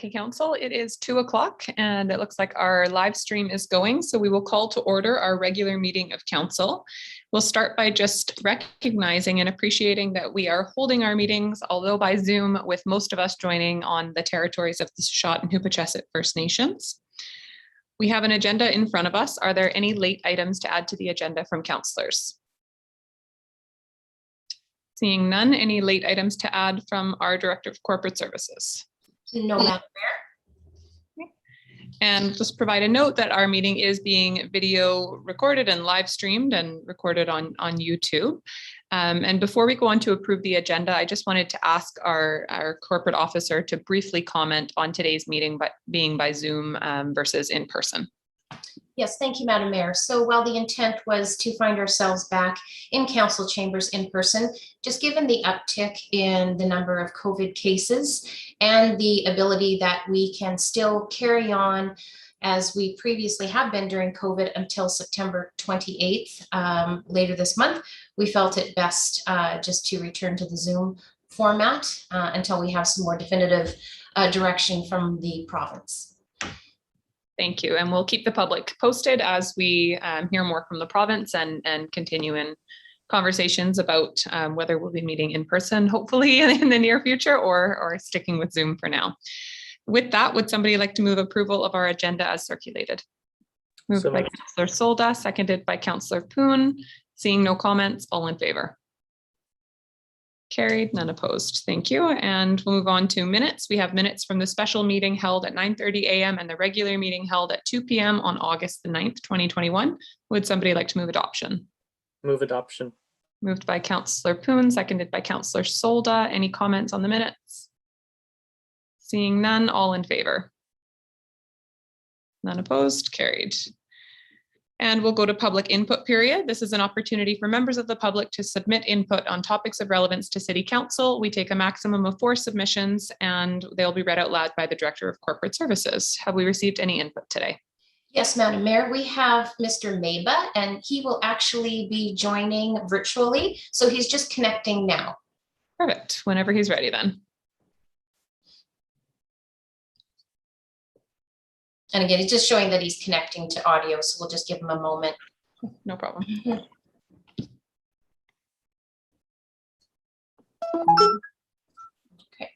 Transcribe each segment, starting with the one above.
Okay, Council, it is 2 o'clock and it looks like our live stream is going. So we will call to order our regular meeting of Council. We'll start by just recognizing and appreciating that we are holding our meetings, although by Zoom, with most of us joining on the territories of the Shot and Hupachesset First Nations. We have an agenda in front of us. Are there any late items to add to the agenda from councillors? Seeing none, any late items to add from our Director of Corporate Services? No, Madam Mayor. And just provide a note that our meeting is being video recorded and live streamed and recorded on YouTube. And before we go on to approve the agenda, I just wanted to ask our corporate officer to briefly comment on today's meeting, but being by Zoom versus in person. Yes, thank you, Madam Mayor. So while the intent was to find ourselves back in council chambers in person, just given the uptick in the number of COVID cases and the ability that we can still carry on as we previously have been during COVID until September 28th, later this month, we felt it best just to return to the Zoom format until we have some more definitive direction from the province. Thank you. And we'll keep the public posted as we hear more from the province and continue in conversations about whether we'll be meeting in person, hopefully in the near future, or sticking with Zoom for now. With that, would somebody like to move approval of our agenda as circulated? Moved by Councillor Solda, seconded by Councillor Poon. Seeing no comments, all in favor? Carried, none opposed. Thank you. And we'll move on to minutes. We have minutes from the special meeting held at 9:30 a.m. and the regular meeting held at 2 p.m. on August the 9th, 2021. Would somebody like to move adoption? Move adoption. Moved by Councillor Poon, seconded by Councillor Solda. Any comments on the minutes? Seeing none, all in favor? None opposed, carried. And we'll go to public input period. This is an opportunity for members of the public to submit input on topics of relevance to City Council. We take a maximum of 4 submissions and they'll be read out loud by the Director of Corporate Services. Have we received any input today? Yes, Madam Mayor, we have Mr. Mfa, and he will actually be joining virtually. So he's just connecting now. Perfect, whenever he's ready then. And again, it's just showing that he's connecting to audio, so we'll just give him a moment. No problem. Okay.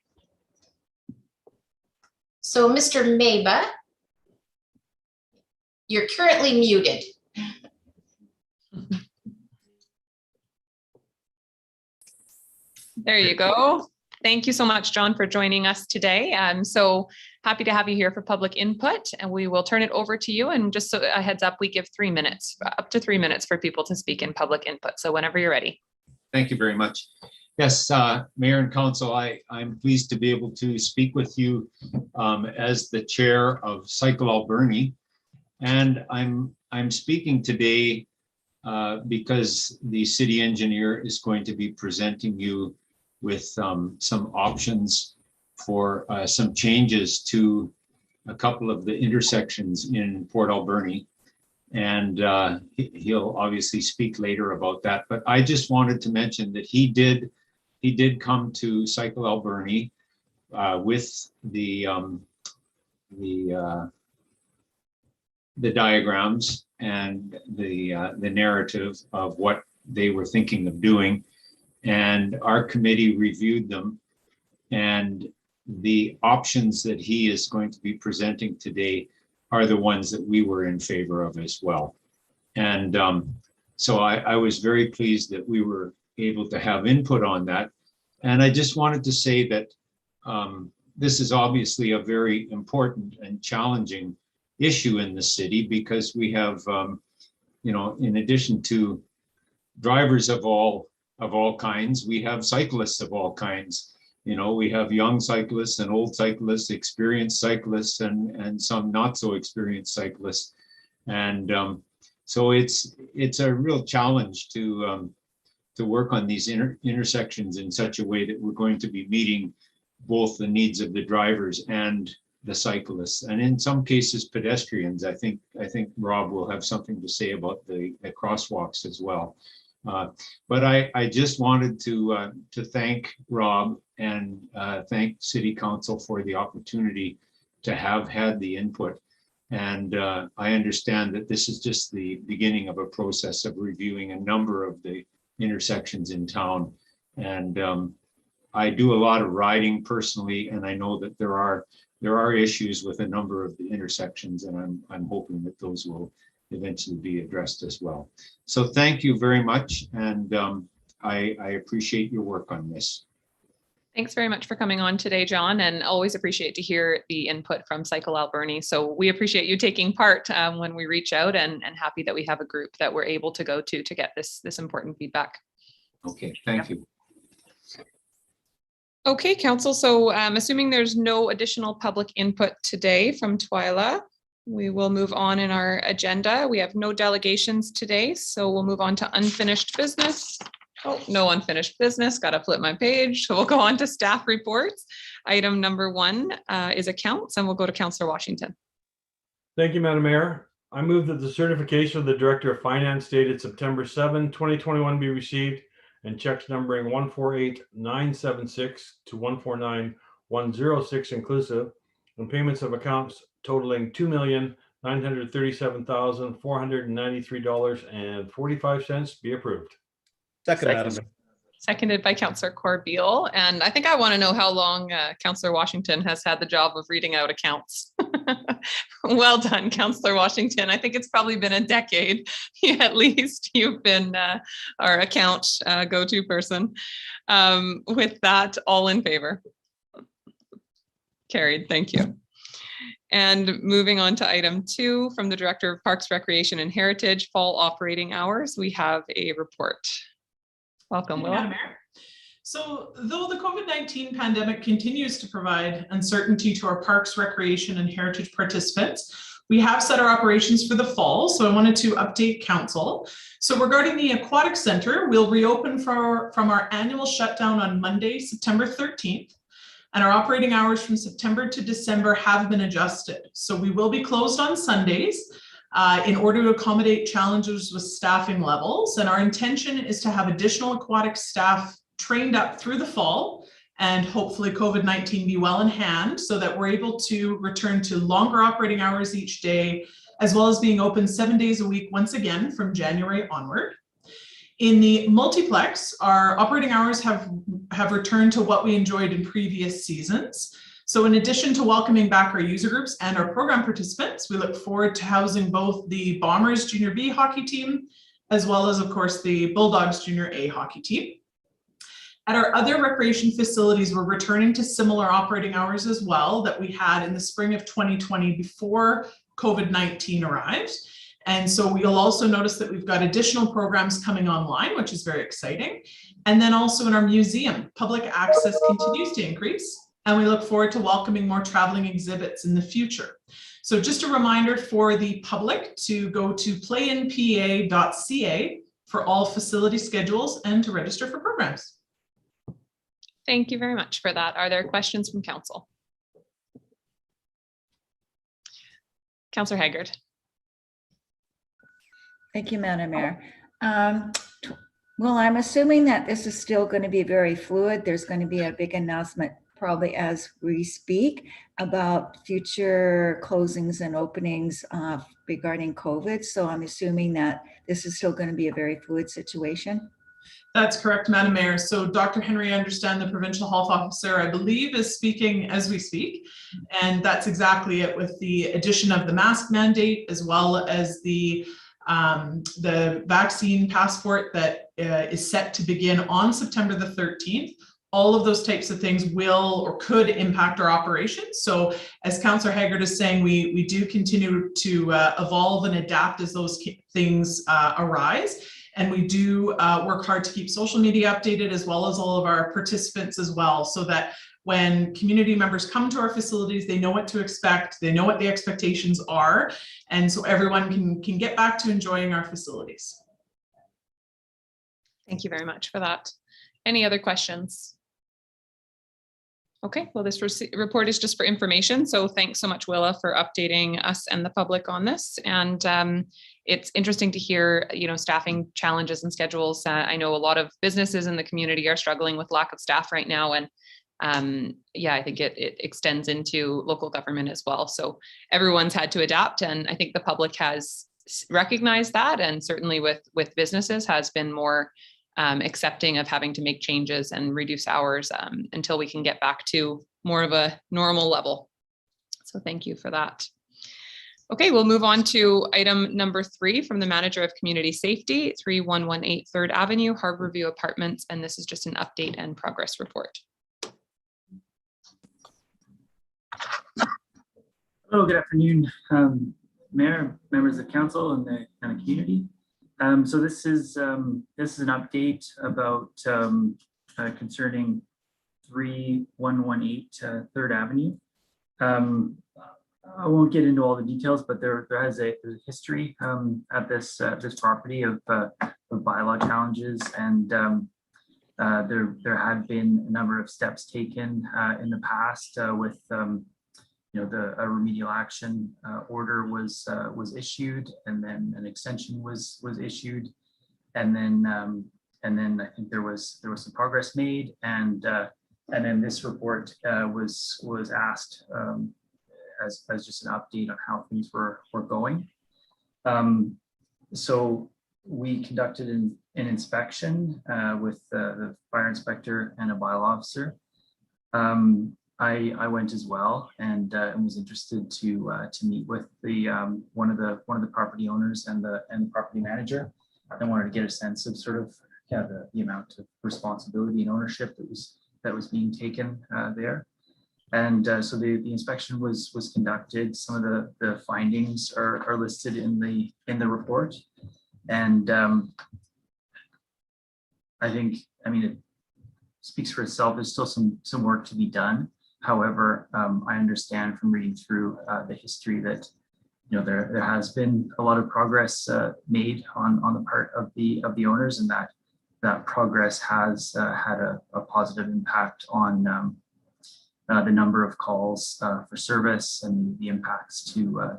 So Mr. Mfa, you're currently muted. There you go. Thank you so much, John, for joining us today. I'm so happy to have you here for public input, and we will turn it over to you. And just so a heads up, we give 3 minutes, up to 3 minutes for people to speak in public input. So whenever you're ready. Thank you very much. Yes, Mayor and Council, I'm pleased to be able to speak with you as the chair of Cycle Alberni. And I'm speaking today because the city engineer is going to be presenting you with some options for some changes to a couple of the intersections in Port Alberni. And he'll obviously speak later about that. But I just wanted to mention that he did come to Cycle Alberni with the diagrams and the narrative of what they were thinking of doing. And our committee reviewed them, and the options that he is going to be presenting today are the ones that we were in favor of as well. And so I was very pleased that we were able to have input on that. And I just wanted to say that this is obviously a very important and challenging issue in the city, because we have, you know, in addition to drivers of all kinds, we have cyclists of all kinds. You know, we have young cyclists and old cyclists, experienced cyclists, and some not so experienced cyclists. And so it's a real challenge to work on these intersections in such a way that we're going to be meeting both the needs of the drivers and the cyclists, and in some cases pedestrians. I think Rob will have something to say about the crosswalks as well. But I just wanted to thank Rob and thank City Council for the opportunity to have had the input. And I understand that this is just the beginning of a process of reviewing a number of the intersections in town. And I do a lot of riding personally, and I know that there are issues with a number of the intersections, and I'm hoping that those will eventually be addressed as well. So thank you very much, and I appreciate your work on this. Thanks very much for coming on today, John, and always appreciate to hear the input from Cycle Alberni. So we appreciate you taking part when we reach out, and happy that we have a group that we're able to go to get this important feedback. Okay, thank you. Okay, Council. So assuming there's no additional public input today from Twyla, we will move on in our agenda. We have no delegations today, so we'll move on to unfinished business. Oh, no unfinished business. Got to flip my page. So we'll go on to staff reports. Item number 1 is accounts, and we'll go to Councillor Washington. Thank you, Madam Mayor. I move that the certification of the Director of Finance dated September 7, 2021 be received, and checks numbering 148976 to 149106 inclusive, and payments of accounts totaling $2,937,493.45 be approved. Second, Madam Mayor. Seconded by Councillor Corbeil. And I think I want to know how long Councillor Washington has had the job of reading out accounts. Well done, Councillor Washington. I think it's probably been a decade, at least. You've been our account go-to person. With that, all in favor? Carried, thank you. And moving on to item 2 from the Director of Parks, Recreation and Heritage, fall operating hours, we have a report. Welcome, Will. Madam Mayor. So though the COVID-19 pandemic continues to provide uncertainty to our parks, recreation, and heritage participants, we have set our operations for the fall. So I wanted to update council. So regarding the Aquatic Center, we'll reopen from our annual shutdown on Monday, September 13th. And our operating hours from September to December have been adjusted. So we will be closed on Sundays in order to accommodate challenges with staffing levels. And our intention is to have additional aquatic staff trained up through the fall, and hopefully COVID-19 be well in hand so that we're able to return to longer operating hours each day, as well as being open 7 days a week once again from January onward. In the multiplex, our operating hours have returned to what we enjoyed in previous seasons. So in addition to welcoming back our user groups and our program participants, we look forward to housing both the Bombers Junior B hockey team, as well as, of course, the Bulldogs Junior A hockey team. At our other recreation facilities, we're returning to similar operating hours as well that we had in the spring of 2020 before COVID-19 arrived. And so you'll also notice that we've got additional programs coming online, which is very exciting. And then also in our museum, public access continues to increase, and we look forward to welcoming more traveling exhibits in the future. So just a reminder for the public to go to playinpa.ca for all facility schedules and to register for programs. Thank you very much for that. Are there questions from council? Councillor Haggard. Thank you, Madam Mayor. Well, I'm assuming that this is still going to be very fluid. There's going to be a big announcement probably as we speak about future closings and openings regarding COVID. So I'm assuming that this is still going to be a very fluid situation. That's correct, Madam Mayor. So Dr. Henry, I understand the provincial health officer, I believe, is speaking as we speak. And that's exactly it, with the addition of the mask mandate, as well as the vaccine passport that is set to begin on September the 13th. All of those types of things will or could impact our operations. So as Councillor Haggard is saying, we do continue to evolve and adapt as those things arise. And we do work hard to keep social media updated, as well as all of our participants as well, so that when community members come to our facilities, they know what to expect, they know what the expectations are, and so everyone can get back to enjoying our facilities. Thank you very much for that. Any other questions? Okay, well, this report is just for information. So thanks so much, Willa, for updating us and the public on this. And it's interesting to hear, staffing challenges and schedules. I know a lot of businesses in the community are struggling with lack of staff right now. And yeah, I think it extends into local government as well. So everyone's had to adapt, and I think the public has recognized that, and certainly with businesses has been more accepting of having to make changes and reduce hours until we can get back to more of a normal level. So thank you for that. Okay, we'll move on to item number 3 from the Manager of Community Safety, 3118 3rd Avenue, Harborview Apartments, and this is just an update and progress report. Hello, good afternoon, Mayor, members of council, and the community. So this is an update about concerning 3118 3rd Avenue. I won't get into all the details, but there's a history at this property of bylaw challenges, and there had been a number of steps taken in the past with a remedial action order was issued, and then an extension was issued, and then I think there was some progress made, and then this report was asked as just an update on how things were going. So we conducted an inspection with the fire inspector and a bylaw officer. I went as well, and was interested to meet with the one of the property owners and the property manager. I wanted to get a sense of sort of the amount of responsibility and ownership that was being taken there. And so the inspection was conducted. Some of the findings are listed in the report, and I mean it speaks for itself. There's still some work to be done. However, I understand from reading through the history that there has been a lot of progress made on the part of the owners, and that progress has had a positive impact on the number of calls for service and the impacts to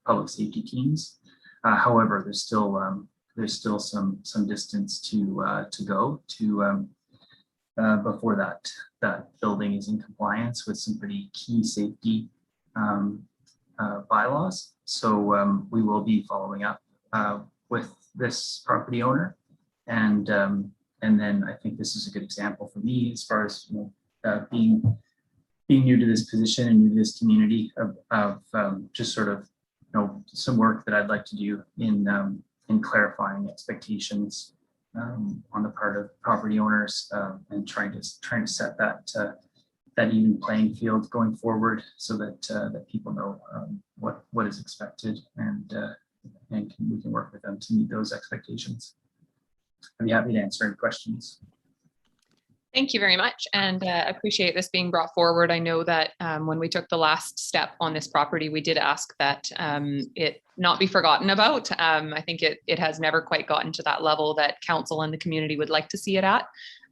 public safety teams. However, there's still some distance to go before that building is in compliance with some pretty key safety bylaws. So we will be following up with this property owner, and then I think this is a good example for me as far as being new to this position and new to this community of just sort of some work that I'd like to do in clarifying expectations on the part of property owners, and trying to set that even playing field going forward, so that people know what is expected, and we can work with them to meet those expectations. I'd be happy to answer any questions. Thank you very much, and appreciate this being brought forward. I know that when we took the last step on this property, we did ask that it not be forgotten about. I think it has never quite gotten to that level that council and the community would like to see it at,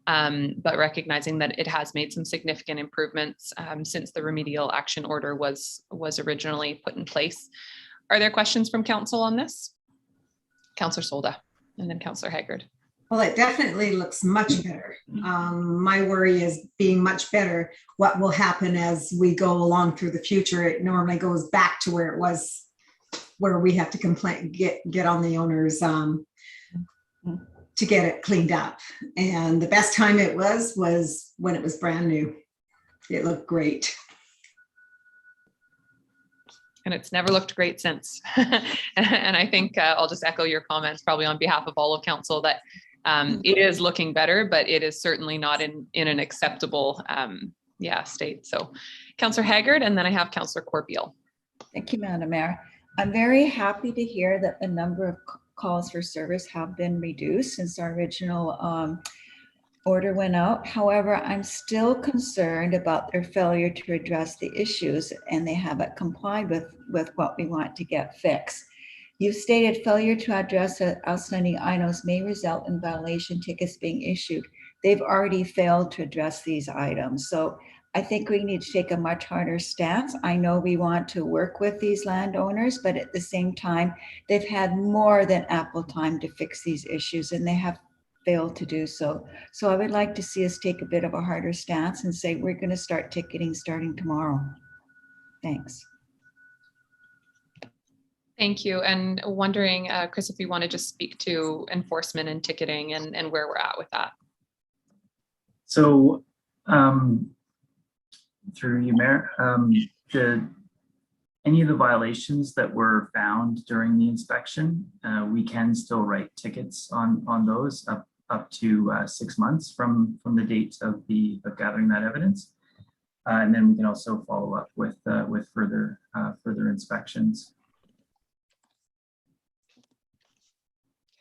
but recognizing that it has made some significant improvements since the remedial action order was originally put in place. Are there questions from council on this? Councillor Solda, and then Councillor Haggard. Well, it definitely looks much better. My worry is being much better. What will happen as we go along through the future? It normally goes back to where it was, where we have to complain, get on the owners to get it cleaned up. And the best time it was when it was brand new. It looked great. And it's never looked great since. And I think I'll just echo your comments probably on behalf of all of council that it is looking better, but it is certainly not in an acceptable state. So Councillor Haggard, and then I have Councillor Corbeil. Thank you, Madam Mayor. I'm very happy to hear that the number of calls for service have been reduced since our original order went out. However, I'm still concerned about their failure to address the issues, and they haven't complied with what we want to get fixed. You've stated failure to address outstanding items may result in violation tickets being issued. They've already failed to address these items. So I think we need to take a much harder stance. I know we want to work with these landowners, but at the same time, they've had more than ample time to fix these issues, and they have fail to do so. So I would like to see us take a bit of a harder stance and say, we're going to start ticketing starting tomorrow. Thanks. Thank you. And wondering, Chris, if you want to just speak to enforcement and ticketing and where we're at with that. So through you, Mayor, any of the violations that were found during the inspection, we can still write tickets on those up to 6 months from the date of gathering that evidence. And then we can also follow up with further inspections.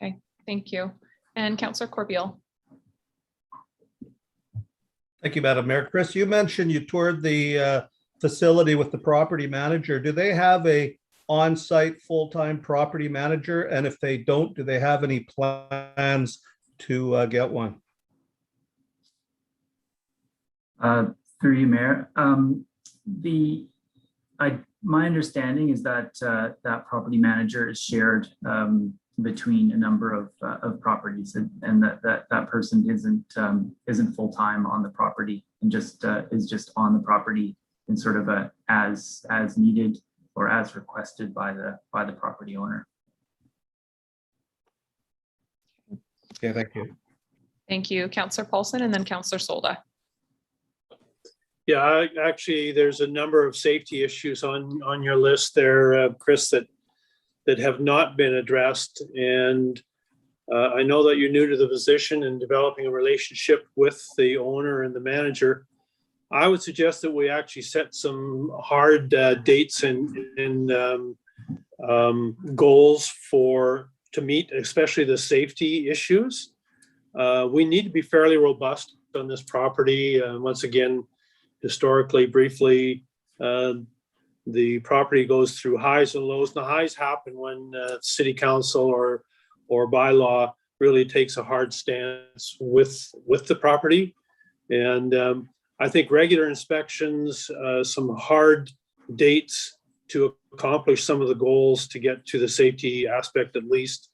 Okay, thank you. And Councillor Corbeil. Thank you, Madam Mayor. Chris, you mentioned you toured the facility with the property manager. Do they have a on-site full-time property manager? And if they don't, do they have any plans to get one? Through you, Mayor. My understanding is that that property manager is shared between a number of properties, and that person isn't full-time on the property and is just on the property in sort of a as needed or as requested by the property owner. Okay, thank you. Thank you, Councillor Paulson, and then Councillor Solda. Yeah, actually, there's a number of safety issues on your list there, Chris, that have not been addressed. And I know that you're new to the position and developing a relationship with the owner and the manager. I would suggest that we actually set some hard dates and goals to meet, especially the safety issues. We need to be fairly robust on this property. Once again, historically, briefly, the property goes through highs and lows. The highs happen when city council or bylaw really takes a hard stance with the property. And I think regular inspections, some hard dates to accomplish some of the goals to get to the safety aspect at least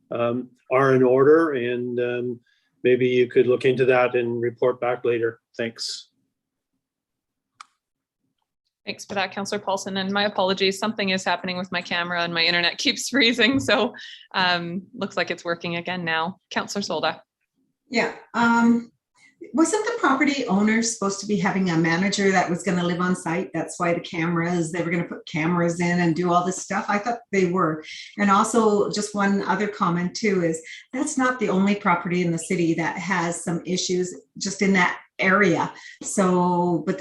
are in order. And maybe you could look into that and report back later. Thanks. Thanks for that, Councillor Paulson. And my apologies, something is happening with my camera and my internet keeps freezing. So looks like it's working again now. Councillor Solda. Yeah. Wasn't the property owner supposed to be having a manager that was going to live on site? That's why they were going to put cameras in and do all this stuff. I thought they were. And also just one other comment too is that's not the only property in the city that has some issues just in that area. So, but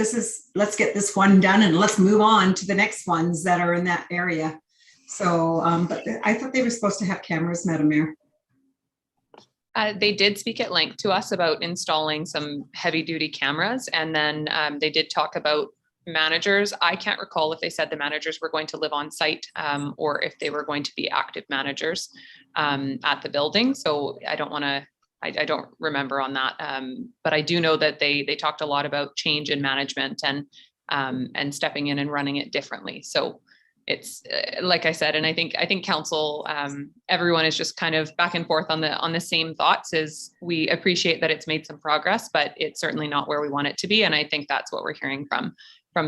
let's get this one done and let's move on to the next ones that are in that area. So, but I thought they were supposed to have cameras, Madam Mayor. They did speak at length to us about installing some heavy duty cameras, and then they did talk about managers. I can't recall if they said the managers were going to live on site or if they were going to be active managers at the building. So I don't remember on that, but I do know that they talked a lot about change in management and stepping in and running it differently. So it's like I said, and I think council, everyone is just kind of back and forth on the same thoughts. Is we appreciate that it's made some progress, but it's certainly not where we want it to be. And I think that's what we're hearing from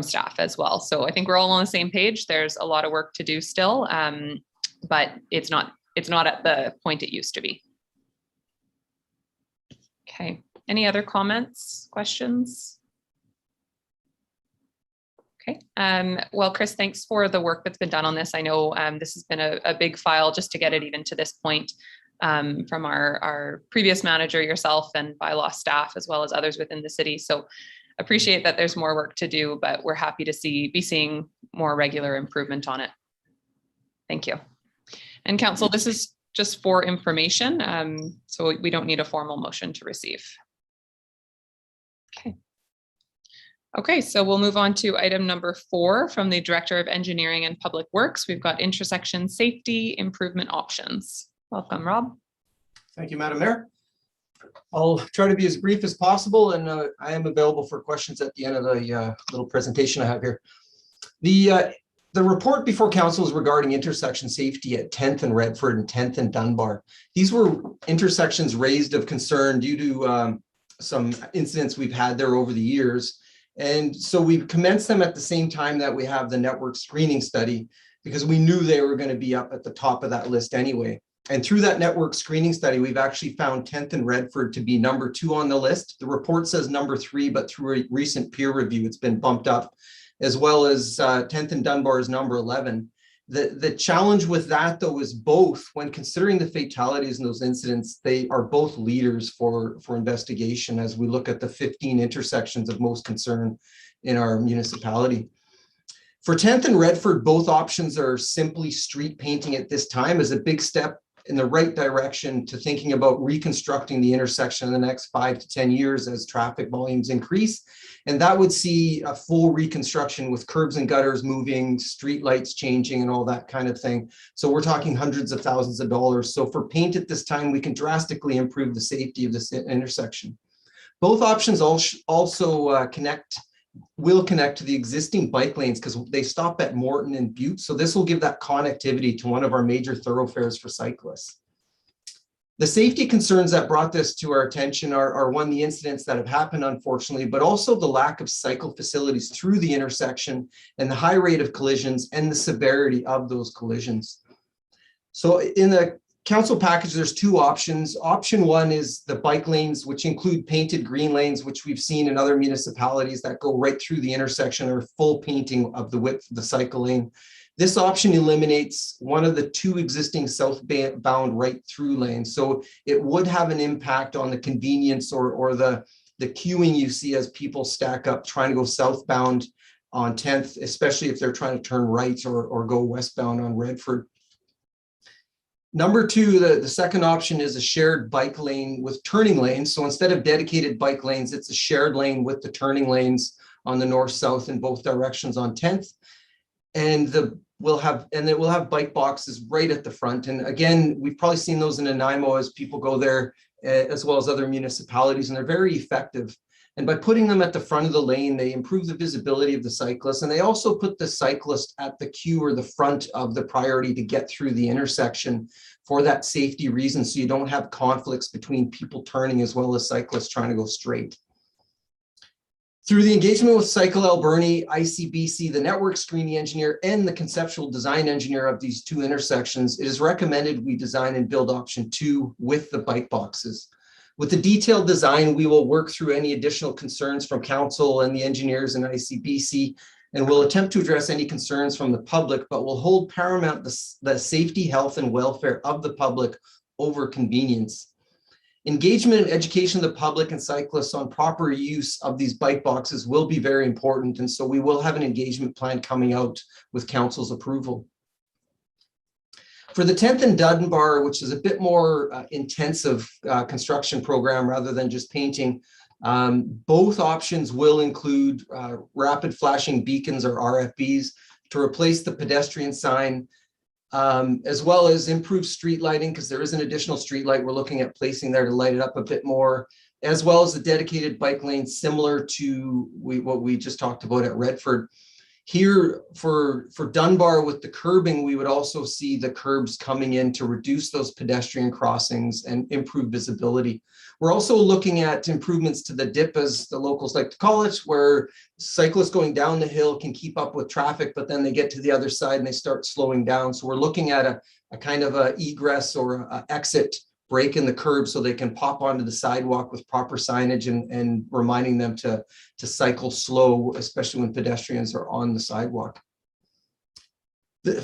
staff as well. So I think we're all on the same page. There's a lot of work to do still, but it's not at the point it used to be. Okay. Any other comments, questions? Okay. Well, Chris, thanks for the work that's been done on this. I know this has been a big file just to get it even to this point from our previous manager, yourself, and bylaw staff, as well as others within the city. So appreciate that there's more work to do, but we're happy to be seeing more regular improvement on it. Thank you. And council, this is just for information. So we don't need a formal motion to receive. Okay. Okay, so we'll move on to item number 4 from the Director of Engineering and Public Works. We've got intersection safety improvement options. Welcome, Rob. Thank you, Madam Mayor. I'll try to be as brief as possible, and I am available for questions at the end of the little presentation I have here. The the report before council is regarding intersection safety at 10th and Redford and 10th and Dunbar. These were intersections raised of concern due to some incidents we've had there over the years. And so we've commenced them at the same time that we have the network screening study, because we knew they were going to be up at the top of that list anyway. And through that network screening study, we've actually found 10th and Redford to be number 2 on the list. The report says number 3, but through a recent peer review, it's been bumped up, as well as 10th and Dunbar is number 11. The challenge with that, though, is both, when considering the fatalities in those incidents, they are both leaders for investigation as we look at the 15 intersections of most concern in our municipality. For 10th and Redford, both options are simply street painting at this time, as a big step in the right direction to thinking about reconstructing the intersection in the next 5 to 10 years as traffic volumes increase. And that would see a full reconstruction with curbs and gutters moving, street lights changing, and all that kind of thing. So we're talking hundreds of thousands of dollars. So for paint at this time, we can drastically improve the safety of this intersection. Both options also will connect to the existing bike lanes, because they stop at Morton and Butte. So this will give that connectivity to one of our major thoroughfares for cyclists. The safety concerns that brought this to our attention are one, the incidents that have happened, unfortunately, but also the lack of cycle facilities through the intersection and the high rate of collisions and the severity of those collisions. So in the council package, there's 2 options. Option 1 is the bike lanes, which include painted green lanes, which we've seen in other municipalities that go right through the intersection, or full painting of the width of the cycle lane. This option eliminates one of the 2 existing southbound right through lanes. So it would have an impact on the convenience or the queuing you see as people stack up trying to go southbound on 10th, especially if they're trying to turn right or go westbound on Redford. Number 2, the second option is a shared bike lane with turning lanes. So instead of dedicated bike lanes, it's a shared lane with the turning lanes on the north-south in both directions on 10th. And it will have bike boxes right at the front. And again, we've probably seen those in Nanaimo as people go there, as well as other municipalities, and they're very effective. And by putting them at the front of the lane, they improve the visibility of the cyclist, and they also put the cyclist at the queue or the front of the priority to get through the intersection for that safety reason, so you don't have conflicts between people turning as well as cyclists trying to go straight. Through the engagement with Cycle Alberni, ICBC, the network screening engineer, and the conceptual design engineer of these 2 intersections, it is recommended we design and build option 2 with the bike boxes. With the detailed design, we will work through any additional concerns from council and the engineers and ICBC, and we'll attempt to address any concerns from the public, but we'll hold paramount the safety, health, and welfare of the public over convenience. Engagement and education of the public and cyclists on proper use of these bike boxes will be very important, and so we will have an engagement plan coming out with council's approval. For the 10th and Dunbar, which is a bit more intensive construction program rather than just painting, both options will include rapid flashing beacons, or RFPs, to replace the pedestrian sign, as well as improved street lighting, because there is an additional street light we're looking at placing there to light it up a bit more, as well as the dedicated bike lane similar to what we just talked about at Redford. Here for Dunbar with the curbing, we would also see the curbs coming in to reduce those pedestrian crossings and improve visibility. We're also looking at improvements to the dip, as the locals like to call it, where cyclists going down the hill can keep up with traffic, but then they get to the other side and they start slowing down. So we're looking at a kind of a egress or a exit break in the curb so they can pop onto the sidewalk with proper signage and reminding them to cycle slow, especially when pedestrians are on the sidewalk.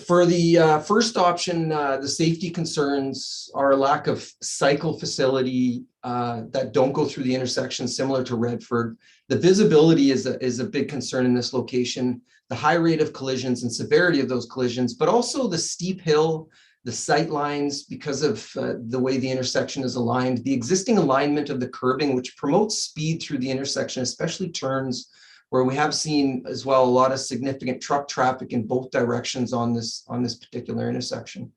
For the first option, the safety concerns are a lack of cycle facility that don't go through the intersection, similar to Redford. The visibility is a big concern in this location, the high rate of collisions and severity of those collisions, but also the steep hill, the sight lines because of the way the intersection is aligned, the existing alignment of the curbing, which promotes speed through the intersection, especially turns, where we have seen as well a lot of significant truck traffic in both directions on this particular intersection.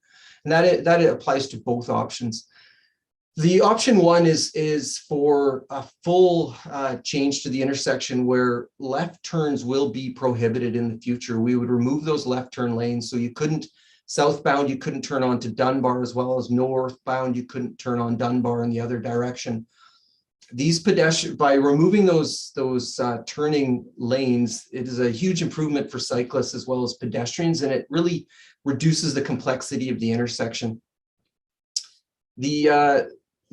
And that applies to both options. The option one is for a full change to the intersection where left turns will be prohibited in the future. We would remove those left turn lanes, so you couldn't southbound, you couldn't turn on to Dunbar, as well as northbound, you couldn't turn on Dunbar in the other direction. These pedestrians, by removing those turning lanes, it is a huge improvement for cyclists as well as pedestrians, and it really reduces the complexity of the intersection.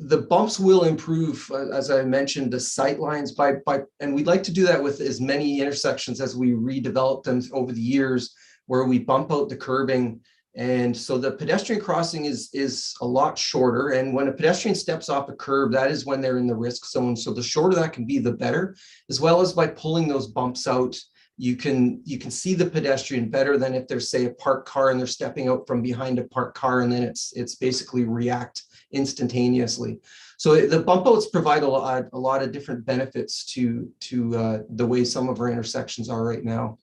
The bumps will improve, as I mentioned, the sight lines and we'd like to do that with as many intersections as we redevelop them over the years, where we bump out the curbing. And so the pedestrian crossing is a lot shorter. And when a pedestrian steps off a curb, that is when they're in the risk zone. So the shorter that can be, the better, as well as by pulling those bumps out, you can see the pedestrian better than if there's, say, a parked car and they're stepping out from behind a parked car, and then it's basically react instantaneously. So the bump outs provide a lot of different benefits to the way some of our intersections are right now.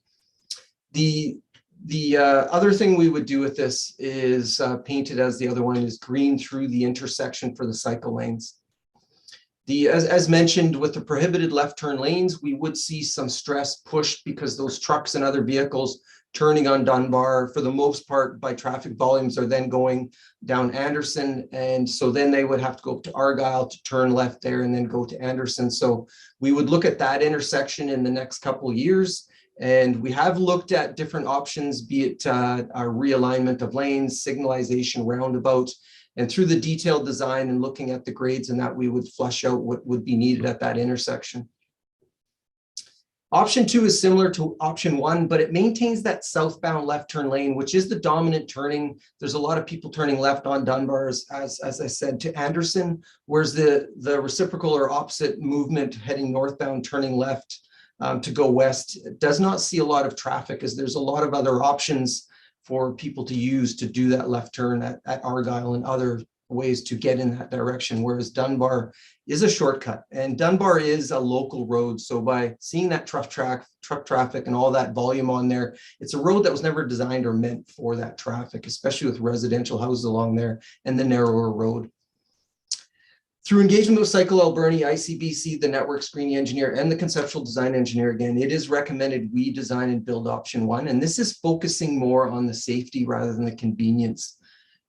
The other thing we would do with this is painted as the other one is green through the intersection for the cycle lanes. As mentioned, with the prohibited left turn lanes, we would see some stress pushed because those trucks and other vehicles turning on Dunbar, for the most part, by traffic volumes, are then going down Anderson. And so then they would have to go up to Argyle to turn left there and then go to Anderson. So we would look at that intersection in the next couple of years. And we have looked at different options, be it a realignment of lanes, signalization, roundabout, and through the detailed design and looking at the grades and that, we would flesh out what would be needed at that intersection. Option two is similar to option one, but it maintains that southbound left turn lane, which is the dominant turning. There's a lot of people turning left on Dunbar, as I said, to Anderson, whereas the reciprocal or opposite movement heading northbound, turning left to go west, does not see a lot of traffic, as there's a lot of other options for people to use to do that left turn at Argyle and other ways to get in that direction, whereas Dunbar is a shortcut, and Dunbar is a local road. So by seeing that truck traffic and all that volume on there, it's a road that was never designed or meant for that traffic, especially with residential houses along there and the narrower road. Through engagement with Cycle Alberni, ICBC, the network screening engineer, and the conceptual design engineer, again, it is recommended we design and build option one, and this is focusing more on the safety rather than the convenience.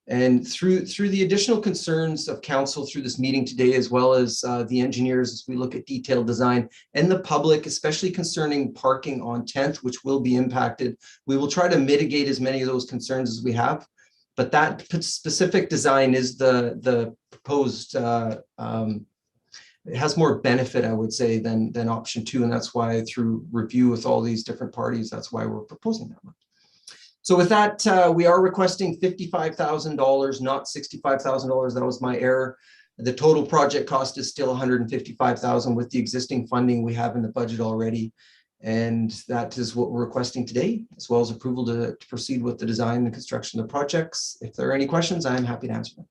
And through the additional concerns of council through this meeting today, as well as the engineers, as we look at detailed design, and the public, especially concerning parking on 10th, which will be impacted, we will try to mitigate as many of those concerns as we have. But that specific design is the proposed, it has more benefit, I would say, than option two. And that's why, through review with all these different parties, that's why we're proposing that one. So with that, we are requesting $55,000, not $65,000. That was my error. The total project cost is still $155,000 with the existing funding we have in the budget already. And that is what we're requesting today, as well as approval to proceed with the design and construction of the projects. If there are any questions, I'm happy to answer them.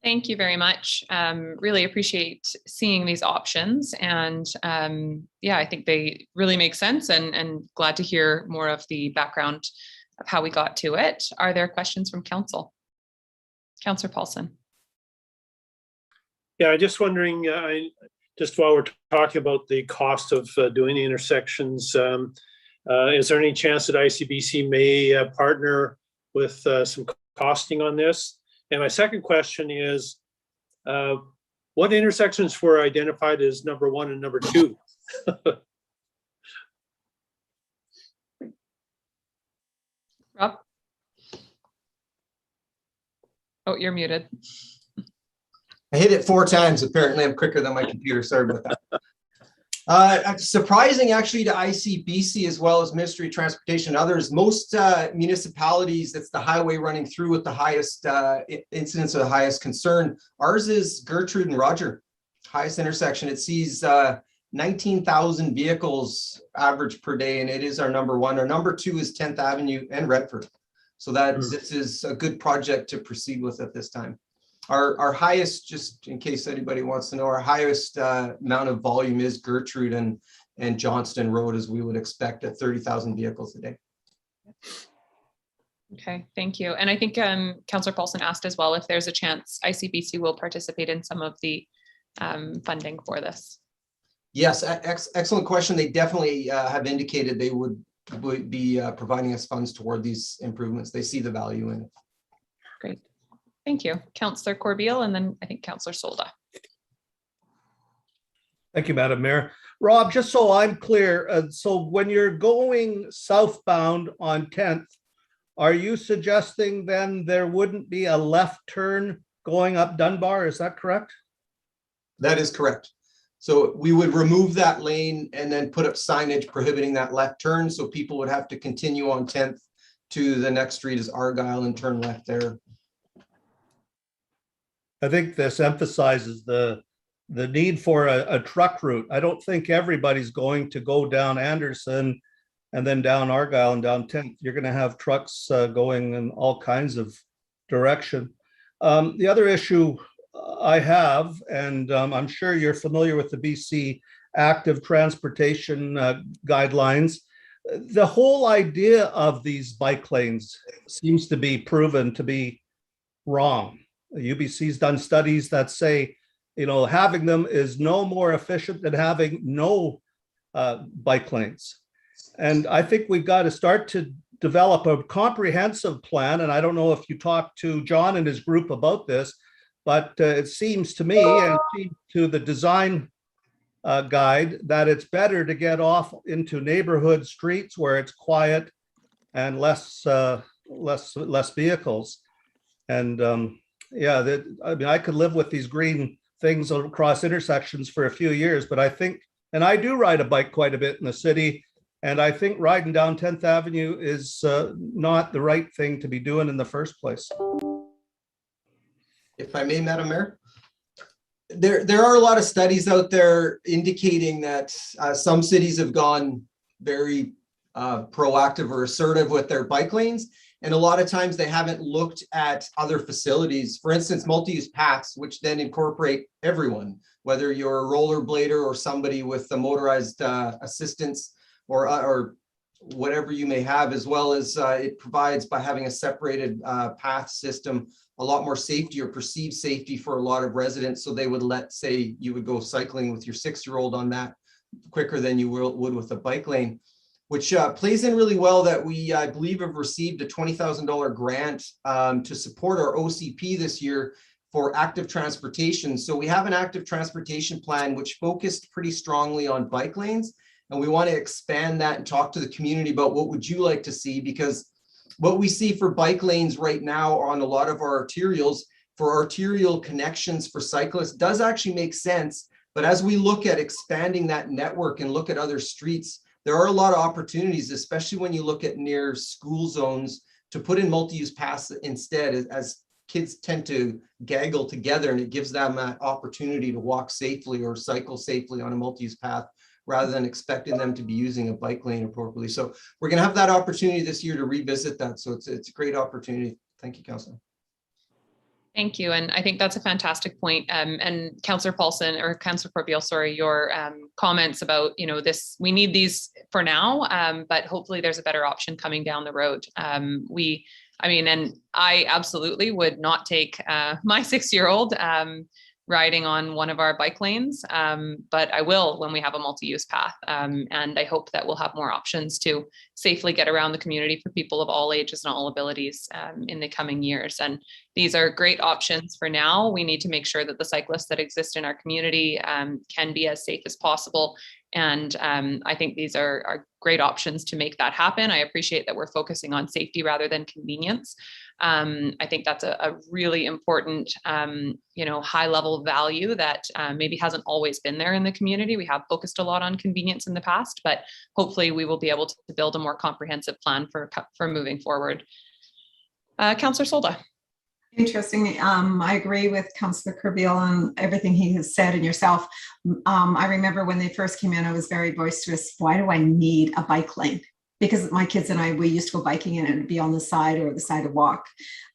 Thank you very much. Really appreciate seeing these options, and yeah, I think they really make sense, and glad to hear more of the background of how we got to it. Are there questions from council? Councillor Paulson. Yeah, just wondering, just while we're talking about the cost of doing the intersections, is there any chance that ICBC may partner with some costing on this? And my second question is, what intersections were identified as number 1 and number 2? Rob? Oh, you're muted. I hit it 4 times. Apparently I'm quicker than my computer. Sorry about that. Surprising actually to ICBC, as well as Ministry of Transportation and others, most municipalities, that's the highway running through with the highest incidence or the highest concern. Ours is Gertrude and Roger, highest intersection. It sees 19,000 vehicles average per day, and it is our number 1. Our number 2 is 10th Avenue and Redford. So that this is a good project to proceed with at this time. Our highest, just in case anybody wants to know, our highest amount of volume is Gertrude and Johnston Road, as we would expect, at 30,000 vehicles a day. Okay, thank you. And I think Councillor Paulson asked as well if there's a chance ICBC will participate in some of the funding for this. Yes, excellent question. They definitely have indicated they would be providing us funds toward these improvements. They see the value in it. Great. Thank you. Councillor Corbeil, and then I think Councillor Solda. Thank you, Madam Mayor. Rob, just so I'm clear, so when you're going southbound on 10th, are you suggesting then there wouldn't be a left turn going up Dunbar? Is that correct? That is correct. So we would remove that lane and then put up signage prohibiting that left turn. So people would have to continue on 10th to the next street is Argyle and turn left there. I think this emphasizes the need for a truck route. I don't think everybody's going to go down Anderson and then down Argyle and down 10th. You're going to have trucks going in all kinds of direction. The other issue I have, and I'm sure you're familiar with the BC active transportation guidelines, the whole idea of these bike lanes seems to be proven to be wrong. UBC's done studies that say, you know, having them is no more efficient than having no bike lanes. And I think we've got to start to develop a comprehensive plan. And I don't know if you talked to John and his group about this, but it seems to me and to the design guide that it's better to get off into neighborhood streets where it's quiet and less vehicles. And yeah, I mean, I could live with these green things across intersections for a few years, but I think, and I do ride a bike quite a bit in the city, and I think riding down 10th Avenue is not the right thing to be doing in the first place. If I may, Madam Mayor, there are a lot of studies out there indicating that some cities have gone very proactive or assertive with their bike lanes. And a lot of times they haven't looked at other facilities, for instance, multi-use paths, which then incorporate everyone, whether you're a rollerblader or somebody with the motorized assistance or whatever you may have, as well as it provides by having a separated path system, a lot more safety or perceived safety for a lot of residents. So they would say you would go cycling with your 6-year-old on that quicker than you would with a bike lane, which plays in really well that we, I believe, have received a $20,000 grant to support our OCP this year for active transportation. So we have an active transportation plan which focused pretty strongly on bike lanes, and we want to expand that and talk to the community about what would you like to see, because what we see for bike lanes right now on a lot of our arterials, for arterial connections for cyclists, does actually make sense. But as we look at expanding that network and look at other streets, there are a lot of opportunities, especially when you look at near school zones, to put in multi-use paths instead, as kids tend to gaggle together, and it gives them that opportunity to walk safely or cycle safely on a multi-use path rather than expecting them to be using a bike lane appropriately. So we're going to have that opportunity this year to revisit that. So it's a great opportunity. Thank you, Councillor. Thank you. And I think that's a fantastic point. And Councillor Paulson, or Councillor Corbeil, sorry, your comments about, you know, this, we need these for now, but hopefully there's a better option coming down the road. I mean, and I absolutely would not take my 6-year-old riding on one of our bike lanes, but I will when we have a multi-use path. And I hope that we'll have more options to safely get around the community for people of all ages and all abilities in the coming years. And these are great options for now. We need to make sure that the cyclists that exist in our community can be as safe as possible. And I think these are great options to make that happen. I appreciate that we're focusing on safety rather than convenience. I think that's a really important, you know, high level value that maybe hasn't always been there in the community. We have focused a lot on convenience in the past, but hopefully we will be able to build a more comprehensive plan for moving forward. Councillor Solda. Interesting. I agree with Councillor Corbeil on everything he has said, and yourself. I remember when they first came in, I was very boisterous. Why do I need a bike lane? Because my kids and I, we used to go biking and it'd be on the side or the sidewalk.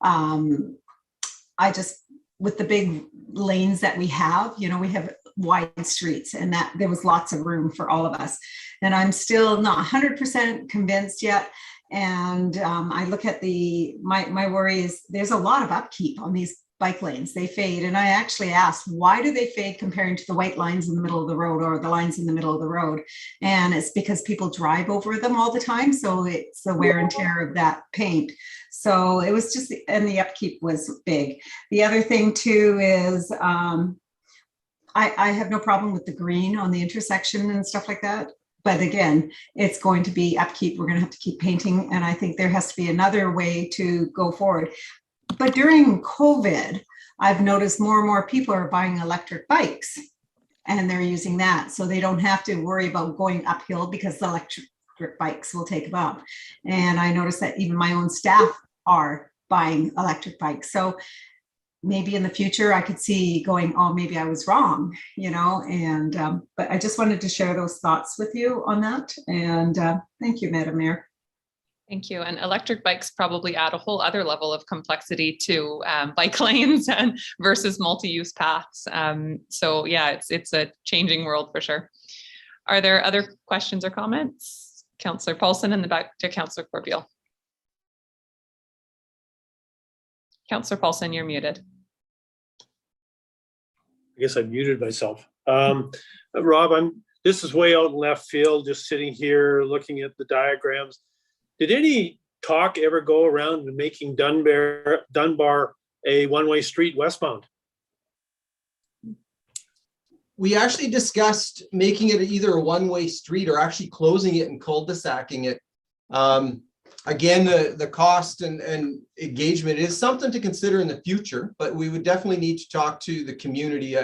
I just, with the big lanes that we have, you know, we have wide streets, and that there was lots of room for all of us. And I'm still not 100% convinced yet. And I look at my worry is there's a lot of upkeep on these bike lanes. They fade. And I actually asked, why do they fade comparing to the white lines in the middle of the road or the lines in the middle of the road? And it's because people drive over them all the time. So it's the wear and tear of that paint. So it was just, and the upkeep was big. The other thing too is I have no problem with the green on the intersection and stuff like that. But again, it's going to be upkeep. We're going to have to keep painting. And I think there has to be another way to go forward. But during COVID, I've noticed more and more people are buying electric bikes and they're using that. So they don't have to worry about going uphill because the electric bikes will take them up. And I noticed that even my own staff are buying electric bikes. So maybe in the future I could see going, oh, maybe I was wrong, and but I just wanted to share those thoughts with you on that. And thank you, Madam Mayor. Thank you. And electric bikes probably add a whole other level of complexity to bike lanes and versus multi-use paths. So yeah, it's a changing world for sure. Are there other questions or comments? Councillor Paulson, and then back to Councillor Corbeil. Councillor Paulson, you're muted. I guess I muted myself. Rob, this is way out in left field, just sitting here looking at the diagrams. Did any talk ever go around to making Dunbar a one-way street westbound? We actually discussed making it either a one-way street or actually closing it and cul-de-sacking it. Again, the cost and engagement is something to consider in the future, but we would definitely need to talk to the community.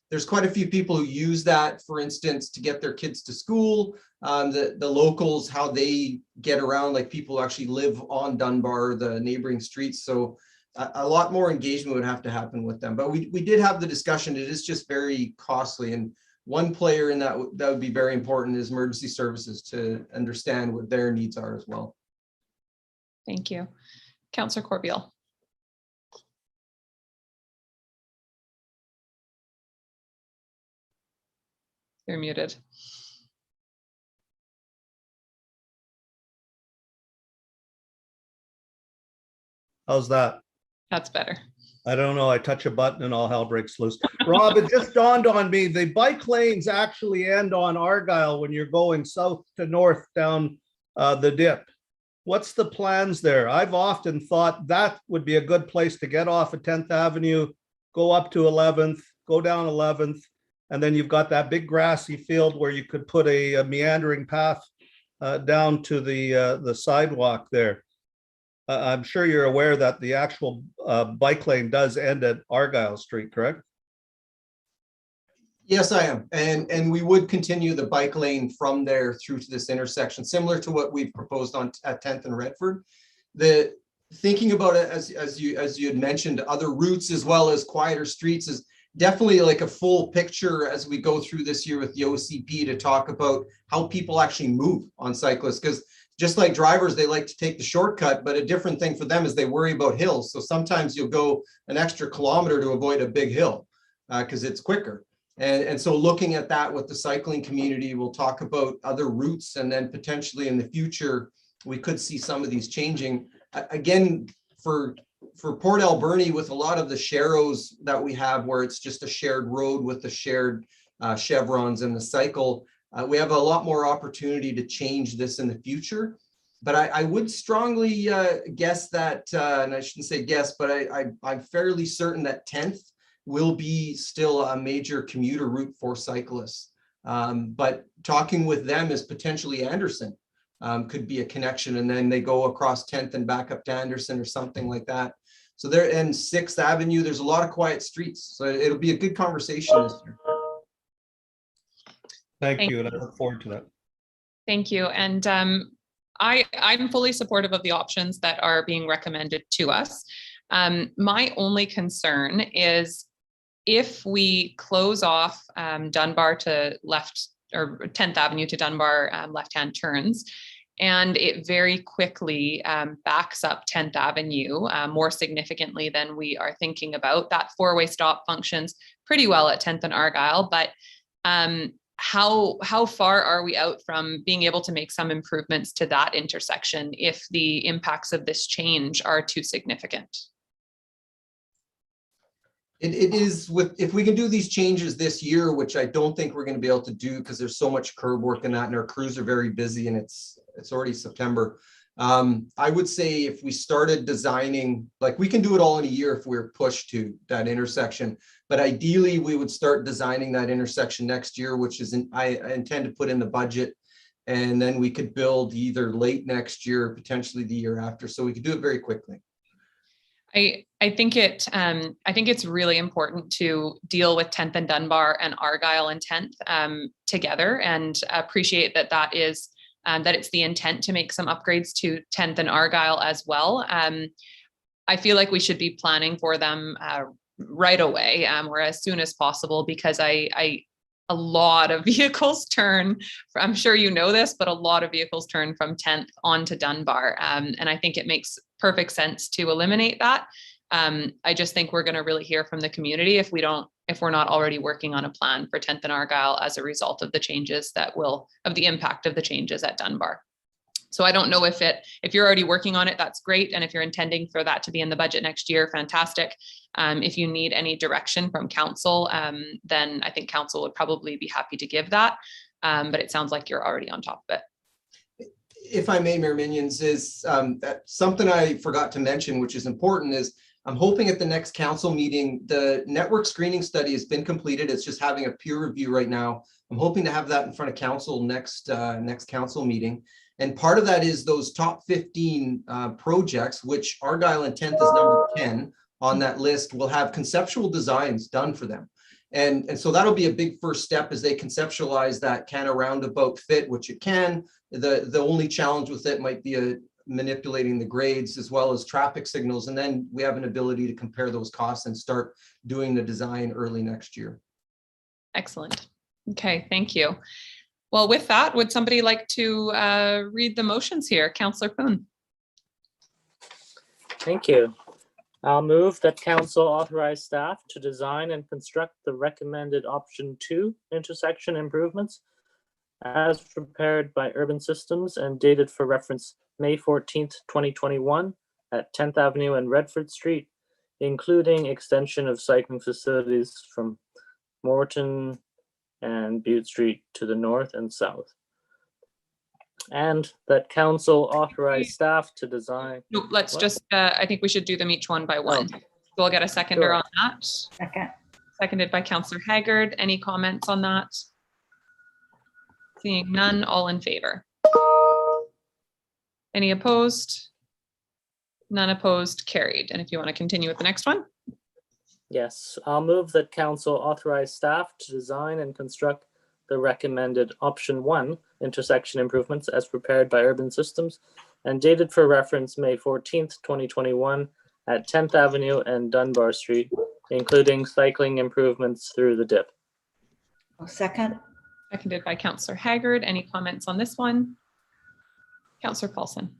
There's quite a few people who use that, for instance, to get their kids to school. The locals, how they get around, like people who actually live on Dunbar, the neighboring streets. So a lot more engagement would have to happen with them. But we did have the discussion. It is just very costly. And one player in that would be very important is emergency services, to understand what their needs are as well. Thank you. Councillor Corbeil. You're muted. How's that? That's better. I don't know. I touch a button and all hell breaks loose. Rob, it just dawned on me. The bike lanes actually end on Argyle when you're going south to north down the dip. What's the plans there? I've often thought that would be a good place to get off at 10th Avenue, go up to 11th, go down 11th, and then you've got that big grassy field where you could put a meandering path down to the sidewalk there. I'm sure you're aware that the actual bike lane does end at Argyle Street, correct? Yes, I am. And we would continue the bike lane from there through to this intersection, similar to what we've proposed at 10th and Redford. The thinking about it, as you had mentioned, other routes as well as quieter streets is definitely like a full picture as we go through this year with the OCP to talk about how people actually move on cyclists. Because just like drivers, they like to take the shortcut, but a different thing for them is they worry about hills. So sometimes you'll go an extra kilometer to avoid a big hill because it's quicker. And so looking at that with the cycling community, we'll talk about other routes, and then potentially in the future, we could see some of these changing. Again, for Port Alberni, with a lot of the sharrows that we have where it's just a shared road with the shared chevrons and the cycle, we have a lot more opportunity to change this in the future. But I would strongly guess that, and I shouldn't say guess, but I'm fairly certain that 10th will be still a major commuter route for cyclists. But talking with them is potentially Anderson could be a connection, and then they go across 10th and back up to Anderson or something like that. So there, and 6th Avenue, there's a lot of quiet streets. So it'll be a good conversation this year. Thank you, and I look forward to that. Thank you. And I'm fully supportive of the options that are being recommended to us. My only concern is if we close off Dunbar to left, or 10th Avenue to Dunbar left-hand turns, and it very quickly backs up 10th Avenue more significantly than we are thinking about. That four-way stop functions pretty well at 10th and Argyle, but how far are we out from being able to make some improvements to that intersection if the impacts of this change are too significant? It is if we can do these changes this year, which I don't think we're going to be able to do because there's so much curb work in that, and our crews are very busy, and it's already September. I would say if we started designing, like we can do it all in a year if we're pushed to that intersection, but ideally we would start designing that intersection next year, which is I intend to put in the budget, and then we could build either late next year, or potentially the year after. So we could do it very quickly. I think it's really important to deal with 10th and Dunbar and Argyle and 10th together, and appreciate that it's the intent to make some upgrades to 10th and Argyle as well. I feel like we should be planning for them right away, or as soon as possible, because a lot of vehicles turn, I'm sure you know this, but a lot of vehicles turn from 10th onto Dunbar. And I think it makes perfect sense to eliminate that. I just think we're going to really hear from the community if we're not already working on a plan for 10th and Argyle as a result of the changes of the impact of the changes at Dunbar. So I don't know if you're already working on it, that's great. And if you're intending for that to be in the budget next year, fantastic. If you need any direction from council, then I think council would probably be happy to give that. But it sounds like you're already on top of it. If I may, Mayor Minions, is something I forgot to mention, which is important, is I'm hoping at the next council meeting, the network screening study has been completed. It's just having a peer review right now. I'm hoping to have that in front of council next council meeting. And part of that is those top 15 projects, which Argyle and 10th is number 10 on that list, will have conceptual designs done for them. And so that'll be a big first step as they conceptualize that can a roundabout fit, which it can. The only challenge with it might be manipulating the grades as well as traffic signals. And then we have an ability to compare those costs and start doing the design early next year. Excellent. Okay, thank you. Well, with that, would somebody like to read the motions here? Councillor Poon. Thank you. I'll move that council authorize staff to design and construct the recommended option 2 intersection improvements as prepared by Urban Systems and dated for reference May 14th, 2021 at 10th Avenue and Redford Street, including extension of cycling facilities from Morton and Butte Street to the north and south. And that council authorize staff to design. No, let's just, I think we should do them each one by one. Oh. So we'll get a seconder Sure. on that. Second. Seconded by Councillor Haggard. Any comments on that? Seeing none, all in favor. Any opposed? None opposed, carried. And if you want to continue with the next one. Yes, I'll move that council authorize staff to design and construct the recommended option 1 intersection improvements as prepared by Urban Systems and dated for reference May 14th, 2021 at 10th Avenue and Dunbar Street, including cycling improvements through the dip. Second. Seconded by Councillor Haggard. Any comments on this one? Councillor Paulson.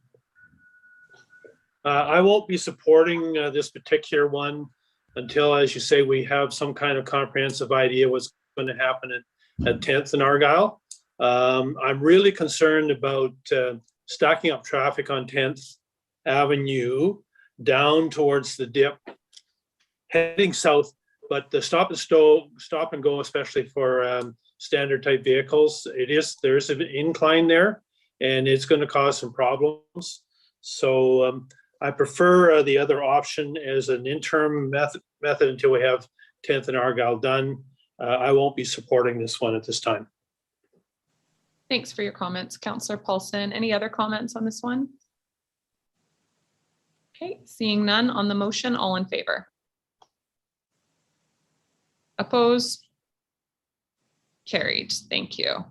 I won't be supporting this particular one until, as you say, we have some kind of comprehensive idea what's going to happen at 10th and Argyle. I'm really concerned about stacking up traffic on 10th Avenue down towards the dip, heading south, but the stop and go, especially for standard type vehicles, there's an incline there and it's going to cause some problems. So I prefer the other option as an interim method until we have 10th and Argyle done. I won't be supporting this one at this time. Thanks for your comments, Councillor Paulson. Any other comments on this one? Okay, seeing none on the motion, all in favor? Opposed? Carried, thank you.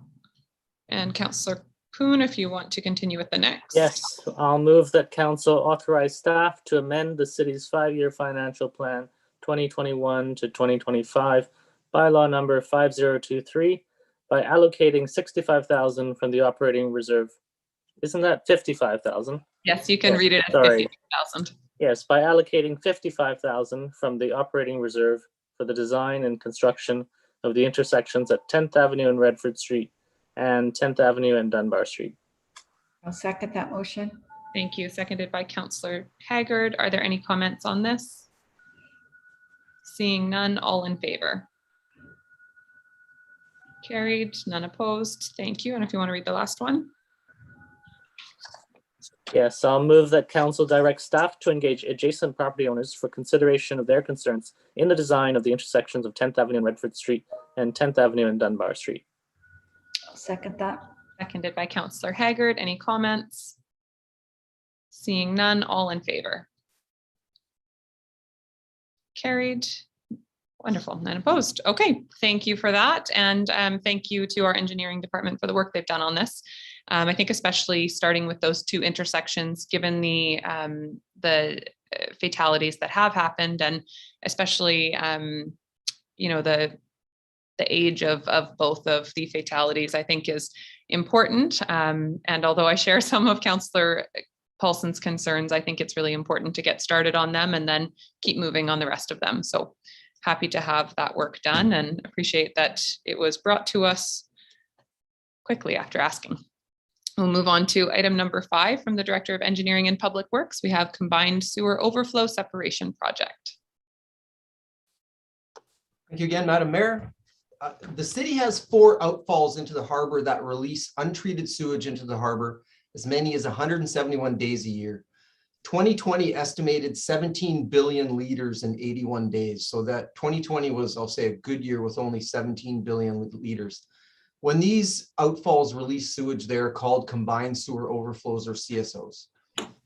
And Councillor Poon, if you want to continue with the next. Yes, I'll move that council authorize staff to amend the city's 5-year financial plan 2021 to 2025 bylaw number 5023 by allocating 65,000 from the operating reserve. Isn't that 55,000? Yes, you can Yes, read it as sorry. 50,000. Yes, by allocating 55,000 from the operating reserve for the design and construction of the intersections at 10th Avenue and Redford Street and 10th Avenue and Dunbar Street. I'll second that motion. Thank you. Seconded by Councillor Haggard. Are there any comments on this? Seeing none, all in favor? Carried, none opposed. Thank you. And if you want to read the last one. Yes, I'll move that council direct staff to engage adjacent property owners for consideration of their concerns in the design of the intersections of 10th Avenue and Redford Street and 10th Avenue and Dunbar Street. I'll second that. Seconded by Councillor Haggard. Any comments? Seeing none, all in favor? Carried. Wonderful, none opposed. Okay, thank you for that. And thank you to our engineering department for the work they've done on this. I think especially starting with those two intersections, given the fatalities that have happened, and especially you know, the age of both of the fatalities, I think is important. And although I share some of Councillor Paulson's concerns, I think it's really important to get started on them and then keep moving on the rest of them. So happy to have that work done and appreciate that it was brought to us quickly after asking. We'll move on to item number 5 from the Director of Engineering and Public Works. We have combined sewer overflow separation project. Thank you again, Madam Mayor. The city has 4 outfalls into the harbor that release untreated sewage into the harbor as many as 171 days a year. 2020 estimated 17 billion liters in 81 days. So that 2020 was, I'll say, a good year with only 17 billion liters. When these outfalls release sewage, they are called combined sewer overflows, or CSOs.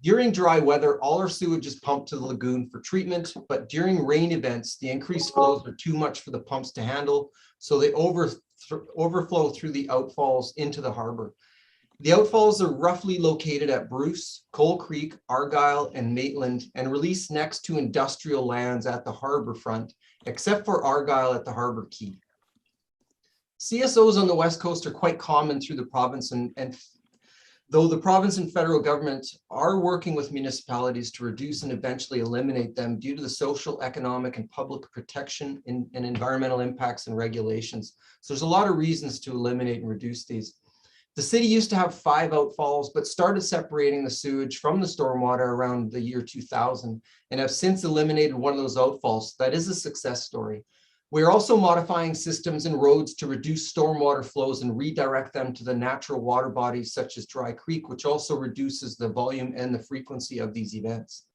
During dry weather, all our sewage is pumped to the lagoon for treatment, but during rain events, the increased flows are too much for the pumps to handle, so they overflow through the outfalls into the harbor. The outfalls are roughly located at Bruce, Coal Creek, Argyle, and Maitland, and release next to industrial lands at the harbor front, except for Argyle at the harbor quay. CSOs on the West Coast are quite common through the province, and though the province and federal government are working with municipalities to reduce and eventually eliminate them due to the social, economic, and public protection and environmental impacts and regulations. So there's a lot of reasons to eliminate and reduce these. The city used to have 5 outfalls, but started separating the sewage from the stormwater around the year 2000 and have since eliminated one of those outfalls. That is a success story. We are also modifying systems and roads to reduce stormwater flows and redirect them to the natural water bodies such as Dry Creek, which also reduces the volume and the frequency of these events.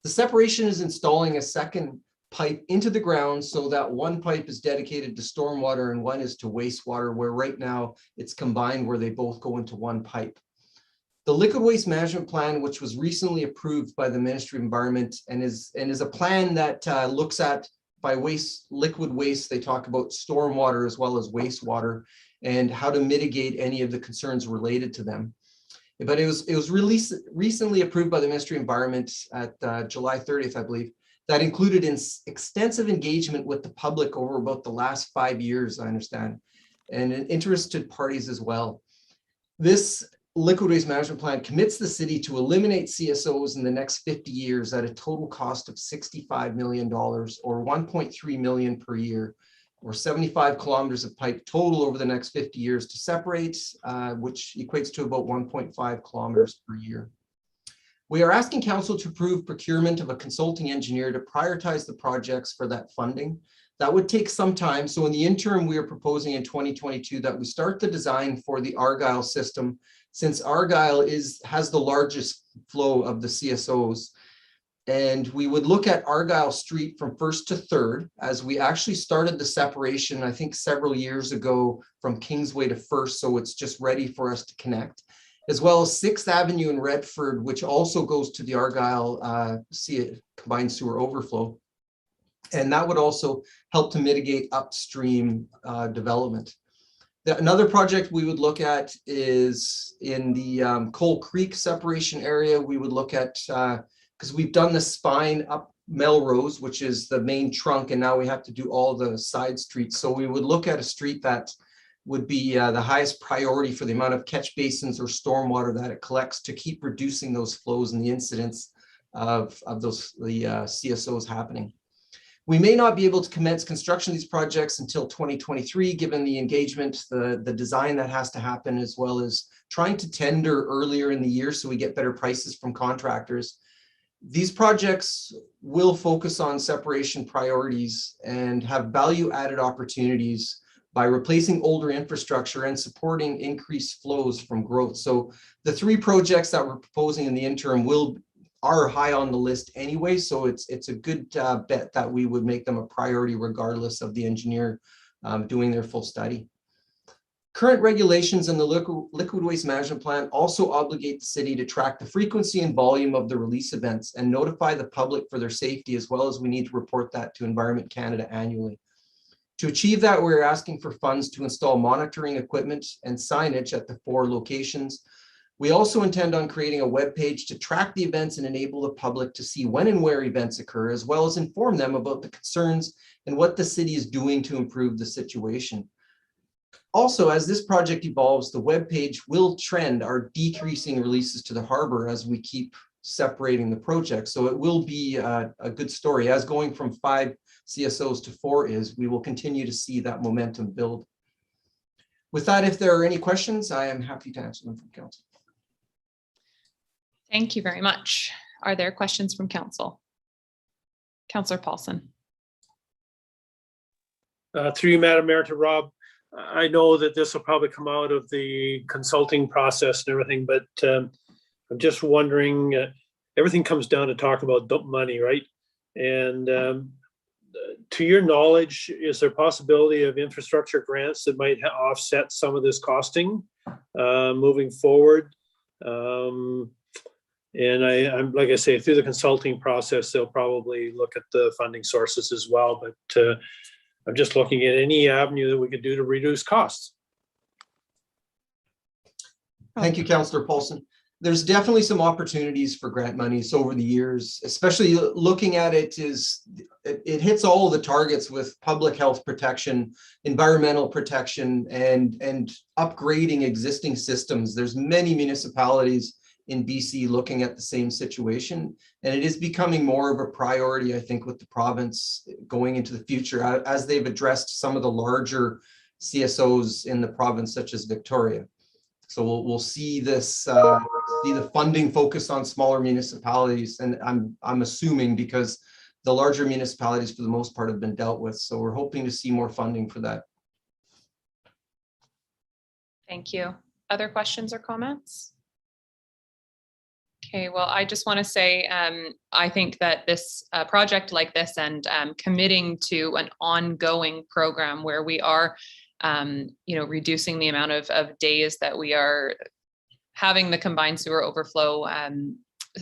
The separation is installing a second pipe into the ground so that one pipe is dedicated to stormwater and one is to wastewater, where right now it's combined where they both go into one pipe. The liquid waste management plan, which was recently approved by the Ministry of Environment and is a plan that looks at, by liquid waste, they talk about stormwater as well as wastewater and how to mitigate any of the concerns related to them. But it was recently approved by the Ministry of Environment at July 30th, I believe. That included extensive engagement with the public over about the last 5 years, I understand, and interested parties as well. This liquid waste management plan commits the city to eliminate CSOs in the next 50 years at a total cost of $65 million, or $1.3 million per year, or 75 kilometers of pipe total over the next 50 years to separate, which equates to about 1.5 kilometers per year. We are asking council to approve procurement of a consulting engineer to prioritize the projects for that funding. That would take some time. So in the interim, we are proposing in 2022 that we start the design for the Argyle system, since Argyle has the largest flow of the CSOs. And we would look at Argyle Street from 1st to 3rd, as we actually started the separation, I think several years ago, from Kingsway to 1st. So it's just ready for us to connect, as well as 6th Avenue in Redford, which also goes to the Argyle combined sewer overflow. And that would also help to mitigate upstream development. Another project we would look at is in the Coal Creek separation area. We would look at, because we've done the spine up Melrose, which is the main trunk, and now we have to do all the side streets. So we would look at a street that would be the highest priority for the amount of catch basins or stormwater that it collects to keep reducing those flows and the incidents of the CSOs happening. We may not be able to commence construction of these projects until 2023, given the engagement, the design that has to happen, as well as trying to tender earlier in the year so we get better prices from contractors. These projects will focus on separation priorities and have value-added opportunities by replacing older infrastructure and supporting increased flows from growth. So the 3 projects that we're proposing in the interim are high on the list anyway, so it's a good bet that we would make them a priority regardless of the engineer doing their full study. Current regulations in the liquid waste management plan also obligate the city to track the frequency and volume of the release events and notify the public for their safety, as well as we need to report that to Environment Canada annually. To achieve that, we're asking for funds to install monitoring equipment and signage at the 4 locations. We also intend on creating a web page to track the events and enable the public to see when and where events occur, as well as inform them about the concerns and what the city is doing to improve the situation. Also, as this project evolves, the web page will trend our decreasing releases to the harbor as we keep separating the project. So it will be a good story. As going from 5 CSOs to 4 is, we will continue to see that momentum build. With that, if there are any questions, I am happy to answer them from council. Thank you very much. Are there questions from council? Councillor Paulson. Through you, Madam Mayor, to Rob. I know that this will probably come out of the consulting process and everything, but I'm just wondering, everything comes down to talking about money, right? And to your knowledge, is there a possibility of infrastructure grants that might offset some of this costing moving forward? And I'm like I say, through the consulting process, they'll probably look at the funding sources as well. But I'm just looking at any avenue that we could do to reduce costs. Thank you, Councillor Paulson. There's definitely some opportunities for grant monies over the years, especially looking at it hits all of the targets with public health protection, environmental protection, and upgrading existing systems. There's many municipalities in BC looking at the same situation, and it is becoming more of a priority, I think, with the province going into the future as they've addressed some of the larger CSOs in the province, such as Victoria. So we'll see this, see the funding focus on smaller municipalities, and I'm assuming because the larger municipalities for the most part have been dealt with. So we're hoping to see more funding for that. Thank you. Other questions or comments? Okay, well, I just want to say, I think that this project like this and committing to an ongoing program where we are, reducing the amount of days that we are having the combined sewer overflow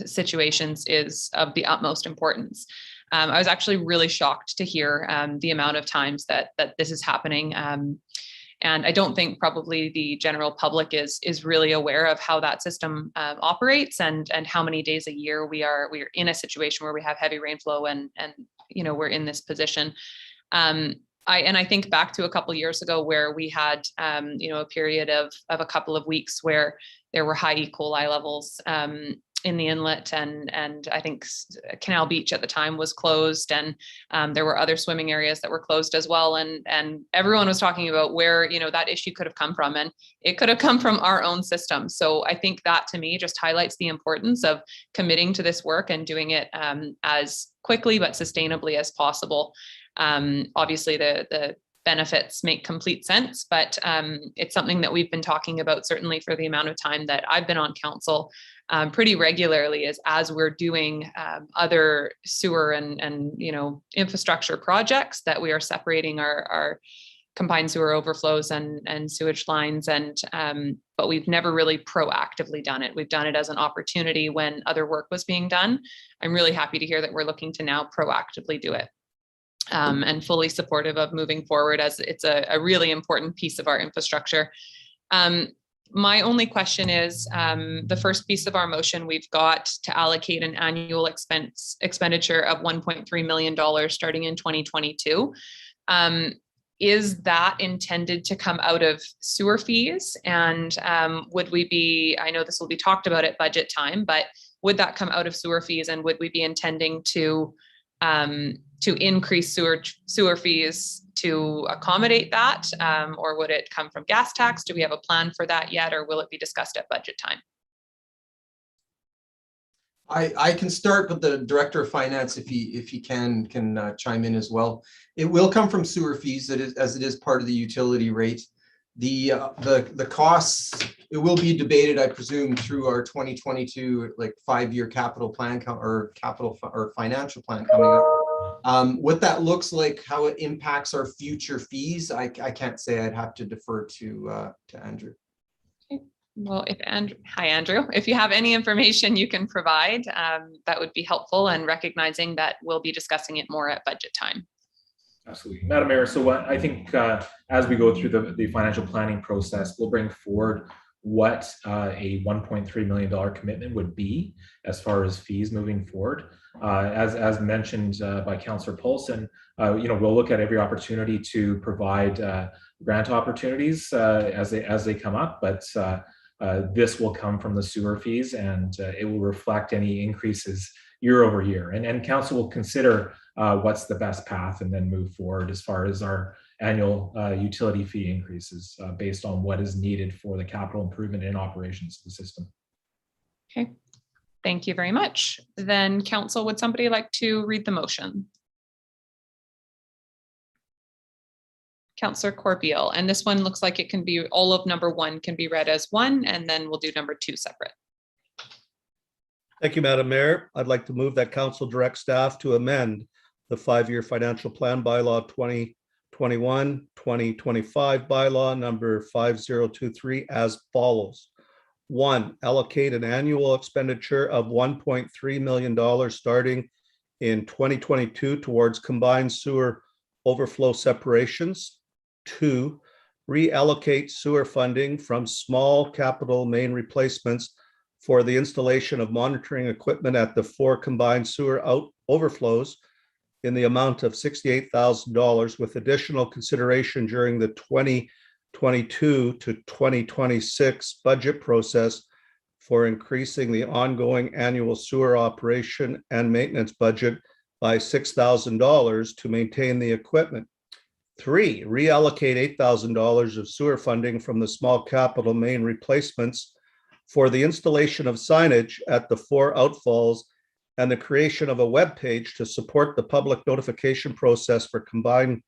situations is of the utmost importance. I was actually really shocked to hear the amount of times that this is happening. And I don't think probably the general public is really aware of how that system operates and how many days a year we are in a situation where we have heavy rainflow and we're in this position. I think back to a couple of years ago where we had a period of a couple of weeks where there were high E. coli levels in the inlet, and I think Canal Beach at the time was closed, and there were other swimming areas that were closed as well, and everyone was talking about where that issue could have come from, and it could have come from our own system. So I think that to me just highlights the importance of committing to this work and doing it as quickly but sustainably as possible. Obviously the benefits make complete sense, but it's something that we've been talking about certainly for the amount of time that I've been on council pretty regularly, is as we're doing other sewer and infrastructure projects, that we are separating our combined sewer overflows and sewage lines, and but we've never really proactively done it. We've done it as an opportunity when other work was being done. I'm really happy to hear that we're looking to now proactively do it. And fully supportive of moving forward, as it's a really important piece of our infrastructure. My only question is, the first piece of our motion, we've got to allocate an annual expenditure of $1.3 million starting in 2022. Is that intended to come out of sewer fees? And would we be, I know this will be talked about at budget time, but would that come out of sewer fees, and would we be intending to to increase sewer fees to accommodate that? Or would it come from gas tax? Do we have a plan for that yet, or will it be discussed at budget time? I can start, but the Director of Finance, if he can chime in as well. It will come from sewer fees, as it is part of the utility rate. The costs, it will be debated, I presume, through our 2022 5-year capital plan or financial plan coming up. What that looks like, how it impacts our future fees, I can't say. I'd have to defer to Andrew. Well, hi, Andrew. If you have any information you can provide, that would be helpful, and recognizing that we'll be discussing it more at budget time. Absolutely. Madam Mayor, so what I think as we go through the financial planning process, we'll bring forward what a $1.3 million commitment would be as far as fees moving forward. As mentioned by Councillor Paulson, we'll look at every opportunity to provide grant opportunities as they come up, but this will come from the sewer fees, and it will reflect any increases year over year. And council will consider what's the best path and then move forward as far as our annual utility fee increases based on what is needed for the capital improvement and operations of the system. Okay, thank you very much. Then council, would somebody like to read the motion? Councillor Corbeil, and this one looks like it can be, all of number 1 can be read as one, and then we'll do number 2 separate. Thank you, Madam Mayor. I'd like to move that council direct staff to amend the 5-year financial plan bylaw 2021-2025 bylaw number 5023 as follows. 1, allocate an annual expenditure of $1.3 million starting in 2022 towards combined sewer overflow separations. 2, reallocate sewer funding from small capital main replacements for the installation of monitoring equipment at the 4 combined sewer overflows in the amount of $68,000, with additional consideration during the 2022 to 2026 budget process for increasing the ongoing annual sewer operation and maintenance budget by $6,000 to maintain the equipment. 3, reallocate $8,000 of sewer funding from the small capital main replacements for the installation of signage at the 4 outfalls and the creation of a web page to support the public notification process for combined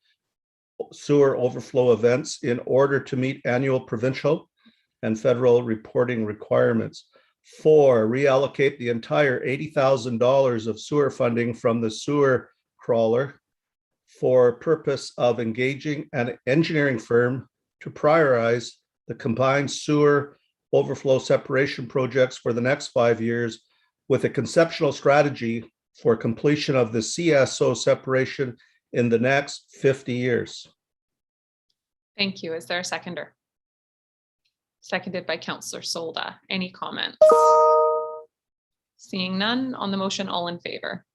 sewer overflow events in order to meet annual provincial and federal reporting requirements. 4, reallocate the entire $80,000 of sewer funding from the sewer crawler for purpose of engaging an engineering firm to prioritize the combined sewer overflow separation projects for the next 5 years, with a conceptual strategy for completion of the CSO separation in the next 50 years. Thank you. Is there a seconder? Seconded by Councillor Solda. Any comments? Seeing none on the motion, all in favor?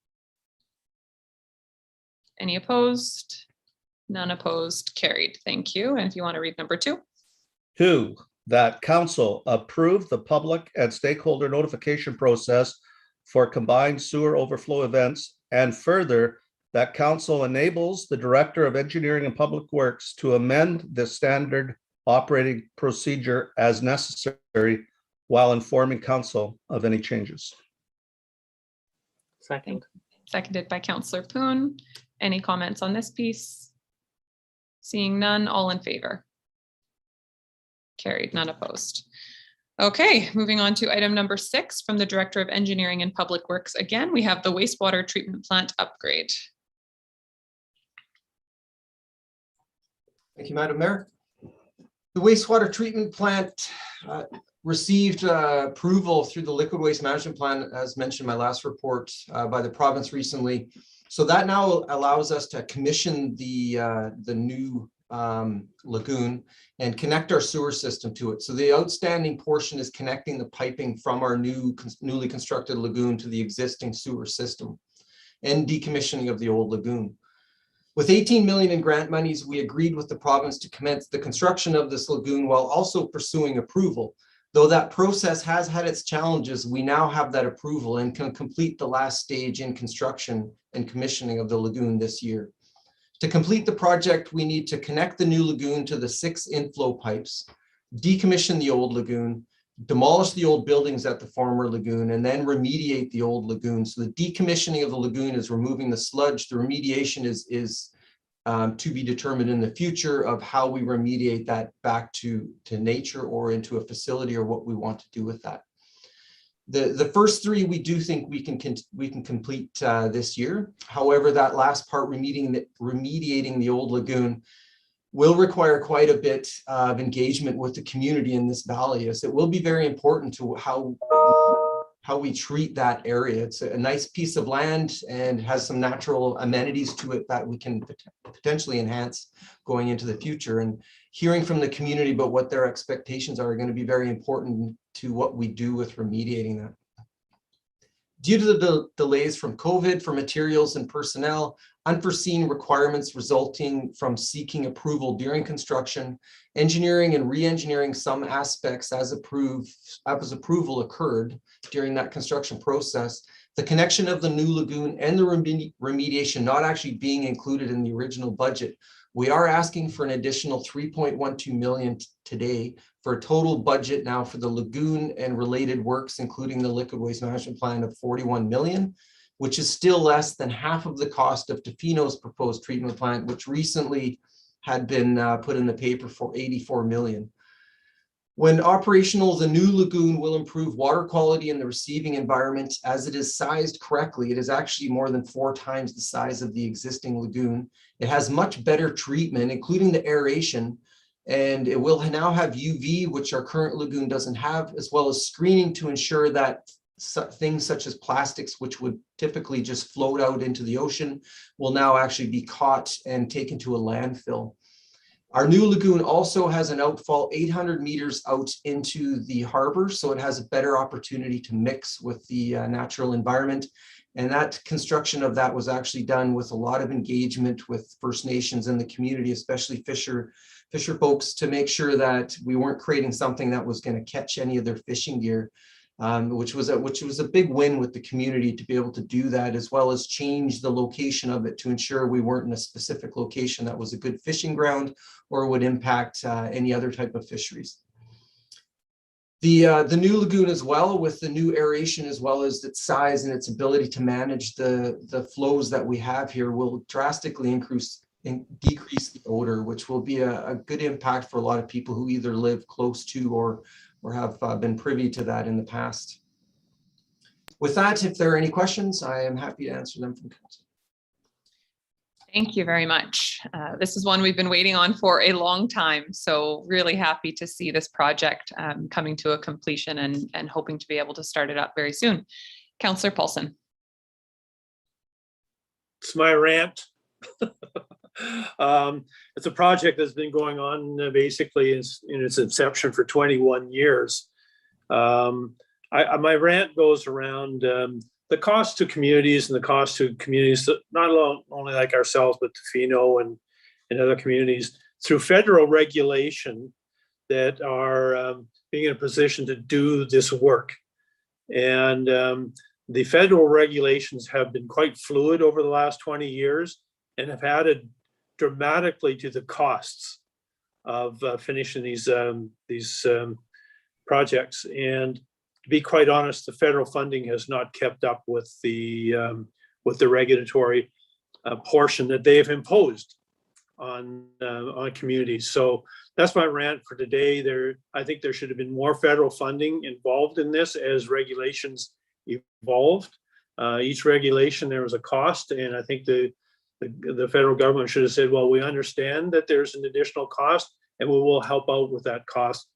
Any opposed? None opposed, carried. Thank you. And if you want to read number 2. 2, that council approve the public and stakeholder notification process for combined sewer overflow events, and further, that council enables the Director of Engineering and Public Works to amend the standard operating procedure as necessary while informing council of any changes. Second. Seconded by Councillor Poon. Any comments on this piece? Seeing none, all in favor? Carried, none opposed. Okay, moving on to item number 6 from the Director of Engineering and Public Works. Again, we have the wastewater treatment plant upgrade. Thank you, Madam Mayor. The wastewater treatment plant received approval through the liquid waste management plan, as mentioned in my last report, by the province recently. So that now allows us to commission the new lagoon and connect our sewer system to it. So the outstanding portion is connecting the piping from our newly constructed lagoon to the existing sewer system and decommissioning of the old lagoon. With 18 million in grant monies, we agreed with the province to commence the construction of this lagoon while also pursuing approval. Though that process has had its challenges, we now have that approval and can complete the last stage in construction and commissioning of the lagoon this year. To complete the project, we need to connect the new lagoon to the 6 inflow pipes, decommission the old lagoon, demolish the old buildings at the former lagoon, and then remediate the old lagoon. So the decommissioning of the lagoon is removing the sludge. The remediation is to be determined in the future of how we remediate that back to nature or into a facility, or what we want to do with that. The first 3 we do think we can complete this year. However, that last part, remediating the old lagoon, will require quite a bit of engagement with the community in this valley, as it will be very important to how we treat that area. It's a nice piece of land and has some natural amenities to it that we can potentially enhance going into the future. And hearing from the community about what their expectations are going to be very important to what we do with remediating that. Due to the delays from COVID for materials and personnel, unforeseen requirements resulting from seeking approval during construction, engineering and re-engineering some aspects as approval occurred during that construction process, the connection of the new lagoon and the remediation not actually being included in the original budget, we are asking for an additional 3.12 million today, for a total budget now for the lagoon and related works, including the liquid waste management plan, of 41 million, which is still less than half of the cost of Tofino's proposed treatment plant, which recently had been put in the paper for 84 million. When operational, the new lagoon will improve water quality in the receiving environment. As it is sized correctly, it is actually more than 4 times the size of the existing lagoon. It has much better treatment, including the aeration, and it will now have UV, which our current lagoon doesn't have, as well as screening to ensure that things such as plastics, which would typically just float out into the ocean, will now actually be caught and taken to a landfill. Our new lagoon also has an outfall 800 meters out into the harbor, so it has a better opportunity to mix with the natural environment. And that construction of that was actually done with a lot of engagement with First Nations in the community, especially fisher folks, to make sure that we weren't creating something that was going to catch any of their fishing gear. Which was a big win with the community to be able to do that, as well as change the location of it to ensure we weren't in a specific location that was a good fishing ground or would impact any other type of fisheries. The new lagoon as well, with the new aeration as well as its size and its ability to manage the flows that we have here, will drastically decrease the odor, which will be a good impact for a lot of people who either live close to or have been privy to that in the past. With that, if there are any questions, I am happy to answer them from council. Thank you very much. This is one we've been waiting on for a long time, so really happy to see this project coming to a completion and hoping to be able to start it up very soon. Councillor Paulson. It's my rant. It's a project that's been going on basically in its inception for 21 years. My rant goes around the cost to communities and the cost to communities, not only like ourselves, but Tofino and other communities, through federal regulation that are being in a position to do this work. And the federal regulations have been quite fluid over the last 20 years and have added dramatically to the costs of finishing these projects. And to be quite honest, the federal funding has not kept up with the regulatory portion that they have imposed on communities. So that's my rant for today. I think there should have been more federal funding involved in this as regulations evolved. Each regulation, there was a cost, and I think the federal government should have said, well, we understand that there's an additional cost and we will help out with that cost,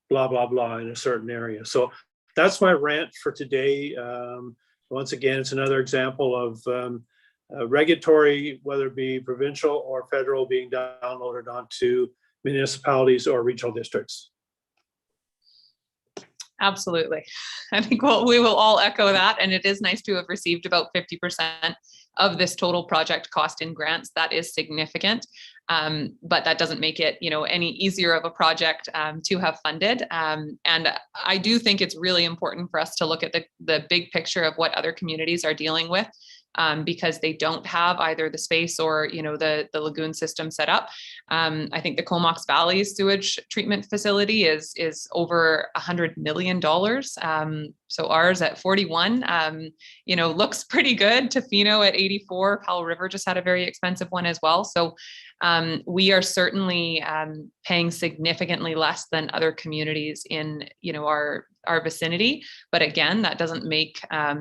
blah, blah, blah, in a certain area. So that's my rant for today. Once again, it's another example of regulatory, whether it be provincial or federal, being downloaded onto municipalities or regional districts. Absolutely. I think we will all echo that. And it is nice to have received about 50% of this total project cost in grants. That is significant. But that doesn't make it, any easier of a project to have funded. And I do think it's really important for us to look at the big picture of what other communities are dealing with. Because they don't have either the space or, the lagoon system set up. I think the Comox Valley sewage treatment facility is over $100 million. So ours at 41, looks pretty good. Tofino at 84. Powell River just had a very expensive one as well. So we are certainly paying significantly less than other communities in, our vicinity. But again, that doesn't make, a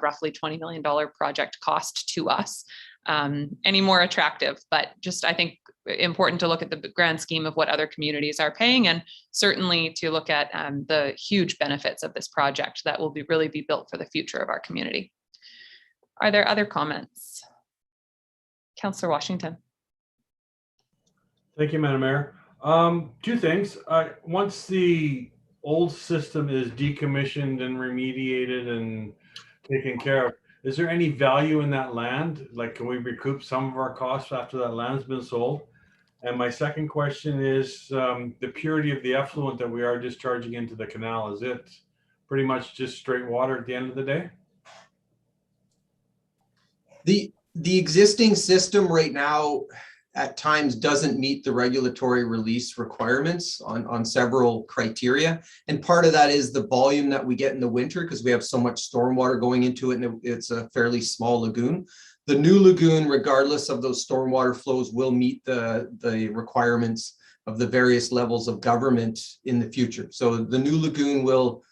roughly $20 million project cost to us any more attractive. But just, I think, important to look at the grand scheme of what other communities are paying, and certainly to look at the huge benefits of this project that will really be built for the future of our community. Are there other comments? Councillor Washington. Thank you, Madam Mayor. Two things. Once the old system is decommissioned and remediated and taken care of, is there any value in that land? Like, can we recoup some of our costs after that land's been sold? And my second question is the purity of the effluent that we are discharging into the canal. Is it pretty much just straight water at the end of the day? The existing system right now at times doesn't meet the regulatory release requirements on several criteria. And part of that is the volume that we get in the winter because we have so much stormwater going into it, and it's a fairly small lagoon. The new lagoon, regardless of those stormwater flows, will meet the requirements of the various levels of government in the future. So the new lagoon will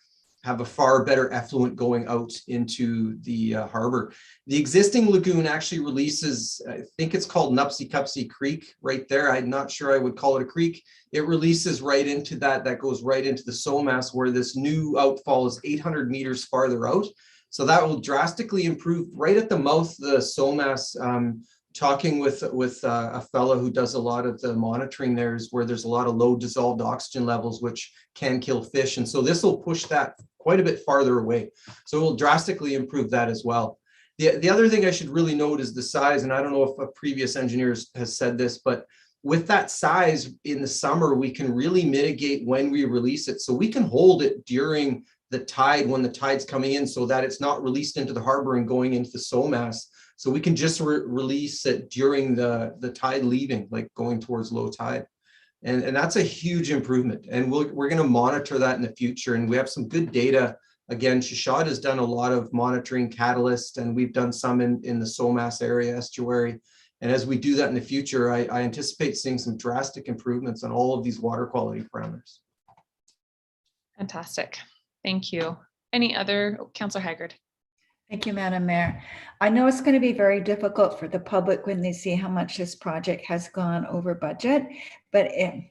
have a far better effluent going out into the harbor. The existing lagoon actually releases, I think it's called Nupsy Creek right there. I'm not sure I would call it a creek. It releases right into that goes right into the SOMAS, where this new outfall is 800 meters farther out. So that will drastically improve right at the mouth of the SOMAS. Talking with a fellow who does a lot of the monitoring there is where there's a lot of low dissolved oxygen levels, which can kill fish. And so this will push that quite a bit farther away. So it will drastically improve that as well. The other thing I should really note is the size. And I don't know if a previous engineer has said this, but with that size in the summer, we can really mitigate when we release it. So we can hold it during the tide when the tide's coming in so that it's not released into the harbor and going into the SOMAS. So we can just release it during the tide leaving, like going towards low tide. And that's a huge improvement. And we're going to monitor that in the future. And we have some good data. Again, Shashad has done a lot of monitoring Catalyst, and we've done some in the SOMAS area estuary. And as we do that in the future, I anticipate seeing some drastic improvements on all of these water quality parameters. Fantastic. Thank you. Any other? Councillor Haggard. Thank you, Madam Mayor. I know it's going to be very difficult for the public when they see how much this project has gone over budget, but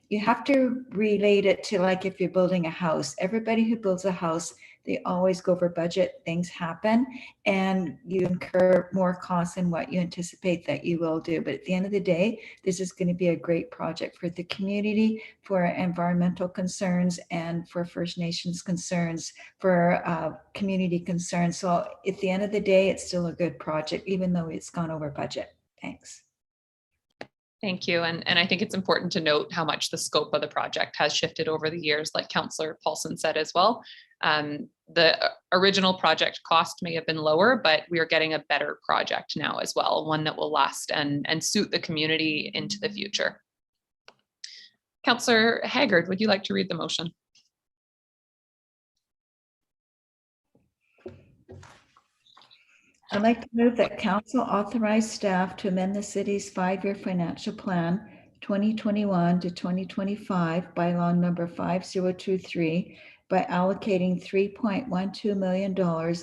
you have to relate it to, like, if you're building a house. Everybody who builds a house, they always go over budget. Things happen and you incur more costs than what you anticipate that you will do. But at the end of the day, this is going to be a great project for the community, for environmental concerns, and for First Nations concerns, for community concerns. So at the end of the day, it's still a good project, even though it's gone over budget. Thanks. Thank you. And I think it's important to note how much the scope of the project has shifted over the years, like Councillor Paulson said as well. The original project cost may have been lower, but we are getting a better project now as well, one that will last and suit the community into the future. Councillor Haggard, would you like to read the motion? I'd like to move that council authorize staff to amend the city's 5-year financial plan 2021 to 2025 bylaw number 5023 by allocating $3.12 million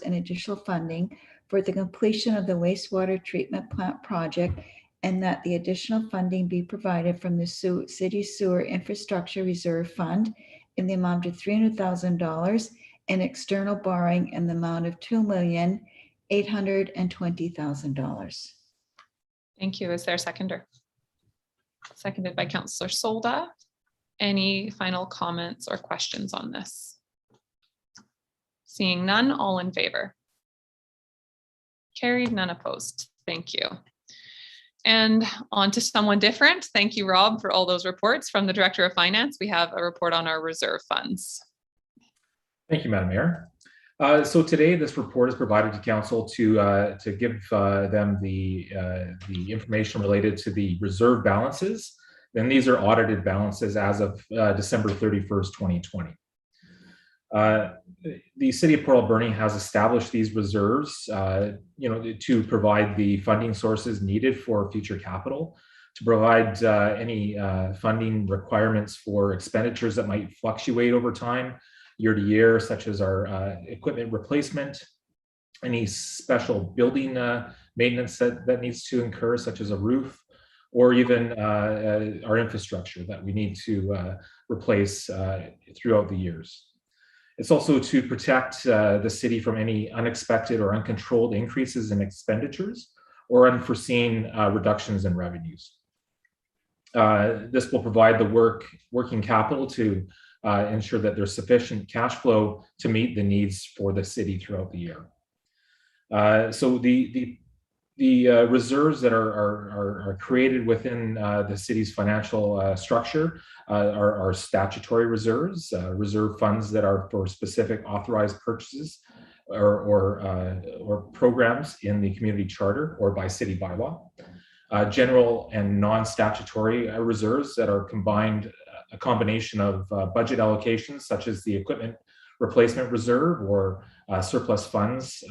in additional funding for the completion of the wastewater treatment plant project, and that the additional funding be provided from the City Sewer Infrastructure Reserve Fund in the amount of $300,000 and external borrowing in the amount of $2,820,000. Thank you. Is there a seconder? Seconded by Councillor Solda. Any final comments or questions on this? Seeing none, all in favor? Carried, none opposed. Thank you. And on to someone different. Thank you, Rob, for all those reports. From the Director of Finance, we have a report on our reserve funds. Thank you, Madam Mayor. So today, this report is provided to Council to give them the information related to the reserve balances. And these are audited balances as of December 31st, 2020. The City of Port Alberni has established these reserves, to provide the funding sources needed for future capital, to provide any funding requirements for expenditures that might fluctuate over time, year to year, such as our equipment replacement, any special building maintenance that needs to incur, such as a roof, or even our infrastructure that we need to replace throughout the years. It's also to protect the city from any unexpected or uncontrolled increases in expenditures or unforeseen reductions in revenues. This will provide the working capital to ensure that there's sufficient cash flow to meet the needs for the city throughout the year. So the reserves that are created within the city's financial structure are statutory reserves, reserve funds that are for specific authorized purchases or programs in the community charter or by city bylaw. General and non-statutory reserves that are a combination of budget allocations, such as the equipment replacement reserve or surplus funds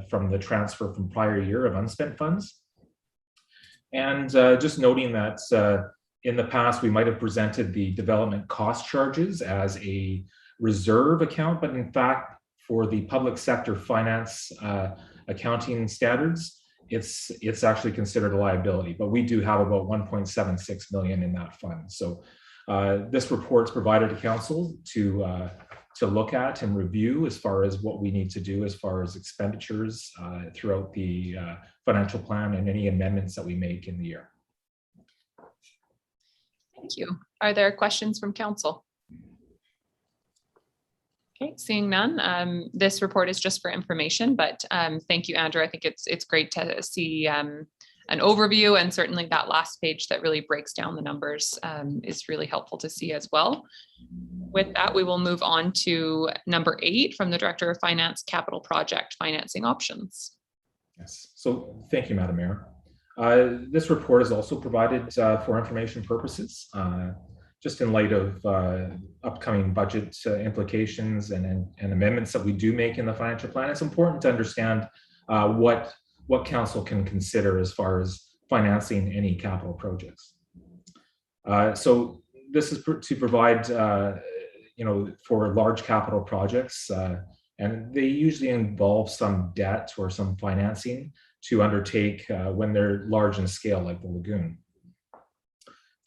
from the transfer from prior year of unspent funds. And just noting that in the past, we might have presented the development cost charges as a reserve account, but in fact, for the public sector finance accounting standards, it's actually considered a liability, but we do have about 1.76 million in that fund. So this report is provided to Council to look at and review as far as what we need to do as far as expenditures throughout the financial plan and any amendments that we make in the year. Thank you. Are there questions from Council? Okay, seeing none. This report is just for information, but thank you, Andrew. I think it's great to see an overview, and certainly that last page that really breaks down the numbers is really helpful to see as well. With that, we will move on to number 8 from the Director of Finance, Capital Project Financing Options. Yes, so thank you, Madam Mayor. This report is also provided for information purposes, just in light of upcoming budget implications and amendments that we do make in the financial plan. It's important to understand what Council can consider as far as financing any capital projects. So this is to provide, for large capital projects, and they usually involve some debt or some financing to undertake when they're large in scale, like the lagoon.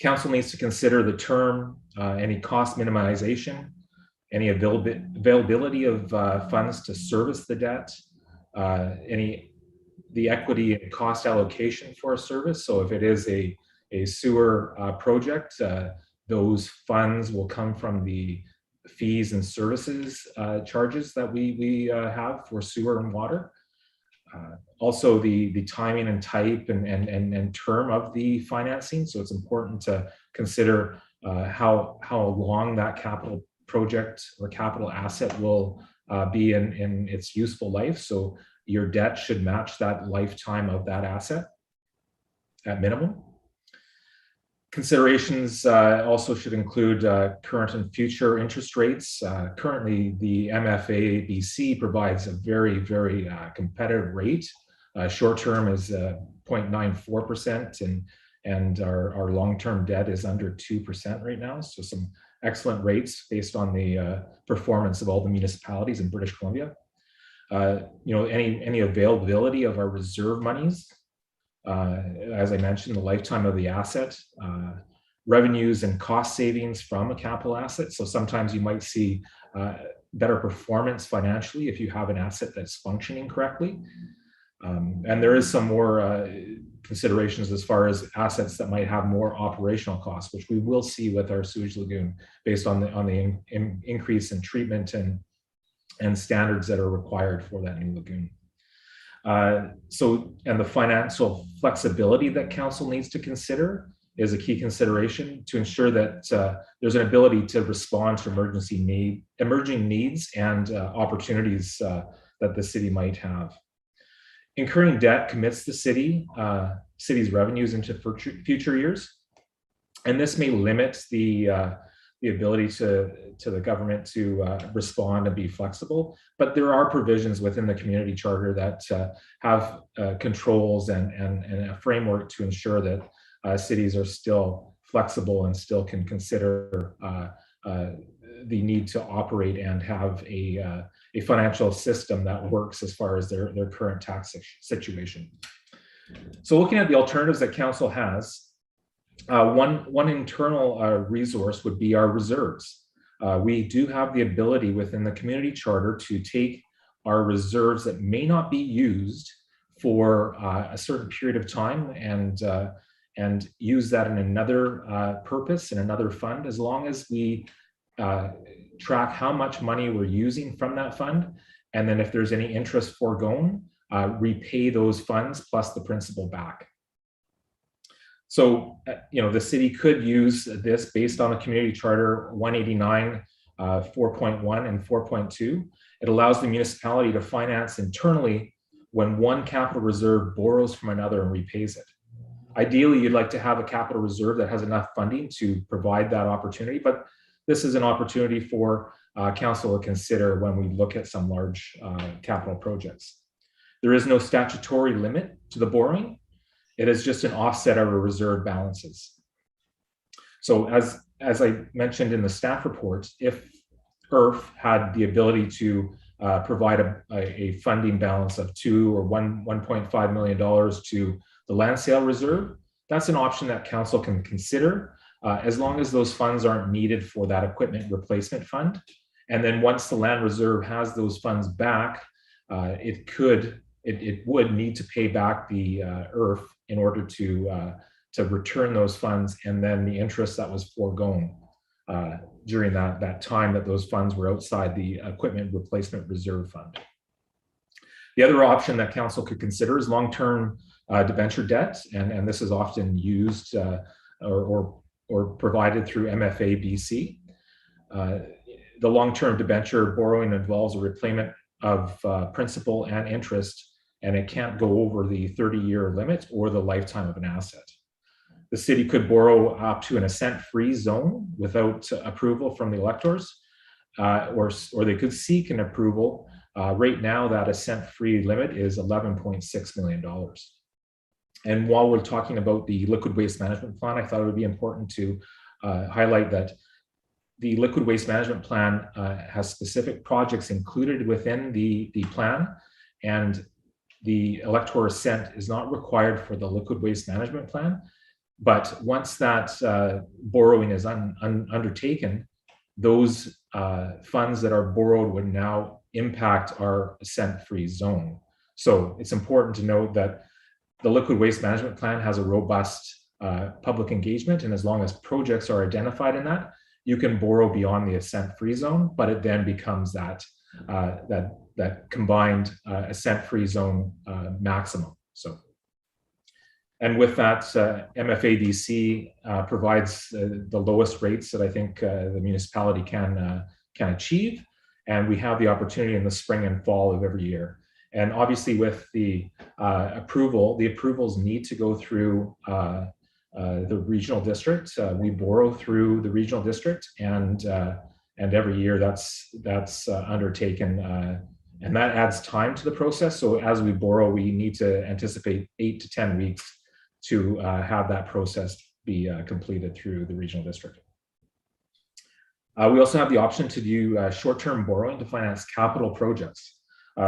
Council needs to consider the term, any cost minimization, any availability of funds to service the debt, the equity and cost allocation for a service. So if it is a sewer project, those funds will come from the fees and services charges that we have for sewer and water. Also the timing and type and term of the financing. So it's important to consider how long that capital project or capital asset will be in its useful life. So your debt should match that lifetime of that asset at minimum. Considerations also should include current and future interest rates. Currently, the Mfa BC provides a very, very competitive rate. Short term is 0.94%, and our long-term debt is under 2% right now. So some excellent rates based on the performance of all the municipalities in British Columbia. Any availability of our reserve monies. As I mentioned, the lifetime of the asset, revenues and cost savings from a capital asset. So sometimes you might see better performance financially if you have an asset that's functioning correctly. And there is some more considerations as far as assets that might have more operational costs, which we will see with our sewage lagoon based on the increase in treatment and standards that are required for that new lagoon. And the financial flexibility that council needs to consider is a key consideration to ensure that there's an ability to respond to emerging needs and opportunities that the city might have. Incurring debt commits the city's revenues into future years, and this may limit the ability to the government to respond and be flexible. But there are provisions within the community charter that have controls and a framework to ensure that cities are still flexible and still can consider the need to operate and have a financial system that works as far as their current tax situation. So looking at the alternatives that council has, one internal resource would be our reserves. We do have the ability within the community charter to take our reserves that may not be used for a certain period of time and use that in another purpose, in another fund, as long as we track how much money we're using from that fund. And then if there's any interest foregone, repay those funds plus the principal back. So, the city could use this based on the community charter 189, 4.1 and 4.2. It allows the municipality to finance internally when one capital reserve borrows from another and repays it. Ideally, you'd like to have a capital reserve that has enough funding to provide that opportunity, but this is an opportunity for council to consider when we look at some large capital projects. There is no statutory limit to the borrowing. It is just an offset of our reserve balances. So as I mentioned in the staff report, if IRF had the ability to provide a funding balance of $1.5 million to the land sale reserve, that's an option that council can consider as long as those funds aren't needed for that equipment replacement fund. And then once the land reserve has those funds back, it would need to pay back the IRF in order to return those funds, and then the interest that was foregone during that time that those funds were outside the equipment replacement reserve fund. The other option that council could consider is long-term debenture debt, and this is often used or provided through Mfa BC. The long-term debenture borrowing involves a repayment of principal and interest, and it can't go over the 30-year limit or the lifetime of an asset. The city could borrow up to an assent-free zone without approval from the electors, or they could seek an approval. Right now, that assent-free limit is $11.6 million. And while we're talking about the liquid waste management plan, I thought it would be important to highlight that the liquid waste management plan has specific projects included within the plan, and the elector assent is not required for the liquid waste management plan. But once that borrowing is undertaken, those funds that are borrowed would now impact our assent-free zone. So it's important to note that the liquid waste management plan has a robust public engagement, and as long as projects are identified in that, you can borrow beyond the assent-free zone, but it then becomes that combined assent-free zone maximum. So, and with that, Mfa BC provides the lowest rates that I think the municipality can achieve, and we have the opportunity in the spring and fall of every year. And obviously, with the approvals need to go through the regional district. We borrow through the regional district, and every year that's undertaken. And that adds time to the process. So as we borrow, we need to anticipate 8 to 10 weeks to have that process be completed through the regional district. We also have the option to do short-term borrowing to finance capital projects.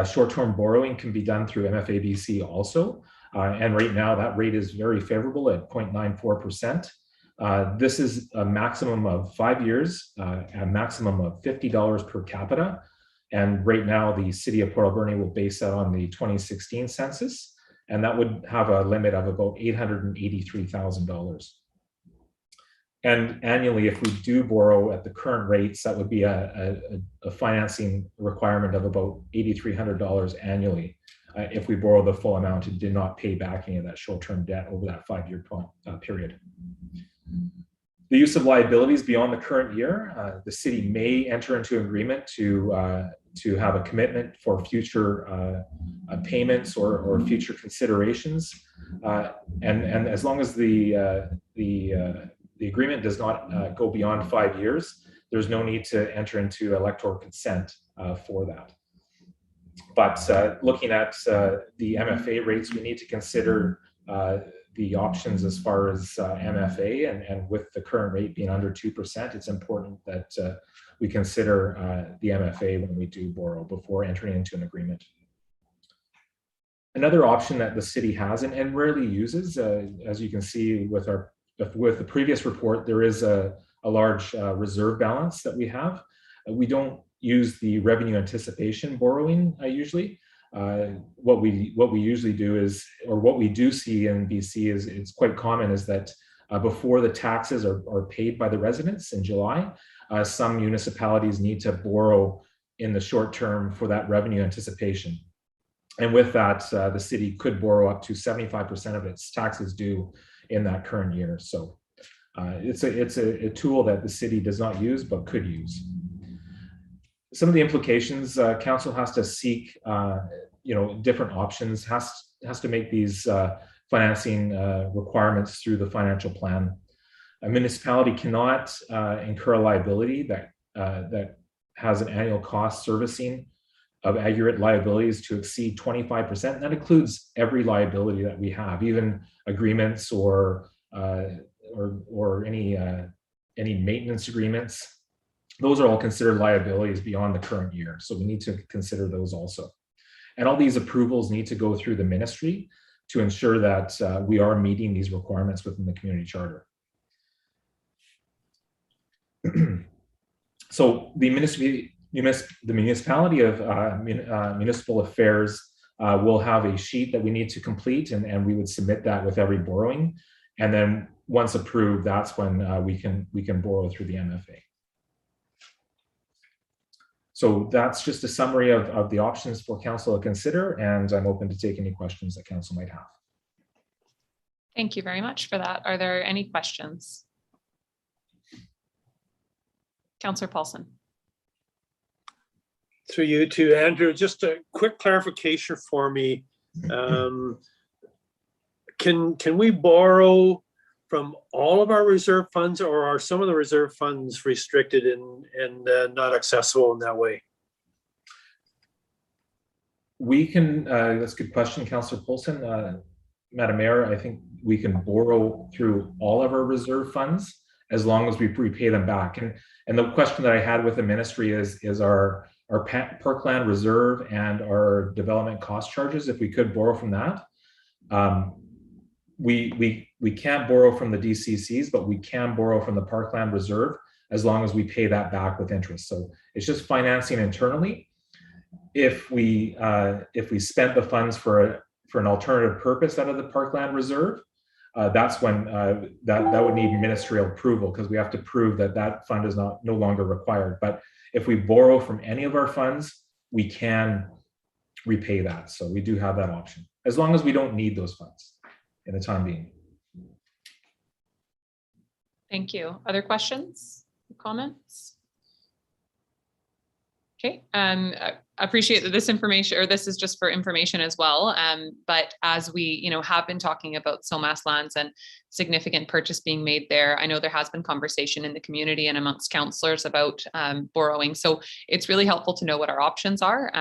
Short-term borrowing can be done through Mfa BC also. And right now that rate is very favorable at 0.94%. This is a maximum of 5 years, a maximum of $50 per capita. And right now, the city of Port Alberni will base that on the 2016 census, and that would have a limit of about $883,000. And annually, if we do borrow at the current rates, that would be a financing requirement of about $8,300 annually if we borrow the full amount and did not pay back any of that short-term debt over that 5-year period. The use of liabilities beyond the current year, the city may enter into agreement to have a commitment for future payments or future considerations, and as long as the agreement does not go beyond 5 years, there's no need to enter into electoral consent for that. But looking at the MFA rates, we need to consider the options as far as MFA, and with the current rate being under 2%, it's important that we consider the MFA when we do borrow before entering into an agreement. Another option that the city has and rarely uses, as you can see with the previous report, there is a large reserve balance that we have. We don't use the revenue anticipation borrowing usually. What we usually do is, or what we do see in BC is, it's quite common, is that before the taxes are paid by the residents in July, some municipalities need to borrow in the short term for that revenue anticipation. And with that, the city could borrow up to 75% of its taxes due in that current year. So it's a tool that the city does not use but could use. Some of the implications, council has to seek different options, has to make these financing requirements through the financial plan. A municipality cannot incur a liability that has an annual cost servicing of aggregate liabilities to exceed 25%. And that includes every liability that we have, even agreements or any maintenance agreements. Those are all considered liabilities beyond the current year. So we need to consider those also. And all these approvals need to go through the ministry to ensure that we are meeting these requirements within the community charter. So the municipality of municipal affairs will have a sheet that we need to complete, and we would submit that with every borrowing. And then once approved, that's when we can borrow through the MFA. So that's just a summary of the options for council to consider, and I'm open to take any questions that council might have. Thank you very much for that. Are there any questions? Councillor Paulson. Through you to Andrew, just a quick clarification for me. Can we borrow from all of our reserve funds, or are some of the reserve funds restricted and not accessible in that way? We can, that's a good question, Councillor Paulson. Madam Mayor, I think we can borrow through all of our reserve funds as long as we repay them back. And the question that I had with the ministry is our parkland reserve and our development cost charges, if we could borrow from that. We can't borrow from the DCCs, but we can borrow from the parkland reserve as long as we pay that back with interest. So it's just financing internally. If we spent the funds for an alternative purpose out of the parkland reserve, that's when that would need ministerial approval, because we have to prove that fund is no longer required. But if we borrow from any of our funds, we can repay that. So we do have that option, as long as we don't need those funds in the time being. Thank you. Other questions, comments? Okay, I appreciate that this information, or this is just for information as well. But as we, have been talking about SOMAS lands and significant purchase being made there, I know there has been conversation in the community and amongst councillors about borrowing. So it's really helpful to know what our options are.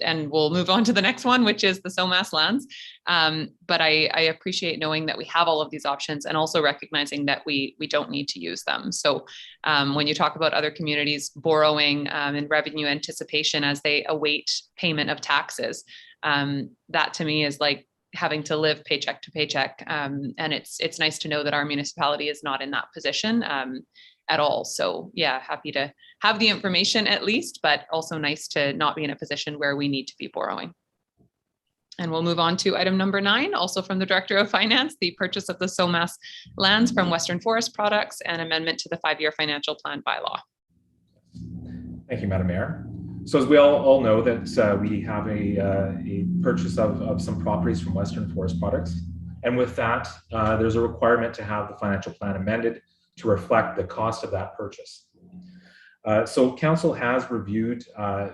And we'll move on to the next one, which is the SOMAS lands. But I appreciate knowing that we have all of these options, and also recognizing that we don't need to use them. So when you talk about other communities borrowing and revenue anticipation as they await payment of taxes, that to me is like having to live paycheck to paycheck. And it's nice to know that our municipality is not in that position at all. So yeah, happy to have the information at least, but also nice to not be in a position where we need to be borrowing. And we'll move on to item number 9, also from the Director of Finance, the purchase of the SOMAS lands from Western Forest Products and amendment to the 5-year financial plan bylaw. Thank you, Madam Mayor. So as we all know that we have a purchase of some properties from Western Forest Products. And with that, there's a requirement to have the financial plan amended to reflect the cost of that purchase. So council has reviewed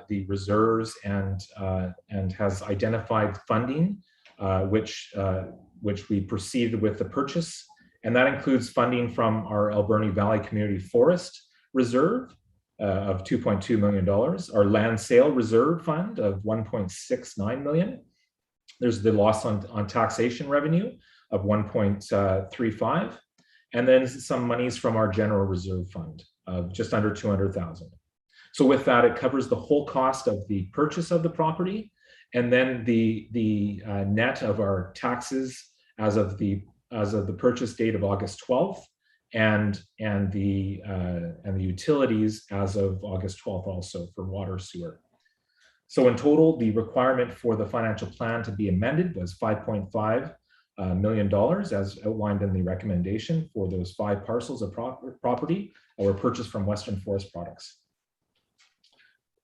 the reserves and has identified funding, which we proceeded with the purchase. And that includes funding from our Alberni Valley Community Forest Reserve of $2.2 million, our Land Sale Reserve Fund of $1.69 million. There's the loss on taxation revenue of 1.35, and then some monies from our General Reserve Fund of just under 200,000. So with that, it covers the whole cost of the purchase of the property, and then the net of our taxes as of the purchase date of August 12th, and the utilities as of August 12th also for water, sewer. So in total, the requirement for the financial plan to be amended was $5.5 million, as outlined in the recommendation for those 5 parcels of property that were purchased from Western Forest Products.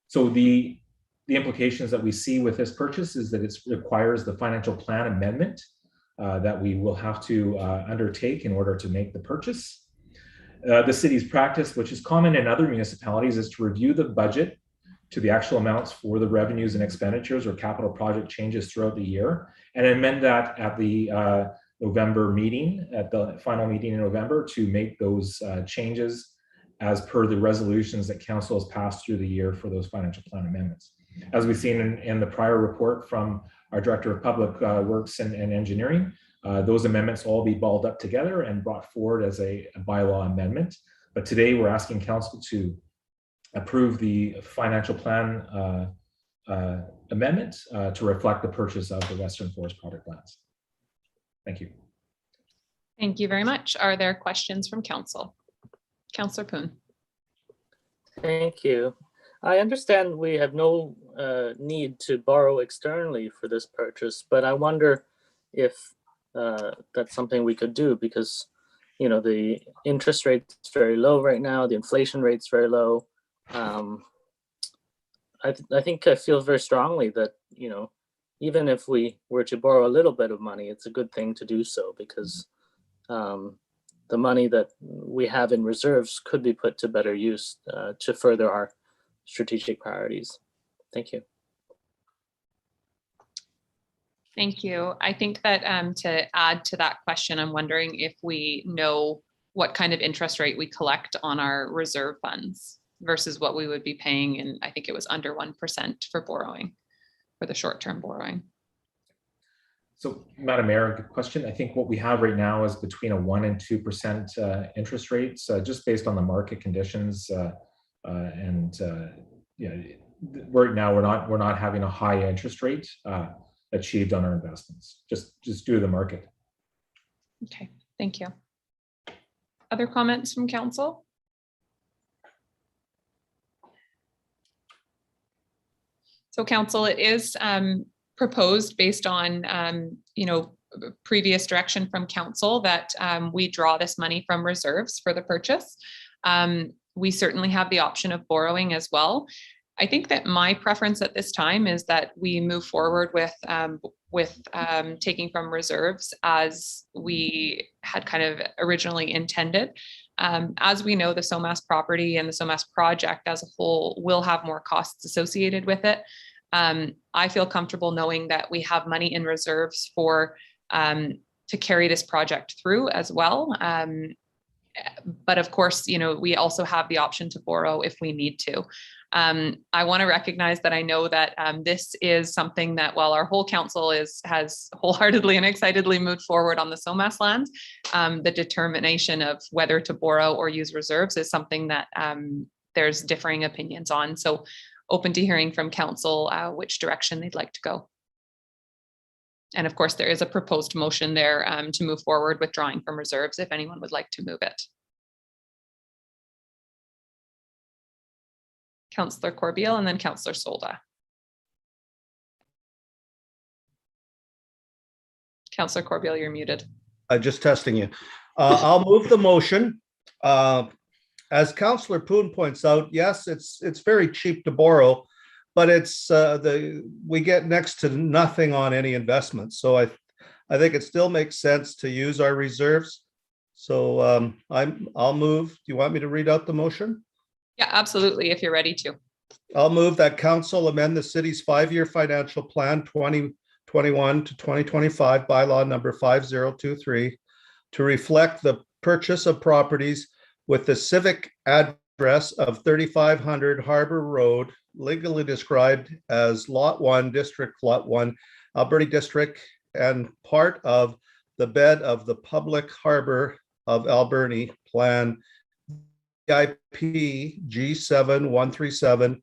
So the implications that we see with this purchase is that it requires the financial plan amendment that we will have to undertake in order to make the purchase. The city's practice, which is common in other municipalities, is to review the budget to the actual amounts for the revenues and expenditures or capital project changes throughout the year, and amend that at the November meeting, at the final meeting in November, to make those changes as per the resolutions that council has passed through the year for those financial plan amendments. As we've seen in the prior report from our Director of Public Works and Engineering, those amendments will all be balled up together and brought forward as a bylaw amendment. But today we're asking council to approve the financial plan amendment to reflect the purchase of the Western Forest Product lands. Thank you. Thank you very much. Are there questions from council? Councillor Poon. Thank you. I understand we have no need to borrow externally for this purchase, but I wonder if that's something we could do, because you know the interest rate's very low right now, the inflation rate's very low. I think I feel very strongly that even if we were to borrow a little bit of money, it's a good thing to do so, because the money that we have in reserves could be put to better use to further our strategic priorities. Thank you. Thank you. I think that to add to that question, I'm wondering if we know what kind of interest rate we collect on our reserve funds versus what we would be paying, and I think it was under 1% for borrowing, for the short-term borrowing. So, Madam Mayor, good question. I think what we have right now is between a 1% and 2% interest rates, just based on the market conditions. Right now we're not having a high interest rate achieved on our investments, just due to the market. Okay, thank you. Other comments from council? So council, it is proposed based on previous direction from council that we draw this money from reserves for the purchase. We certainly have the option of borrowing as well. I think that my preference at this time is that we move forward with taking from reserves as we had kind of originally intended. As we know, the SOMAS property and the SOMAS project as a whole will have more costs associated with it. I feel comfortable knowing that we have money in reserves for to carry this project through as well. But of course, we also have the option to borrow if we need to. I want to recognize that I know that this is something that while our whole council has wholeheartedly and excitedly moved forward on the SOMAS lands, the determination of whether to borrow or use reserves is something that there's differing opinions on. So open to hearing from council which direction they'd like to go. And of course, there is a proposed motion there to move forward with drawing from reserves if anyone would like to move it. Councillor Corbeil and then Councillor Solda. Councillor Corbeil, you're muted. Just testing you. I'll move the motion. As Councillor Poon points out, yes, it's very cheap to borrow, but it's we get next to nothing on any investments. So I think it still makes sense to use our reserves. So I'll move. Do you want me to read out the motion? Yeah, absolutely, if you're ready to. I'll move that council amend the city's 5-year financial plan 2021 to 2025 bylaw number 5023 to reflect the purchase of properties with the civic address of 3500 Harbor Road, legally described as Lot 1, District Lot 1, Alberni District, and part of the bed of the public harbor of Alberni, Plan VIP G7137,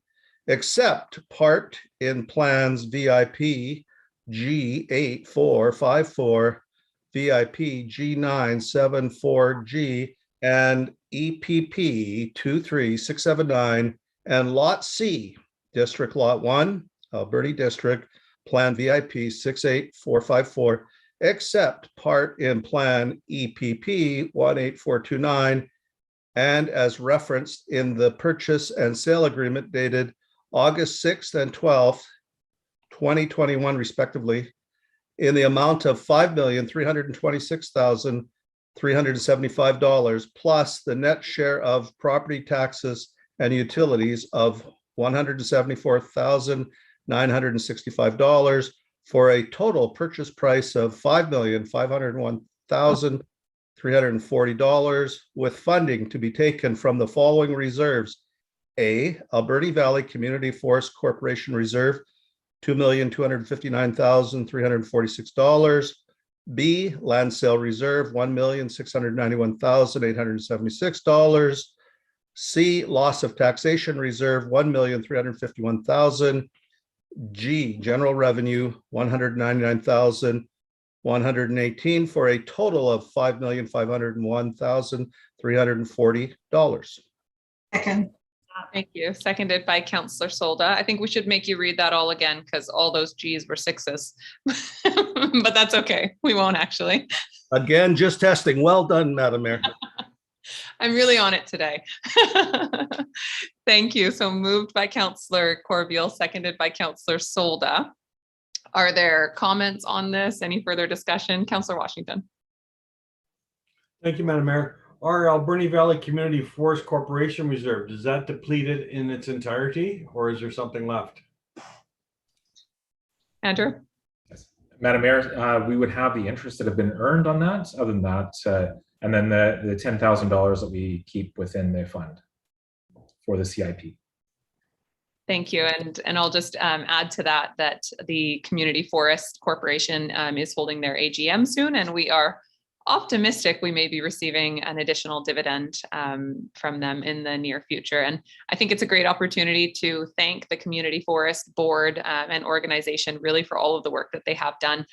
except part in plans VIP G8454, VIP G974G, and EPP 23679, and Lot C, District Lot 1, Alberni District, Plan VIP 68454, except part in Plan EPP 18429, and as referenced in the purchase and sale agreement dated August 6th and 12th, 2021 respectively, in the amount of $5,326,375 plus the net share of property taxes and utilities of $174,965 for a total purchase price of $5,501,340, with funding to be taken from the following reserves: A, Alberni Valley Community Forest Corporation Reserve, $2,259,346. B, Land Sale Reserve, $1,691,876. C, Loss of Taxation Reserve, $1,351,000. G, General Revenue, $199,118 for a total of $5,501,340. Second. Thank you. Seconded by Councillor Solda. I think we should make you read that all again because all those G's were 6s, but that's okay. We won't actually. Again, just testing. Well done, Madam Mayor. I'm really on it today. Thank you. So moved by Councillor Corbeil, seconded by Councillor Solda. Are there comments on this? Any further discussion? Councillor Washington. Thank you, Madam Mayor. Our Alberni Valley Community Forest Corporation Reserve, is that depleted in its entirety or is there something left? Andrew? Yes. Madam Mayor, we would have the interest that have been earned on that. Other than that, and then the $10,000 that we keep within the fund for the CIP. Thank you. And I'll just add to that the Community Forest Corporation is holding their AGM soon, and we are optimistic we may be receiving an additional dividend from them in the near future. And I think it's a great opportunity to thank the Community Forest Board and organization really for all of the work that they have done.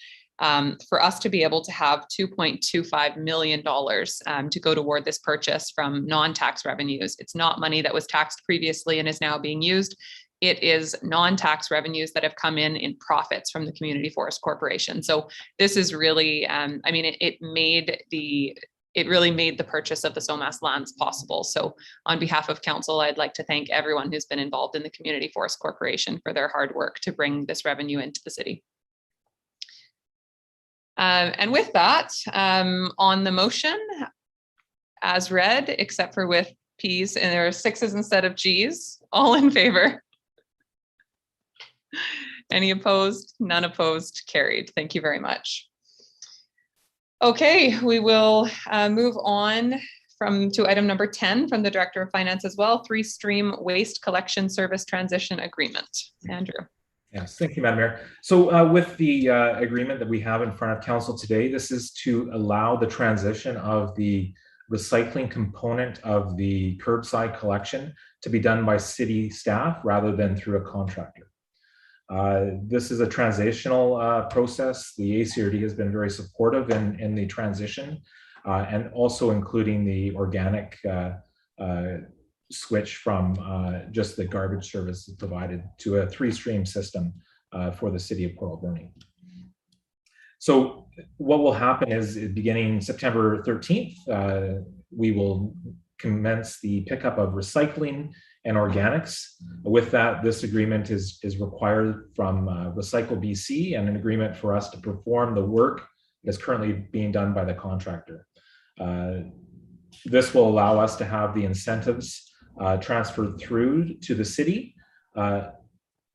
For us to be able to have $2.25 million to go toward this purchase from non-tax revenues. It's not money that was taxed previously and is now being used. It is non-tax revenues that have come in profits from the Community Forest Corporation. So this is really, I mean, it really made the purchase of the SOMAS lands possible. So on behalf of council, I'd like to thank everyone who's been involved in the Community Forest Corporation for their hard work to bring this revenue into the city. And with that, on the motion as read, except for with P's, and there are 6s instead of G's, all in favor? Any opposed? None opposed, carried. Thank you very much. Okay, we will move on to item number 10 from the Director of Finance as well, 3-stream waste collection service transition agreement. Andrew. Yes, thank you, Madam Mayor. So with the agreement that we have in front of council today, this is to allow the transition of the recycling component of the curbside collection to be done by city staff rather than through a contractor. This is a transitional process. The ACRD has been very supportive in the transition and also including the organic switch from just the garbage service provided to a 3-stream system for the city of Port Alberni. So what will happen is beginning September 13th, we will commence the pickup of recycling and organics. With that, this agreement is required from Recycle BC, and an agreement for us to perform the work that's currently being done by the contractor. This will allow us to have the incentives transferred through to the city,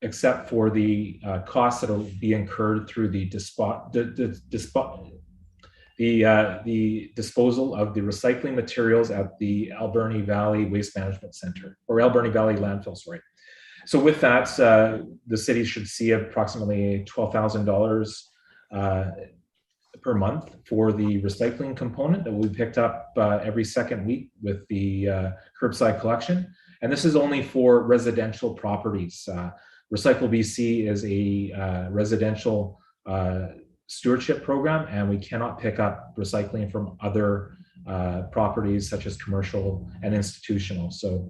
except for the costs that will be incurred through the disposal of the recycling materials at the Alberni Valley Waste Management Center, or Alberni Valley Landfill, sorry. So with that, the city should see approximately $12,000 per month for the recycling component that will be picked up every second week with the curbside collection. And this is only for residential properties. Recycle BC is a residential stewardship program, and we cannot pick up recycling from other properties such as commercial and institutional. So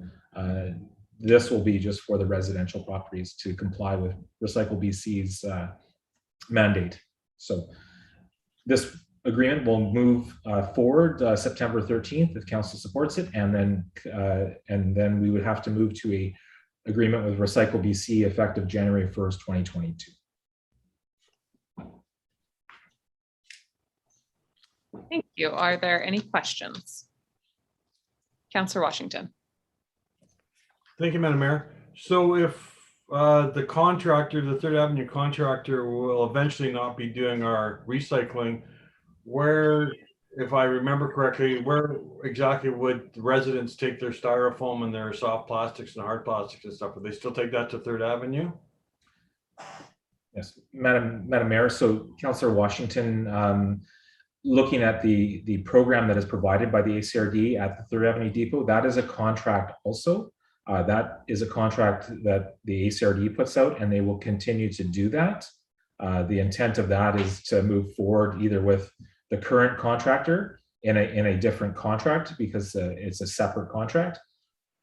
this will be just for the residential properties to comply with Recycle BC's mandate. So this agreement will move forward September 13th if council supports it, and then we would have to move to a agreement with Recycle BC effective January 1st, 2022. Thank you. Are there any questions? Councillor Washington. Thank you, Madam Mayor. So if the contractor, the Third Avenue contractor, will eventually not be doing our recycling, where, if I remember correctly, where exactly would the residents take their styrofoam and their soft plastics and hard plastics and stuff? Would they still take that to Third Avenue? Yes, Madam Mayor. So Councillor Washington, looking at the program that is provided by the ACRD at the Third Avenue Depot, that is a contract also. That is a contract that the ACRD puts out, and they will continue to do that. The intent of that is to move forward either with the current contractor in a different contract, because it's a separate contract,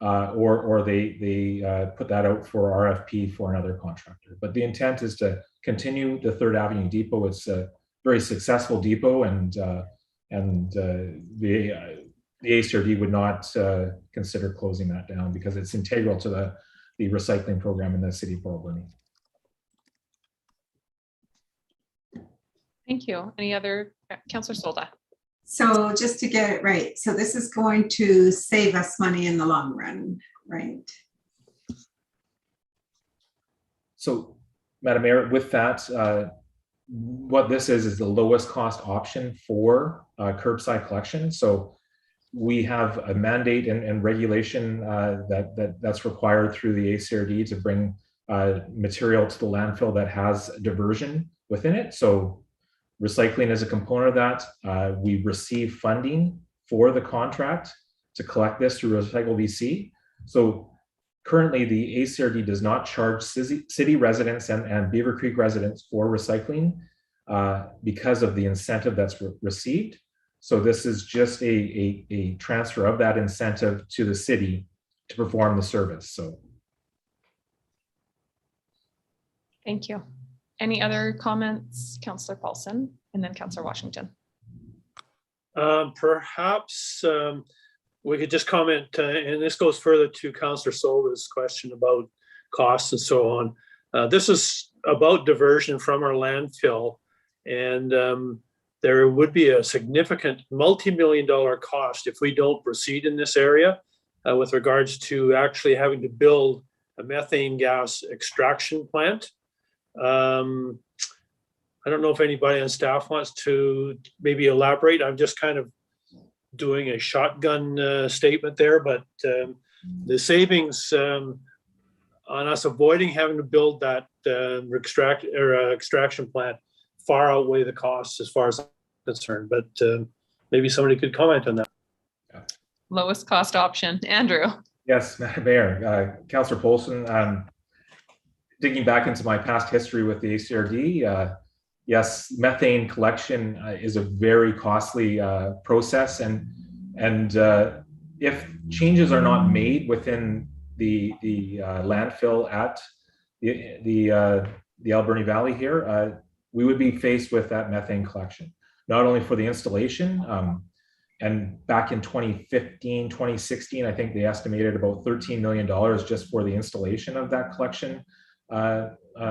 or they put that out for RFP for another contractor. But the intent is to continue the Third Avenue Depot. It's a very successful depot, and the ACRD would not consider closing that down because it's integral to the recycling program in the city of Alberni. Thank you. Any other? Councillor Solda. So just to get it right, so this is going to save us money in the long run, right? So, Madam Mayor, with that, what this is the lowest cost option for curbside collection. So we have a mandate and regulation that's required through the ACRD to bring material to the landfill that has diversion within it. So recycling is a component of that. We receive funding for the contract to collect this through Recycle BC. So currently the ACRD does not charge city residents and Beaver Creek residents for recycling because of the incentive that's received. So this is just a transfer of that incentive to the city to perform the service. So Thank you. Any other comments, Councillor Paulson, and then Councillor Washington? Perhaps we could just comment, and this goes further to Councillor Solda's question about costs and so on. This is about diversion from our landfill, and there would be a significant multi-million-dollar cost if we don't proceed in this area with regards to actually having to build a methane gas extraction plant. I don't know if anybody on staff wants to maybe elaborate. I'm just kind of doing a shotgun statement there, but the savings on us avoiding having to build that extraction plant far outweigh the costs as far as I'm concerned. But maybe somebody could comment on that. Lowest cost option, Andrew. yes, Madam Mayor, Councillor Paulson, digging back into my past history with the ACRD, yes, methane collection is a very costly process, and if changes are not made within the landfill at the Alberni Valley here, we would be faced with that methane collection, not only for the installation, And back in 2015, 2016, I think they estimated about $13 million just for the installation of that collection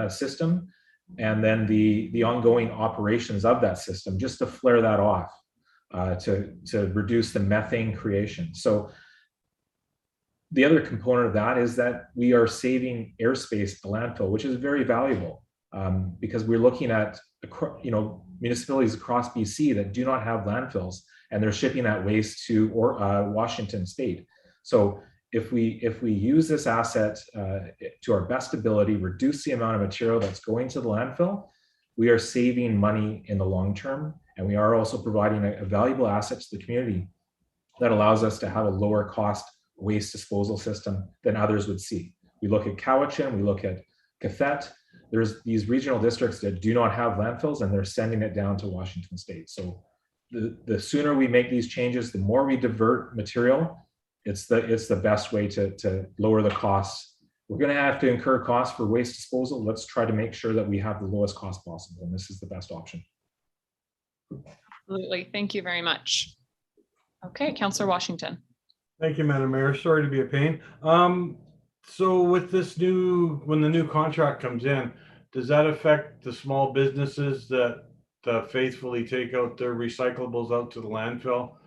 system. And then the ongoing operations of that system, just to flare that off, to reduce the methane creation. So the other component of that is that we are saving airspace at the landfill, which is very valuable, because we're looking at municipalities across BC that do not have landfills, and they're shipping that waste to Washington State. So if we use this asset to our best ability, reduce the amount of material that's going to the landfill, we are saving money in the long term, and we are also providing a valuable asset to the community that allows us to have a lower cost waste disposal system than others would see. We look at Cowichan, we look at Cathette. There's these regional districts that do not have landfills, and they're sending it down to Washington State. So the sooner we make these changes, the more we divert material, it's the best way to lower the costs. We're going to have to incur costs for waste disposal. Let's try to make sure that we have the lowest cost possible, and this is the best option. Absolutely. Thank you very much. Okay, Councillor Washington. Thank you, Madam Mayor. Sorry to be a pain. So with this when the new contract comes in, does that affect the small businesses that faithfully take out their recyclables out to the landfill?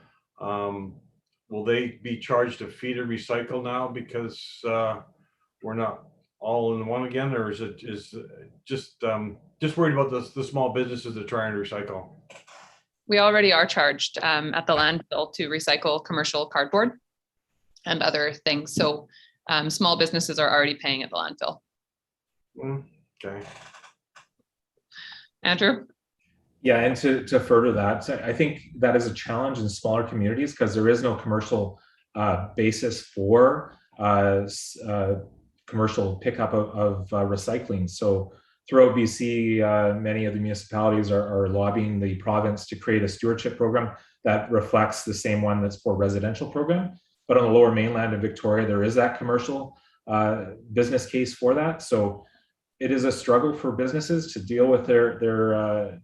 Will they be charged a fee to recycle now because we're not all in one again, or is it just worried about the small businesses that try and recycle? We already are charged at the landfill to recycle commercial cardboard and other things. So small businesses are already paying at the landfill. Okay. Andrew? Yeah, and to further that, I think that is a challenge in smaller communities because there is no commercial basis for commercial pickup of recycling. So throughout BC, many of the municipalities are lobbying the province to create a stewardship program that reflects the same one that's for residential program. But on the lower mainland of Victoria, there is that commercial business case for that. So it is a struggle for businesses to deal with their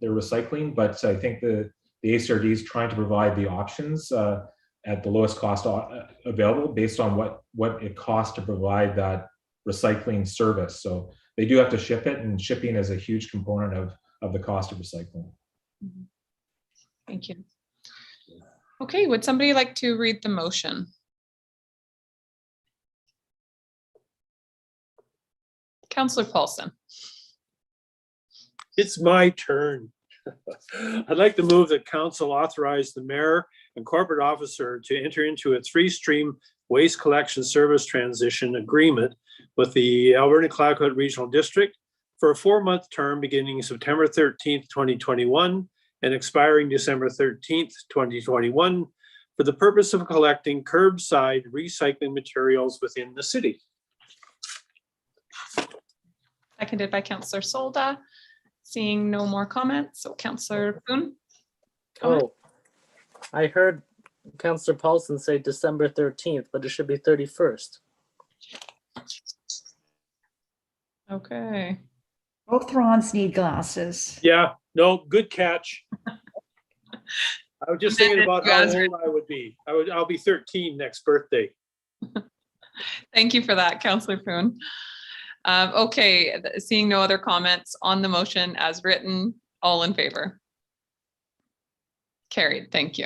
recycling, but I think the ACRD is trying to provide the options at the lowest cost available based on what it costs to provide that recycling service. So they do have to ship it, and shipping is a huge component of the cost of recycling. Thank you. Okay, would somebody like to read the motion? Councillor Paulson. It's my turn. I'd like to move that council authorize the mayor and corporate officer to enter into a 3-stream waste collection service transition agreement with the Alberni Clayoquot Regional District for a 4-month term beginning September 13th, 2021 and expiring December 13th, 2021 for the purpose of collecting curbside recycling materials within the city. Seconded by Councillor Solda. Seeing no more comments, so Councillor Poon. Oh, I heard Councillor Paulson say December 13th, but it should be 31st. Okay. Both Rons need glasses. Yeah, no, good catch. I was just thinking about how old I would be. I'll be 13 next birthday. Thank you for that, Councillor Poon. Okay, seeing no other comments on the motion as written, all in favor? Carried, thank you.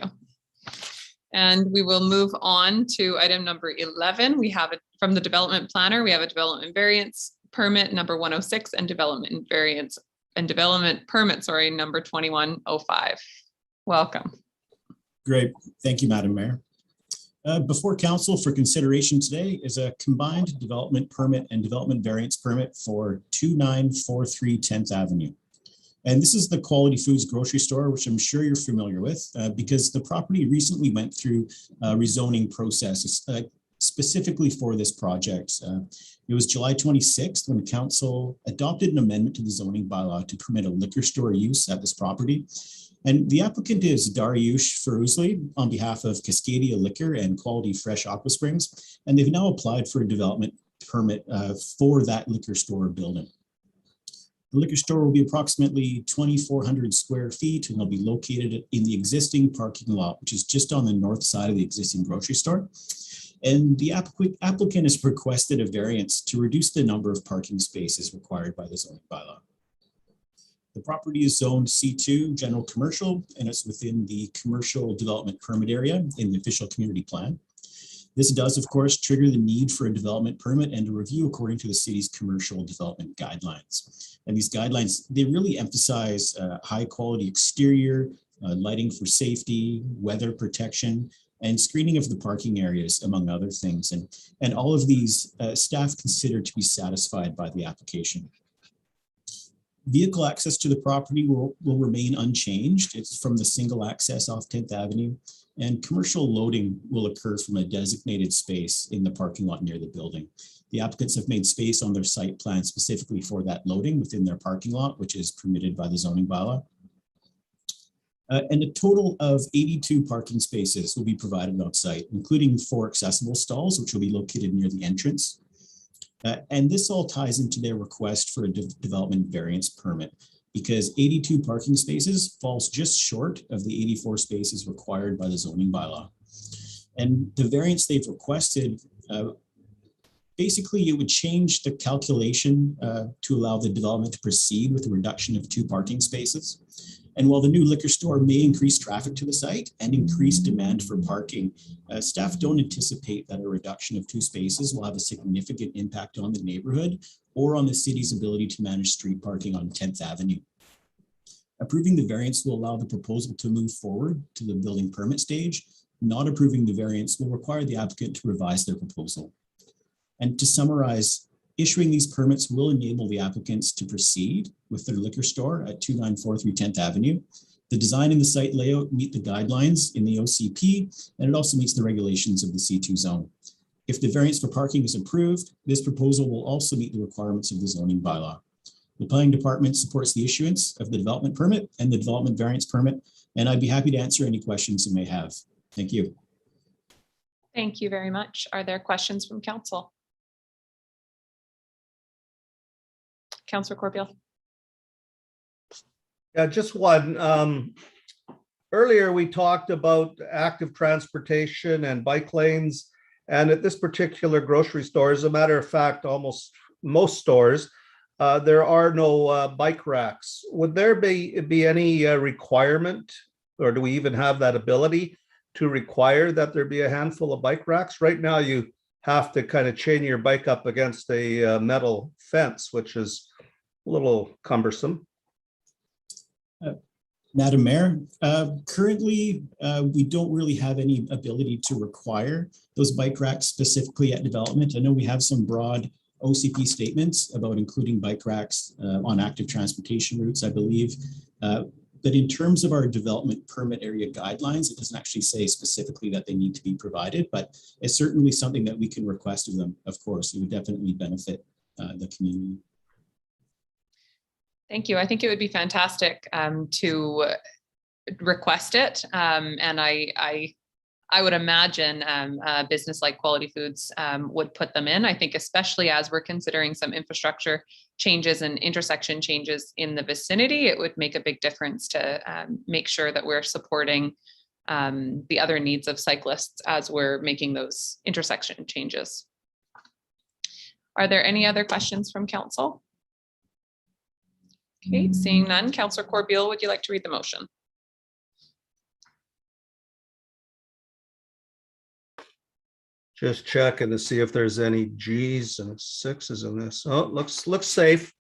And we will move on to item number 11. We have it from the development planner. We have a development variance permit number 106 and development variance and development permit, sorry, number 2105. Welcome. Great, thank you, Madam Mayor. Before council for consideration today is a combined development permit and development variance permit for 2943 10th Avenue. And this is the Quality Foods grocery store, which I'm sure you're familiar with because the property recently went through a rezoning process specifically for this project. It was July 26th when council adopted an amendment to the zoning bylaw to permit a liquor store use at this property. And the applicant is Dariush Feruzli on behalf of Cascadia Liquor and Quality Fresh Aqua Springs. And they've now applied for a development permit for that liquor store building. The liquor store will be approximately 2,400 square feet and will be located in the existing parking lot, which is just on the north side of the existing grocery store. And the applicant has requested a variance to reduce the number of parking spaces required by the zoning bylaw. The property is zoned C2 general commercial, and it's within the commercial development permit area in the official community plan. This does, of course, trigger the need for a development permit and a review according to the city's commercial development guidelines. And these guidelines, they really emphasize high quality exterior, lighting for safety, weather protection, and screening of the parking areas, among other things. And all of these staff consider to be satisfied by the application. Vehicle access to the property will remain unchanged. It's from the single access off 10th Avenue, and commercial loading will occur from a designated space in the parking lot near the building. The applicants have made space on their site plan specifically for that loading within their parking lot, which is permitted by the zoning bylaw. And a total of 82 parking spaces will be provided on site, including 4 accessible stalls, which will be located near the entrance. And this all ties into their request for a development variance permit, because 82 parking spaces falls just short of the 84 spaces required by the zoning bylaw. And the variance they've requested, basically it would change the calculation to allow the development to proceed with a reduction of 2 parking spaces. And while the new liquor store may increase traffic to the site and increase demand for parking, staff don't anticipate that a reduction of 2 spaces will have a significant impact on the neighborhood or on the city's ability to manage street parking on 10th Avenue. Approving the variance will allow the proposal to move forward to the building permit stage. Not approving the variance will require the applicant to revise their proposal. And to summarize, issuing these permits will enable the applicants to proceed with their liquor store at 2943 10th Avenue. The design and the site layout meet the guidelines in the OCP, and it also meets the regulations of the C2 zone. If the variance for parking is approved, this proposal will also meet the requirements of the zoning bylaw. The planning department supports the issuance of the development permit and the development variance permit, and I'd be happy to answer any questions you may have. Thank you. Thank you very much. Are there questions from council? Councillor Corbeil. Yeah, just one. Earlier, we talked about active transportation and bike lanes. And at this particular grocery store, as a matter of fact, almost most stores, there are no bike racks. Would there be any requirement, or do we even have that ability to require that there be a handful of bike racks? Right now, you have to kind of chain your bike up against a metal fence, which is a little cumbersome. Madam Mayor, currently, we don't really have any ability to require those bike racks specifically at development. I know we have some broad OCP statements about including bike racks on active transportation routes, I believe. But in terms of our development permit area guidelines, it doesn't actually say specifically that they need to be provided, but it's certainly something that we can request of them, of course. It would definitely benefit the community. Thank you. I think it would be fantastic to request it. And I would imagine a business like Quality Foods would put them in. I think especially as we're considering some infrastructure changes and intersection changes in the vicinity, it would make a big difference to make sure that we're supporting the other needs of cyclists as we're making those intersection changes. Are there any other questions from council? Okay, seeing none, Councillor Corbeil, would you like to read the motion? Just checking to see if there's any G's and 6's in this. Oh, looks safe.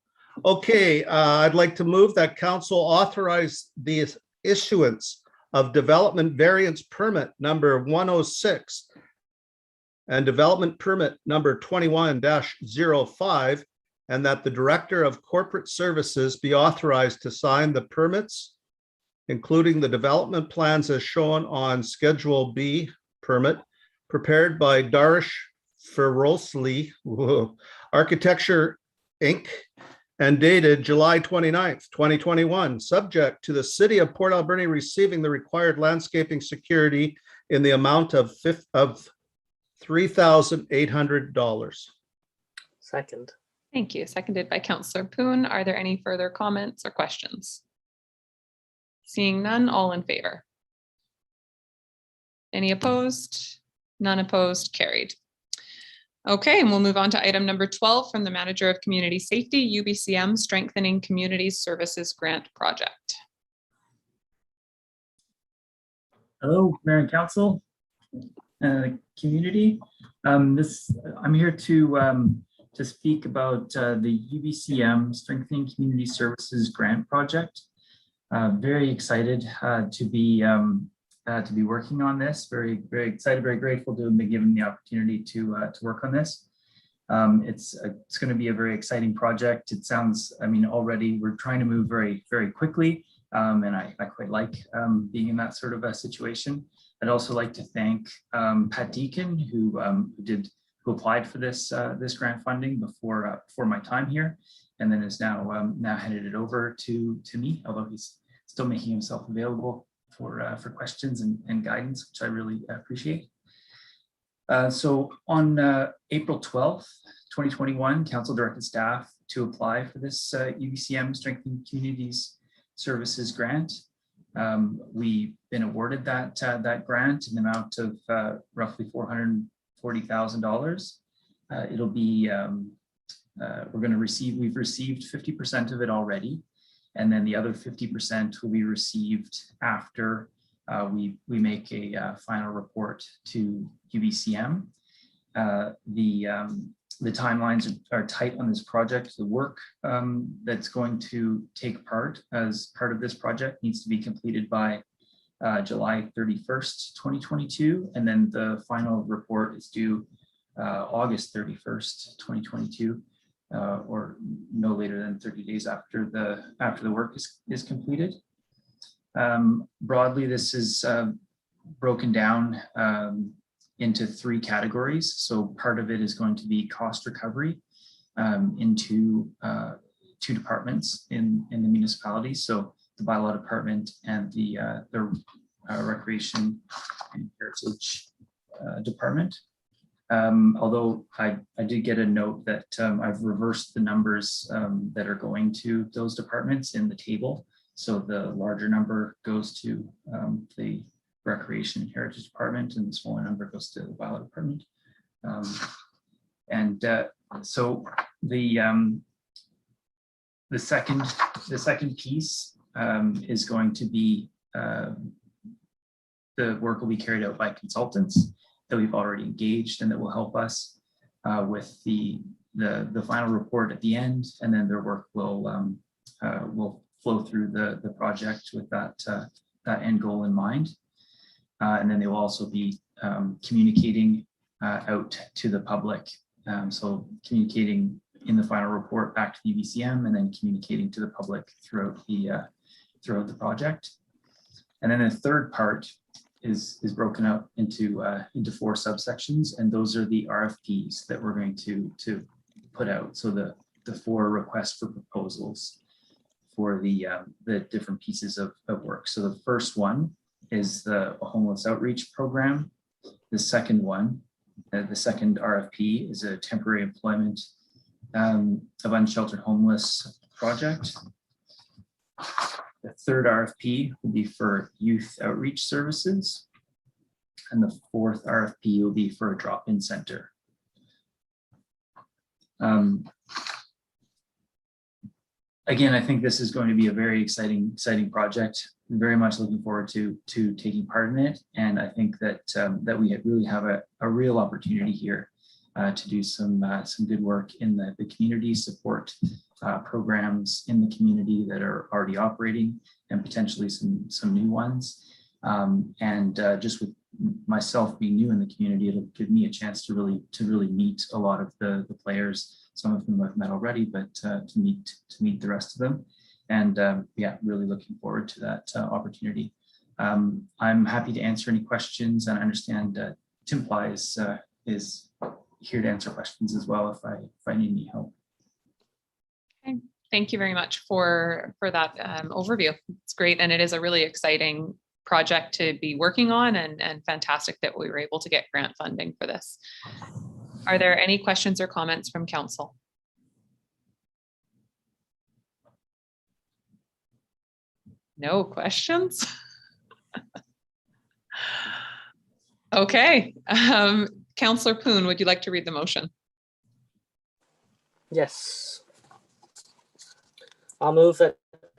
Okay, I'd like to move that council authorize the issuance of development variance permit number 106 and development permit number 21-05, and that the Director of Corporate Services be authorized to sign the permits, including the development plans as shown on Schedule B permit, prepared by Darish Ferosli Architecture, Inc., and dated July 29th, 2021, subject to the City of Port Alberni receiving the required landscaping security in the amount of $3,800. Second. Thank you. Seconded by Councillor Poon. Are there any further comments or questions? Seeing none, all in favor? Any opposed? None opposed, carried. Okay, and we'll move on to item number 12 from the Manager of Community Safety, UBCM Strengthening Community Services Grant Project. Hello, Mayor and Council, community. I'm here to speak about the UBCM Strengthening Community Services Grant Project. Very excited to be working on this. Very excited, very grateful to have been given the opportunity to work on this. It's going to be a very exciting project. It sounds, I mean, already we're trying to move very quickly, and I quite like being in that sort of a situation. I'd also like to thank Pat Deacon, who applied for this grant funding before my time here, and then is now handed it over to me, although he's still making himself available for questions and guidance, which I really appreciate. So on April 12th, 2021, Council directed staff to apply for this UBCM Strengthening Communities Services Grant. We've been awarded that grant in the amount of roughly $440,000. It'll be, we've received 50% of it already. And then the other 50% will be received after we make a final report to UBCM. The timelines are tight on this project. The work that's going to take part as part of this project needs to be completed by July 31st, 2022. And then the final report is due August 31st, 2022. Or no later than 30 days after the work is completed. Broadly, this is broken down into 3 categories. So part of it is going to be cost recovery into 2 departments in the municipality. So the Bylaw department and the Recreation and Heritage department. Although I did get a note that I've reversed the numbers that are going to those departments in the table. So the larger number goes to the Recreation and Heritage Department, and the smaller number goes to the Bylaw Department. So the second piece is going to be the work will be carried out by consultants that we've already engaged and that will help us with the final report at the end, and then their work will flow through the project with that end goal in mind. And then they will also be communicating out to the public. So communicating in the final report back to the UBCM, and then communicating to the public throughout the project. And then the third part is broken up into 4 subsections, and those are the RFPs that we're going to put out. So the 4 requests for proposals for the different pieces of work. So the first one is the homeless outreach program. The second one, the second RFP, is a temporary employment of unsheltered homeless project. The third RFP will be for youth outreach services. And the fourth RFP will be for a drop-in center. Again, I think this is going to be a very exciting project. I'm very much looking forward to taking part in it. And I think that we really have a real opportunity here to do some good work in the community, support programs in the community that are already operating, and potentially some new ones. Just with myself being new in the community, it'll give me a chance to really meet a lot of the players. Some of them I've met already, but to meet the rest of them. And yeah, really looking forward to that opportunity. I'm happy to answer any questions, and I understand Tim Ply is here to answer questions as well if I need any help. Okay, thank you very much for that overview. It's great, and it is a really exciting project to be working on, and fantastic that we were able to get grant funding for this. Are there any questions or comments from council? No questions? Okay, Councillor Poon, would you like to read the motion? Yes. I'll move that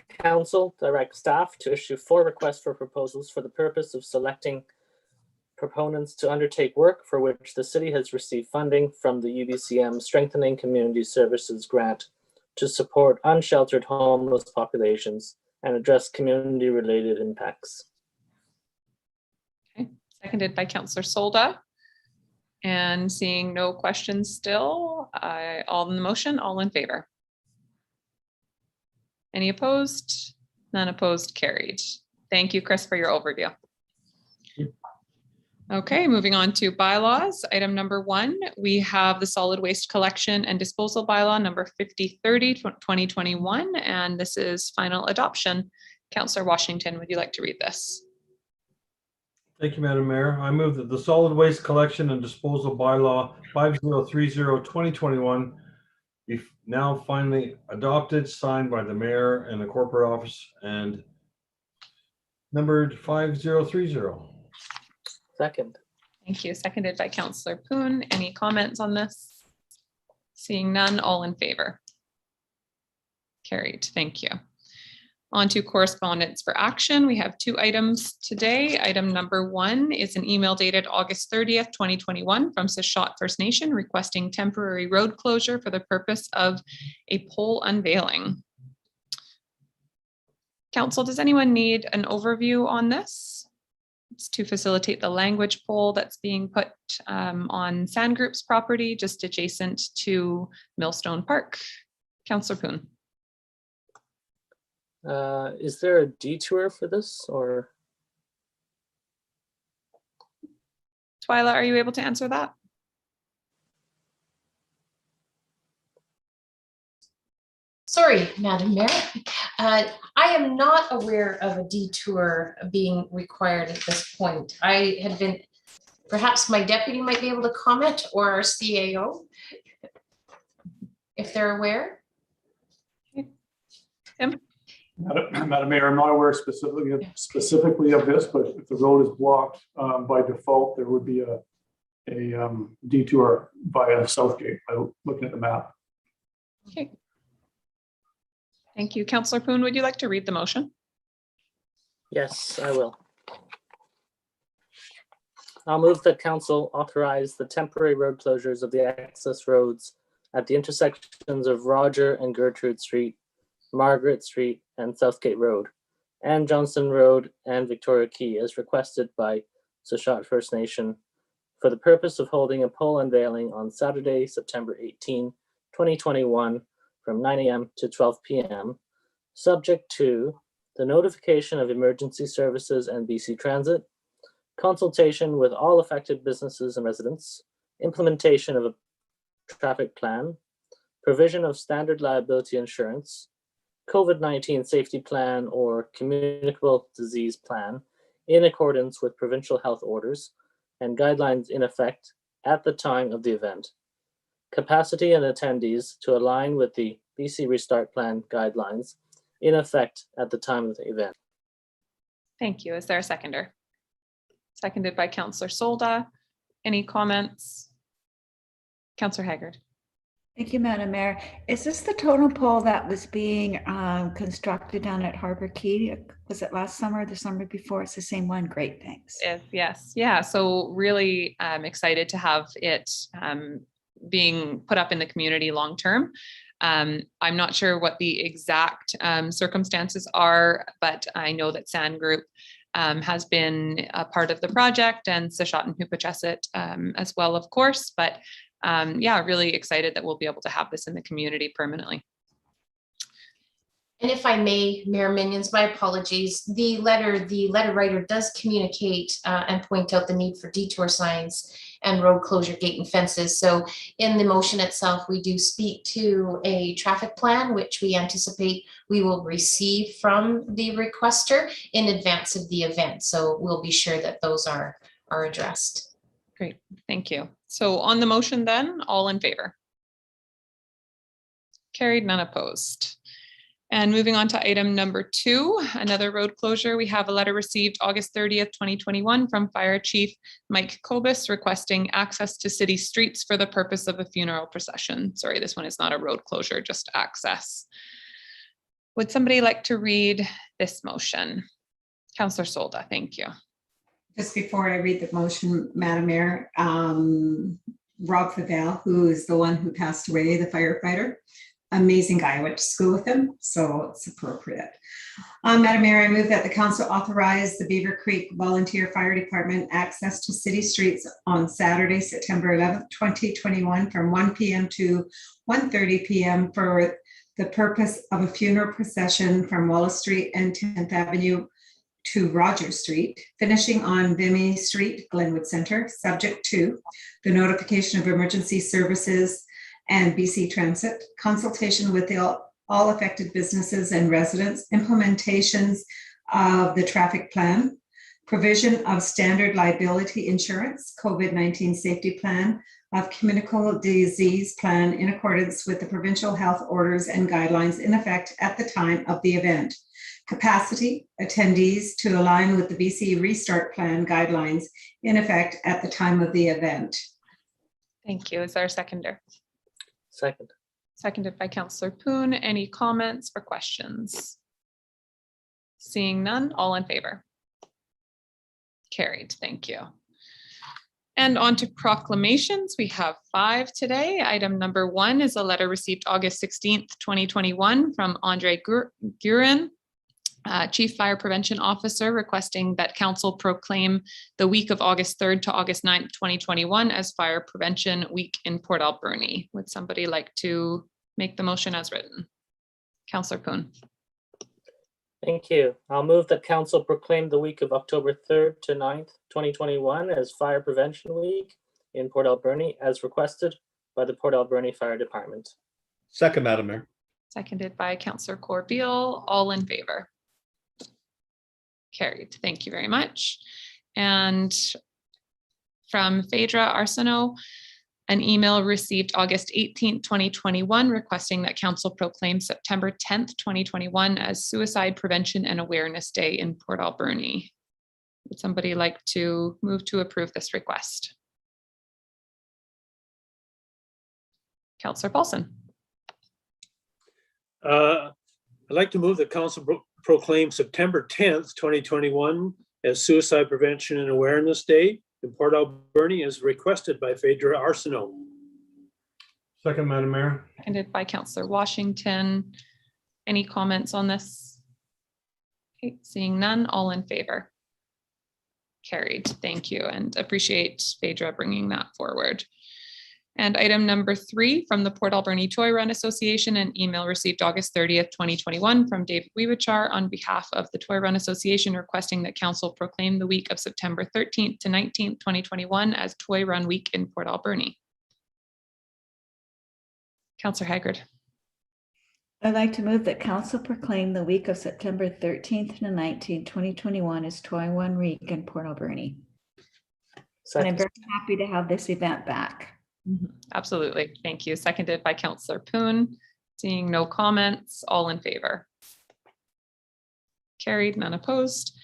council direct staff to issue 4 requests for proposals for the purpose of selecting proponents to undertake work for which the city has received funding from the UBCM Strengthening Community Services Grant to support unsheltered homeless populations and address community-related impacts. Okay, seconded by Councillor Solda. And seeing no questions still, all in the motion, all in favor? Any opposed? None opposed, carried. Thank you, Chris, for your overview. Okay, moving on to bylaws. Item number 1, we have the solid waste collection and disposal bylaw number 5030 2021, and this is final adoption. Councillor Washington, would you like to read this? Thank you, Madam Mayor. I move that the solid waste collection and disposal bylaw 5030-2021 be now finally adopted, signed by the mayor and the corporate office, and numbered 5030. Second. Thank you. Seconded by Councillor Poon. Any comments on this? Seeing none, all in favor? Carried. Thank you. On to correspondence for action. We have 2 items today. Item number 1 is an email dated August 30th, 2021 from Sept First Nation requesting temporary road closure for the purpose of a pole unveiling. Council, does anyone need an overview on this? It's to facilitate the language pole that's being put on Sand Group's property, just adjacent to Millstone Park. Councillor Poon. Is there a detour for this, or? Twyla, are you able to answer that? Sorry, Madam Mayor. I am not aware of a detour being required at this point. I had been, perhaps my deputy might be able to comment, or our CAO, if they're aware. Tim? Madam Mayor, I'm not aware specifically of this, but if the road is blocked by default, there would be a detour via Southgate by looking at the map. Okay. Thank you. Councillor Poon, would you like to read the motion? Yes, I will. I'll move that council authorize the temporary road closures of the access roads at the intersections of Roger and Gertrude Street, Margaret Street and Southgate Road, and Johnson Road and Victoria Quay as requested by Sept First Nation for the purpose of holding a pole unveiling on Saturday, September 18, 2021 from 9 a.m. to 12 p.m., subject to the notification of emergency services and BC Transit, consultation with all affected businesses and residents, implementation of a traffic plan, provision of standard liability insurance, COVID-19 safety plan or communicable disease plan in accordance with provincial health orders and guidelines in effect at the time of the event. Capacity and attendees to align with the BC Restart Plan guidelines in effect at the time of the event. Thank you. Is there a seconder? Seconded by Councillor Solda. Any comments? Councillor Haggard. Thank you, Madam Mayor. Is this the totem pole that was being constructed down at Harbour Quay? Was it last summer or the summer before? It's the same one. Great, thanks. Yes. Yeah. So really excited to have it being put up in the community long term. I'm not sure what the exact circumstances are, but I know that Sand Group has been a part of the project, and Sept and Hupachesit as well, of course. But yeah, really excited that we'll be able to have this in the community permanently. And if I may, Mayor Minions, my apologies. The letter writer does communicate and point out the need for detour signs and road closure gate and fences. So in the motion itself, we do speak to a traffic plan, which we anticipate we will receive from the requester in advance of the event. So we'll be sure that those are addressed. Great, thank you. So on the motion then, all in favor? Carried, none opposed. And moving on to item number 2, another road closure. We have a letter received August 30th, 2021 from Fire Chief Mike Kobus requesting access to city streets for the purpose of a funeral procession. Sorry, this one is not a road closure, just access. Would somebody like to read this motion? Councillor Solda, thank you. Just before I read the motion, Madam Mayor, Rob Favell, who is the one who passed away, the firefighter, amazing guy. I went to school with him, so it's appropriate. Madam Mayor, I move that the council authorize the Beaver Creek Volunteer Fire Department access to city streets on Saturday, September 11th, 2021 from 1 p.m. to 1:30 p.m. for the purpose of a funeral procession from Wallace Street and 10th Avenue to Rogers Street, finishing on Vimy Street, Glenwood Center, subject to the notification of emergency services and BC Transit, consultation with all affected businesses and residents, implementations of the traffic plan, provision of standard liability insurance, COVID-19 safety plan, of communicable disease plan in accordance with the provincial health orders and guidelines in effect at the time of the event. Capacity, attendees to align with the BC Restart Plan guidelines in effect at the time of the event. Thank you. Is there a seconder? Second. Seconded by Councillor Poon. Any comments or questions? Seeing none, all in favor? Carried. Thank you. And on to proclamations. We have 5 today. Item number 1 is a letter received August 16th, 2021 from Andre Gurin, Chief Fire Prevention Officer, requesting that council proclaim the week of August 3rd to August 9th, 2021 as Fire Prevention Week in Port Alberni. Would somebody like to make the motion as written? Councillor Poon. Thank you. I'll move that council proclaim the week of October 3rd to 9th, 2021 as Fire Prevention Week in Port Alberni as requested by the Port Alberni Fire Department. Second, Madam Mayor. Seconded by Councillor Corbeil. All in favor? Carried. Thank you very much. And from Phaedra Arsenault, an email received August 18th, 2021, requesting that council proclaim September 10th, 2021 as Suicide Prevention and Awareness Day in Port Alberni. Would somebody like to move to approve this request? Councillor Paulson. I'd like to move that council proclaim September 10th, 2021 as Suicide Prevention and Awareness Day in Port Alberni as requested by Phaedra Arsenault. Second, Madam Mayor. Seconded by Councillor Washington. Any comments on this? Okay, seeing none, all in favor? Carried. Thank you, and appreciate Phaedra bringing that forward. And item number 3 from the Port Alberni Toy Run Association, an email received August 30th, 2021 from David Weewichar on behalf of the Toy Run Association requesting that council proclaim the week of September 13th to 19th, 2021 as Toy Run Week in Port Alberni. Councillor Haggard. I'd like to move that council proclaim the week of September 13th to 19th, 2021 as Toy Run Week in Port Alberni. And I'm very happy to have this event back. Absolutely. Thank you. Seconded by Councillor Poon. Seeing no comments, all in favor? Carried, none opposed.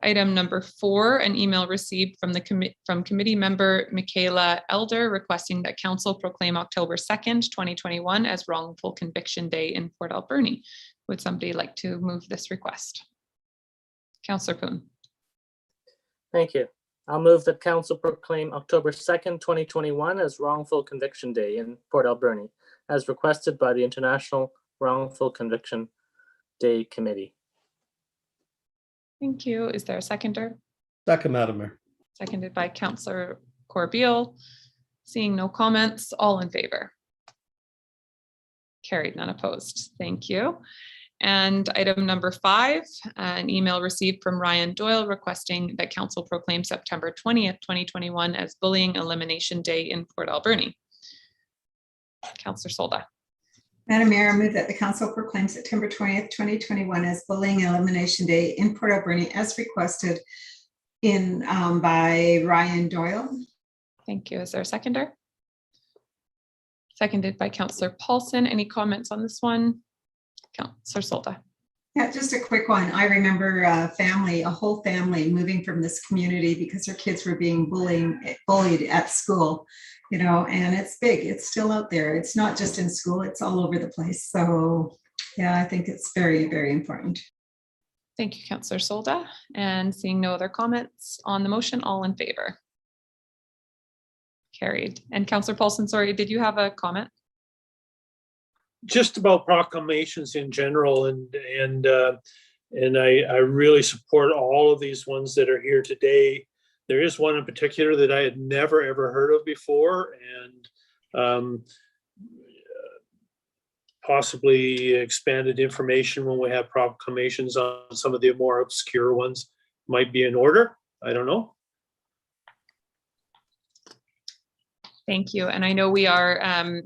Item number 4, an email received from committee member Michaela Elder requesting that council proclaim October 2nd, 2021 as Wrongful Conviction Day in Port Alberni. Would somebody like to move this request? Councillor Poon. Thank you. I'll move that council proclaim October 2nd, 2021 as Wrongful Conviction Day in Port Alberni, as requested by the International Wrongful Conviction Day Committee. Thank you. Is there a seconder? Second, Madam Mayor. Seconded by Councillor Corbeil. Seeing no comments, all in favor? Carried, none opposed. Thank you. And item number 5, an email received from Ryan Doyle requesting that council proclaim September 20th, 2021 as Bullying Elimination Day in Port Alberni. Councillor Solda. Madam Mayor, I move that the council proclaim September 20th, 2021 as Bullying Elimination Day in Port Alberni as requested by Ryan Doyle. Thank you. Is there a seconder? Seconded by Councillor Paulson. Any comments on this one? Councillor Solda. Yeah, just a quick one. I remember a whole family moving from this community because their kids were being bullied at school, you know, and it's big. It's still out there. It's not just in school, it's all over the place. So yeah, I think it's very, very important. Thank you, Councillor Solda. And seeing no other comments on the motion, all in favor? Carried. And Councillor Paulson, sorry, did you have a comment? Just about proclamations in general, and I really support all of these ones that are here today. There is one in particular that I had never ever heard of before, and possibly expanded information when we have proclamations on some of the more obscure ones might be in order. I don't know. Thank you. And I know we are,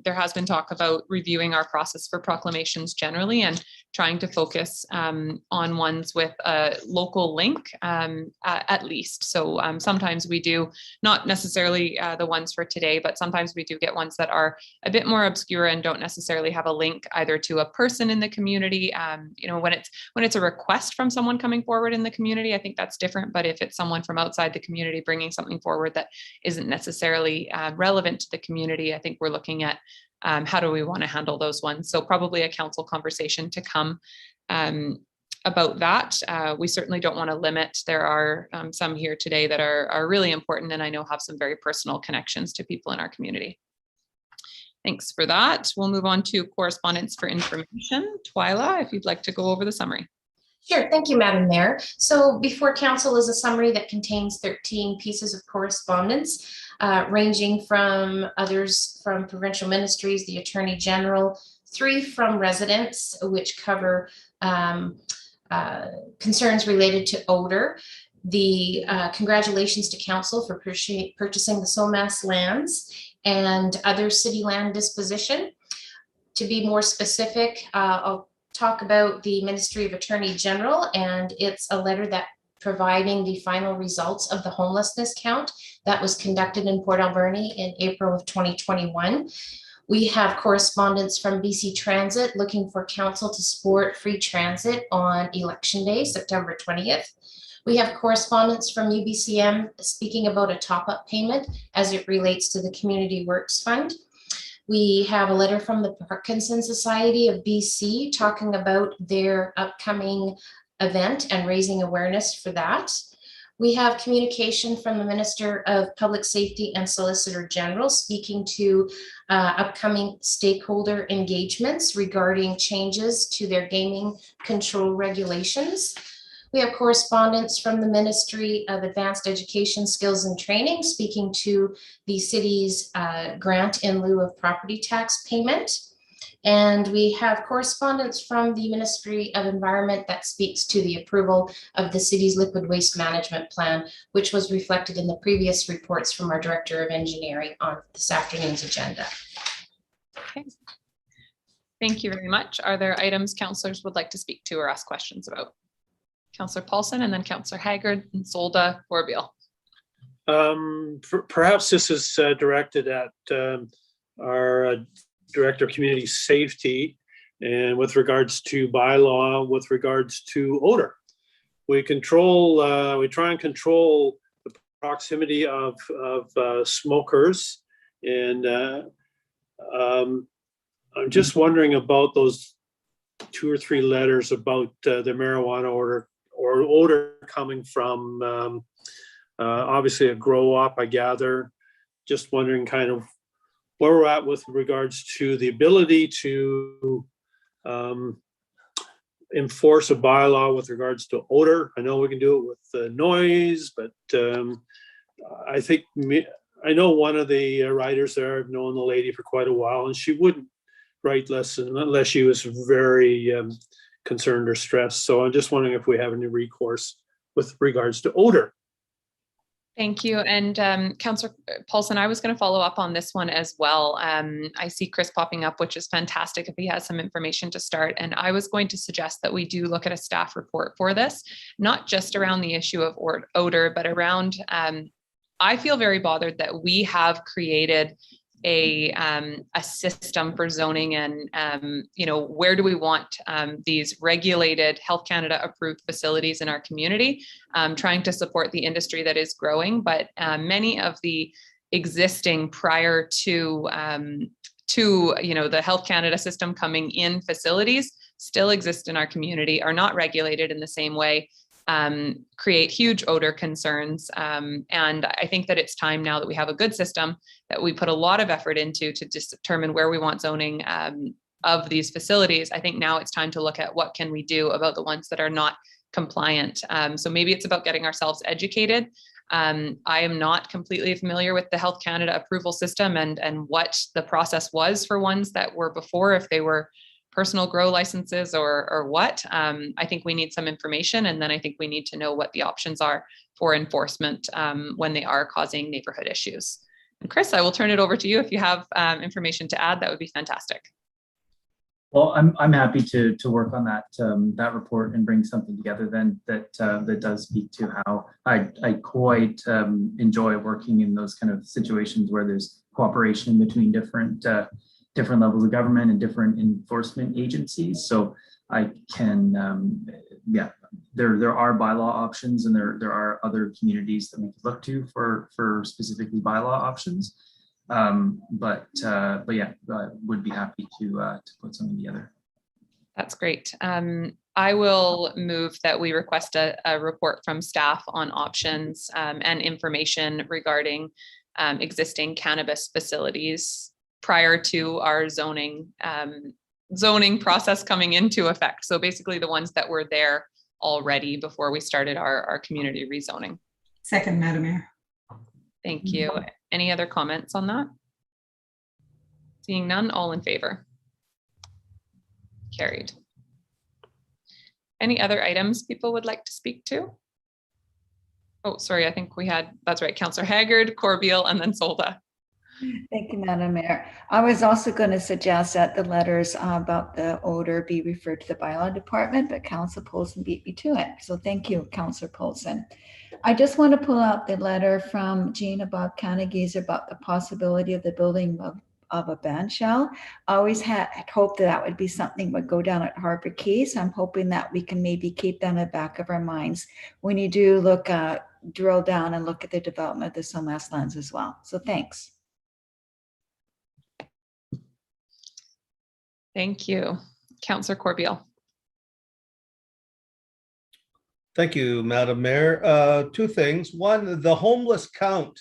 there has been talk about reviewing our process for proclamations generally and trying to focus on ones with a local link at least. So sometimes we do, not necessarily the ones for today, but sometimes we do get ones that are a bit more obscure and don't necessarily have a link either to a person in the community. You know, when it's a request from someone coming forward in the community, I think that's different. But if it's someone from outside the community bringing something forward that isn't necessarily relevant to the community, I think we're looking at how do we want to handle those ones. So probably a council conversation to come about that. We certainly don't want to limit. There are some here today that are really important and I know have some very personal connections to people in our community. Thanks for that. We'll move on to correspondence for information. Twyla, if you'd like to go over the summary. Sure, thank you, Madam Mayor. So before council is a summary that contains 13 pieces of correspondence, ranging from others from provincial ministries, the Attorney General, 3 from residents, which cover concerns related to odor. The congratulations to council for purchasing the SOMAS lands and other city land disposition. To be more specific, I'll talk about the Ministry of Attorney General, and it's a letter that providing the final results of the homelessness count that was conducted in Port Alberni in April of 2021. We have correspondence from BC Transit looking for council to support free transit on Election Day, September 20th. We have correspondence from Ubcm speaking about a top-up payment as it relates to the Community Works Fund. We have a letter from the Parkinson Society of BC talking about their upcoming event and raising awareness for that. We have communication from the Minister of Public Safety and Solicitor General speaking to upcoming stakeholder engagements regarding changes to their gaming control regulations. We have correspondence from the Ministry of Advanced Education, Skills and Training speaking to the city's grant in lieu of property tax payment. And we have correspondence from the Ministry of Environment that speaks to the approval of the city's liquid waste management plan, which was reflected in the previous reports from our Director of Engineering on this afternoon's agenda. Okay. Thank you very much. Are there items councillors would like to speak to or ask questions about? Councillor Paulson and then Councillor Haggard and Solda or Beal. Perhaps this is directed at our Director of Community Safety and with regards to bylaw, with regards to odor. We try and control the proximity of smokers, and I'm just wondering about those 2 or 3 letters about the marijuana odor coming from obviously a grow up, I gather. Just wondering kind of where we're at with regards to the ability to enforce a bylaw with regards to odor. I know we can do it with noise, but I know one of the writers there, I've known the lady for quite a while, and she wouldn't write unless she was very concerned or stressed. So I'm just wondering if we have any recourse with regards to odor. Thank you. And Councillor Paulson, I was going to follow up on this one as well. I see Chris popping up, which is fantastic if he has some information to start. And I was going to suggest that we do look at a staff report for this, not just around the issue of odor, but around, I feel very bothered that we have created a system for zoning and, you know, where do we want these regulated Health Canada approved facilities in our community, trying to support the industry that is growing. But many of the existing prior to you know, the Health Canada system coming in facilities still exist in our community, are not regulated in the same way, create huge odor concerns. And I think that it's time now that we have a good system that we put a lot of effort into to just determine where we want zoning of these facilities. I think now it's time to look at what can we do about the ones that are not compliant. So maybe it's about getting ourselves educated. I am not completely familiar with the Health Canada approval system and what the process was for ones that were before, if they were personal grow licenses or what. I think we need some information, and then I think we need to know what the options are for enforcement when they are causing neighborhood issues. And Chris, I will turn it over to you. If you have information to add, that would be fantastic. Well, I'm happy to work on that report and bring something together then that does speak to how I quite enjoy working in those kind of situations where there's cooperation between different levels of government and different enforcement agencies. So I can, there are bylaw options, and there are other communities that we could look to for specifically bylaw options. But yeah, would be happy to put something together. That's great. I will move that we request a report from staff on options and information regarding existing cannabis facilities prior to our zoning process coming into effect. So basically the ones that were there already before we started our community rezoning. Second, Madam Mayor. Thank you. Any other comments on that? Seeing none, all in favor? Carried. Any other items people would like to speak to? Oh, sorry, I think we had, that's right, Councillor Haggard, Corbeil, and then Solda. Thank you, Madam Mayor. I was also going to suggest that the letters about the odor be referred to the bylaw department, but Councillor Polson beat me to it. So thank you, Councillor Polson. I just want to pull out the letter from Gina Bob Canagese about the possibility of the building of a band shell. I always had hoped that would be something would go down at Harper Keys. I'm hoping that we can maybe keep that in the back of our minds when you do look drill down and look at the development of the Sunless lands as well. So thanks. Thank you. Councillor Corbeil. Thank you, Madam Mayor. Two things. One, the homeless count.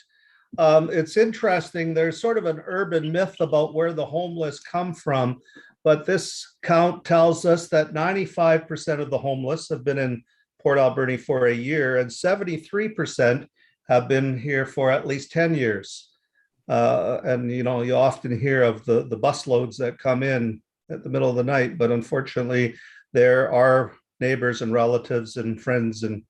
It's interesting. There's sort of an urban myth about where the homeless come from, but this count tells us that 95% of the homeless have been in Port Alberni for a year, and 73% have been here for at least 10 years. And you know, you often hear of the busloads that come in at the middle of the night, but unfortunately, there are neighbors and relatives and friends, and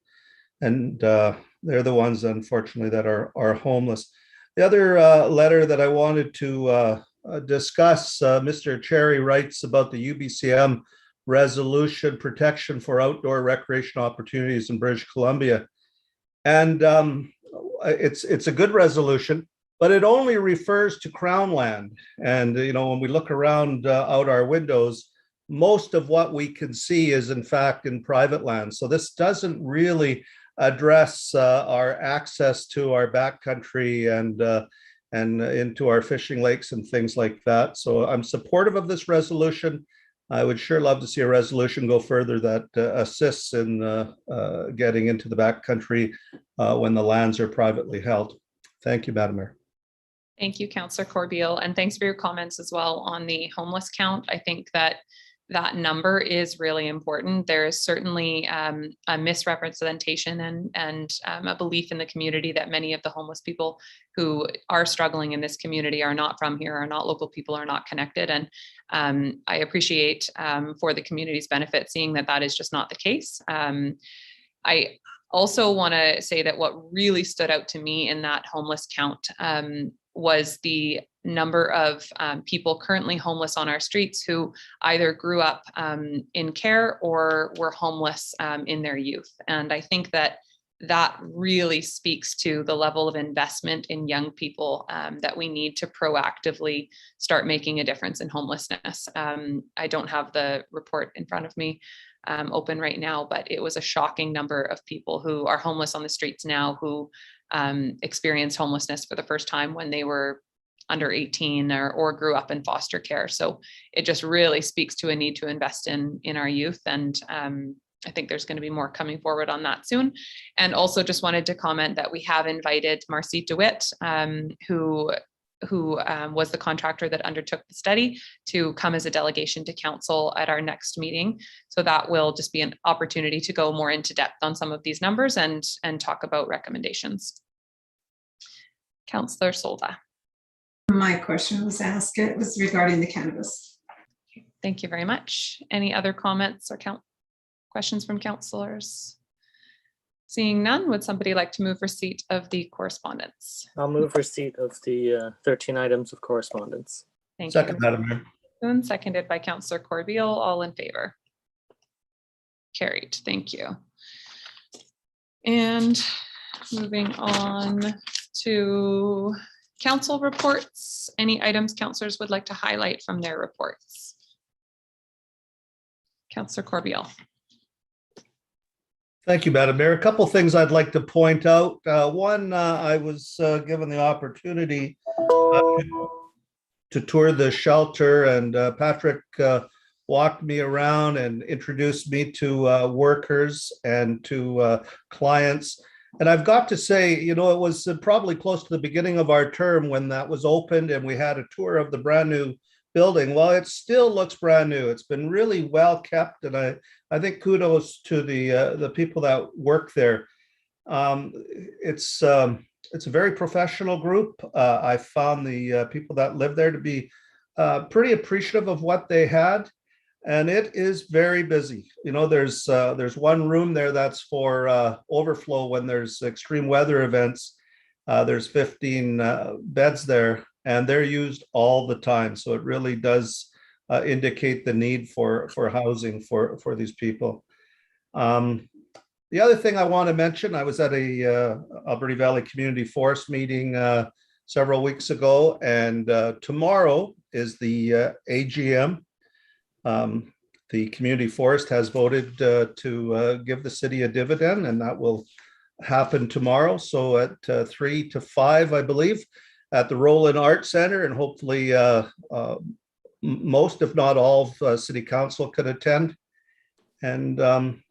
they're the ones, unfortunately, that are homeless. The other letter that I wanted to discuss, Mr. Cherry writes about the UBCM resolution protection for outdoor recreational opportunities in British Columbia, and it's a good resolution, but it only refers to Crown land. And you know, when we look around out our windows, most of what we can see is in fact in private land. So this doesn't really address our access to our backcountry and into our fishing lakes and things like that. So I'm supportive of this resolution. I would sure love to see a resolution go further that assists in getting into the backcountry when the lands are privately held. Thank you, Madam Mayor. Thank you, Councillor Corbeil, and thanks for your comments as well on the homeless count. I think that number is really important. There is certainly a misrepresentation and a belief in the community that many of the homeless people who are struggling in this community are not from here, are not local people, are not connected. And I appreciate for the community's benefit seeing that is just not the case. I also want to say that what really stood out to me in that homeless count was the number of people currently homeless on our streets who either grew up in care or were homeless in their youth. And I think that that really speaks to the level of investment in young people that we need to proactively start making a difference in homelessness. I don't have the report in front of me open right now, but it was a shocking number of people who are homeless on the streets now who experienced homelessness for the first time when they were under 18 or grew up in foster care. So it just really speaks to a need to invest in our youth. And I think there's going to be more coming forward on that soon. And also just wanted to comment that we have invited Marcy DeWitt, who was the contractor that undertook the study, to come as a delegation to council at our next meeting. So that will just be an opportunity to go more into depth on some of these numbers and talk about recommendations. Councillor Solda. My question was asked. It was regarding the cannabis. Thank you very much. Any other comments or questions from councillors? Seeing none, would somebody like to move receipt of the correspondence? I'll move receipt of the 13 items of correspondence. Thank Second, you. Madam Mayor. And seconded by Councillor Corbeil. All in favor? Carried. Thank you. And moving on to council reports. Any items councillors would like to highlight from their reports? Councillor Corbeil. Thank you, Madam Mayor. A couple of things I'd like to point out. One, I was given the opportunity to tour the shelter, and Patrick walked me around and introduced me to workers and to clients. And I've got to say, you know, it was probably close to the beginning of our term when that was opened and we had a tour of the brand new building. Well, it still looks brand new. It's been really well kept, and I think kudos to the people that work there. It's a very professional group. I found the people that live there to be pretty appreciative of what they had, and it is very busy. You know, there's one room there that's for overflow when there's extreme weather events. There's 15 beds there, and they're used all the time. So it really does indicate the need for housing for these people. The other thing I want to mention, I was at a Alberni Valley Community Forest meeting several weeks ago, and tomorrow is the AGM. The community forest has voted to give the city a dividend, and that will happen tomorrow. So at 3 to 5, I believe, at the Roland Arts Center, and hopefully most, if not all, of City Council could attend. And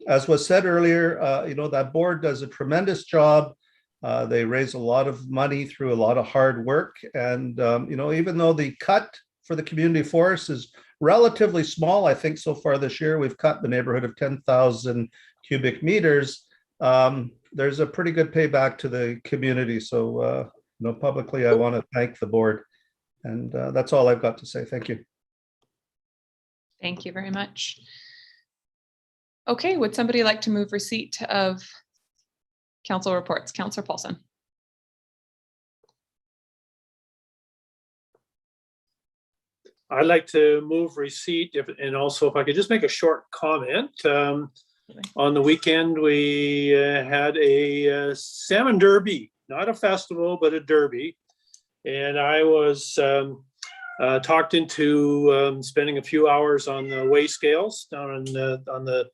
as was said earlier, you know, that board does a tremendous job. They raise a lot of money through a lot of hard work. And, you know, even though the cut for the community forest is relatively small, I think so far this year, we've cut the neighborhood of 10,000 cubic meters. There's a pretty good payback to the community. So, you know, publicly, I want to thank the board. And that's all I've got to say. Thank you. Thank you very much. Okay, would somebody like to move receipt of council reports? Councillor Paulson. I'd like to move receipt, and also if I could just make a short comment. On the weekend, we had a salmon derby, not a festival, but a derby. And I was talked into spending a few hours on the weigh scales down on the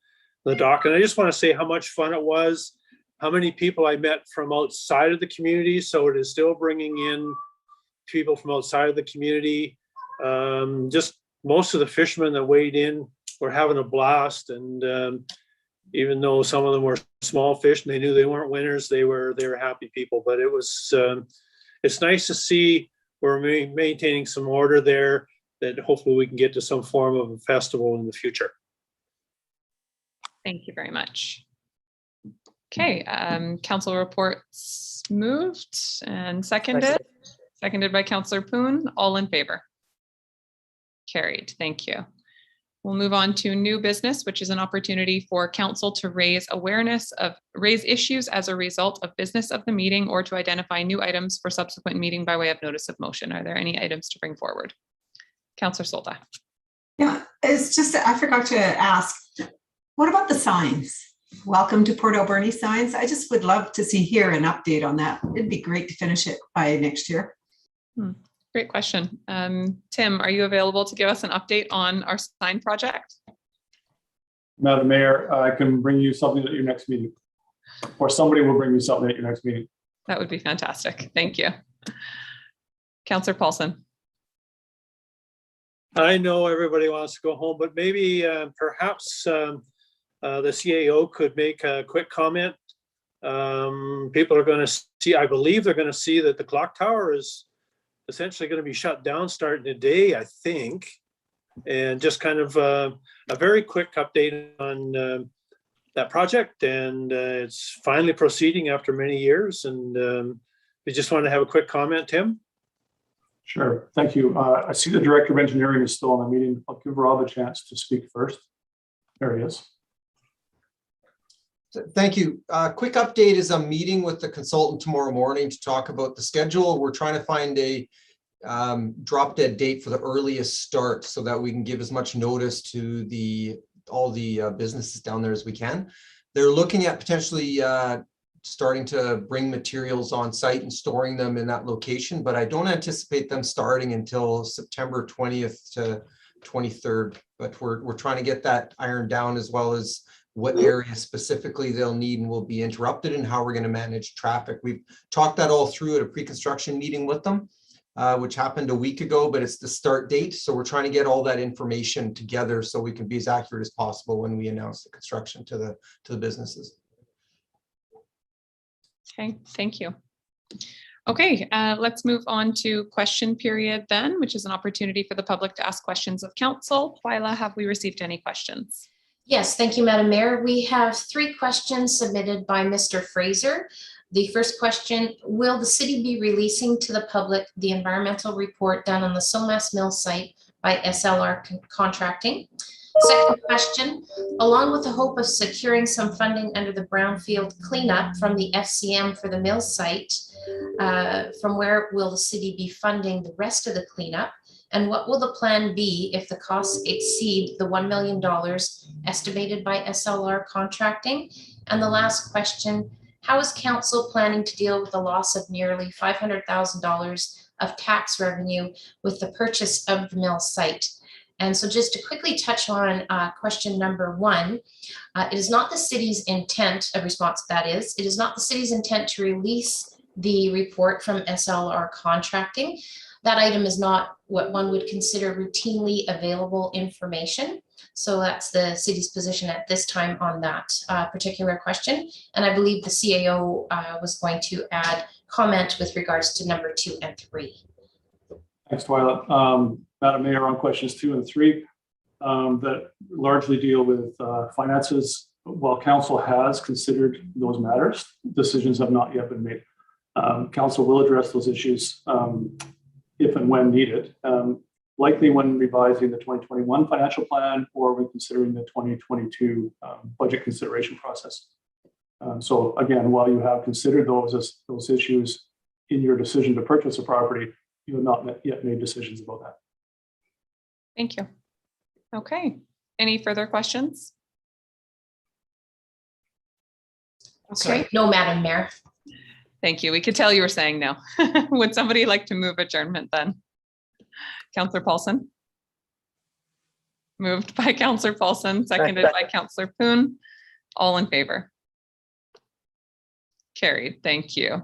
dock. And I just want to say how much fun it was, how many people I met from outside of the community. So it is still bringing in people from outside of the community. Just most of the fishermen that weighed in were having a blast. And even though some of them were small fish and they knew they weren't winners, they were happy people. But it was, it's nice to see we're maintaining some order there, that hopefully we can get to some form of a festival in the future. Thank you very much. Okay, council reports moved and seconded. Seconded by Councillor Poon. All in favor? Carried. Thank you. We'll move on to new business, which is an opportunity for council to raise issues as a result of business of the meeting, or to identify new items for subsequent meeting by way of notice of motion. Are there any items to bring forward? Councillor Solda. Yeah, it's just, I forgot to ask, what about the signs? Welcome to Port Alberni Signs. I just would love to hear an update on that. It'd be great to finish it by next year. Great question. Tim, are you available to give us an update on our sign project? Madam Mayor, I can bring you something at your next meeting, or somebody will bring you something at your next meeting. That would be fantastic. Thank you. Councillor Paulson. I know everybody wants to go home, but maybe perhaps the CAO could make a quick comment. People are going to see, I believe they're going to see that the clock tower is essentially going to be shut down starting today, I think. And just kind of a very quick update on that project. And it's finally proceeding after many years. And we just want to have a quick comment, Tim. Sure, thank you. I see the Director of Engineering is still on the meeting. I'll give Rob a chance to speak first. There he is. Thank you. Quick update is I'm meeting with the consultant tomorrow morning to talk about the schedule. We're trying to find a drop dead date for the earliest start so that we can give as much notice to all the businesses down there as we can. They're looking at potentially starting to bring materials on site and storing them in that location, but I don't anticipate them starting until September 20th to 23rd. But we're trying to get that ironed down, as well as what areas specifically they'll need and will be interrupted and how we're going to manage traffic. We've talked that all through at a pre-construction meeting with them, which happened a week ago, but it's the start date. So we're trying to get all that information together so we can be as accurate as possible when we announce the construction to the businesses. Okay, thank you. Okay, let's move on to question period then, which is an opportunity for the public to ask questions of council. Bylaw, have we received any questions? Yes, thank you, Madam Mayor. We have 3 questions submitted by Mr. Fraser. The first question, will the city be releasing to the public the environmental report done on the Somas Mill site by SLR Contracting? Second question, along with the hope of securing some funding under the brownfield cleanup from the FCM for the mill site, from where will the city be funding the rest of the cleanup? And what will the plan be if the costs exceed the $1 million estimated by SLR Contracting? And the last question, how is council planning to deal with the loss of nearly $500,000 of tax revenue with the purchase of the mill site? And so just to quickly touch on question number 1, it is not the city's intent, a response to that is, it is not the city's intent to release the report from SLR Contracting. That item is not what one would consider routinely available information. So that's the city's position at this time on that particular question. And I believe the CAO was going to add comment with regards to number 2 and 3. Thanks, Twyla. Madam Mayor, on questions 2 and 3 that largely deal with finances. While council has considered those matters, decisions have not yet been made. Council will address those issues if and when needed, likely when revising the 2021 financial plan or when considering the 2022 budget consideration process. So again, while you have considered those issues in your decision to purchase a property, you have not yet made decisions about that. Thank you. Okay, any further questions? Sorry, no, Madam Mayor. Thank you. We could tell you were saying no. Would somebody like to move adjournment then? Councillor Paulson? Moved by Councillor Paulson, seconded by Councillor Poon. All in favor? Carried. Thank you.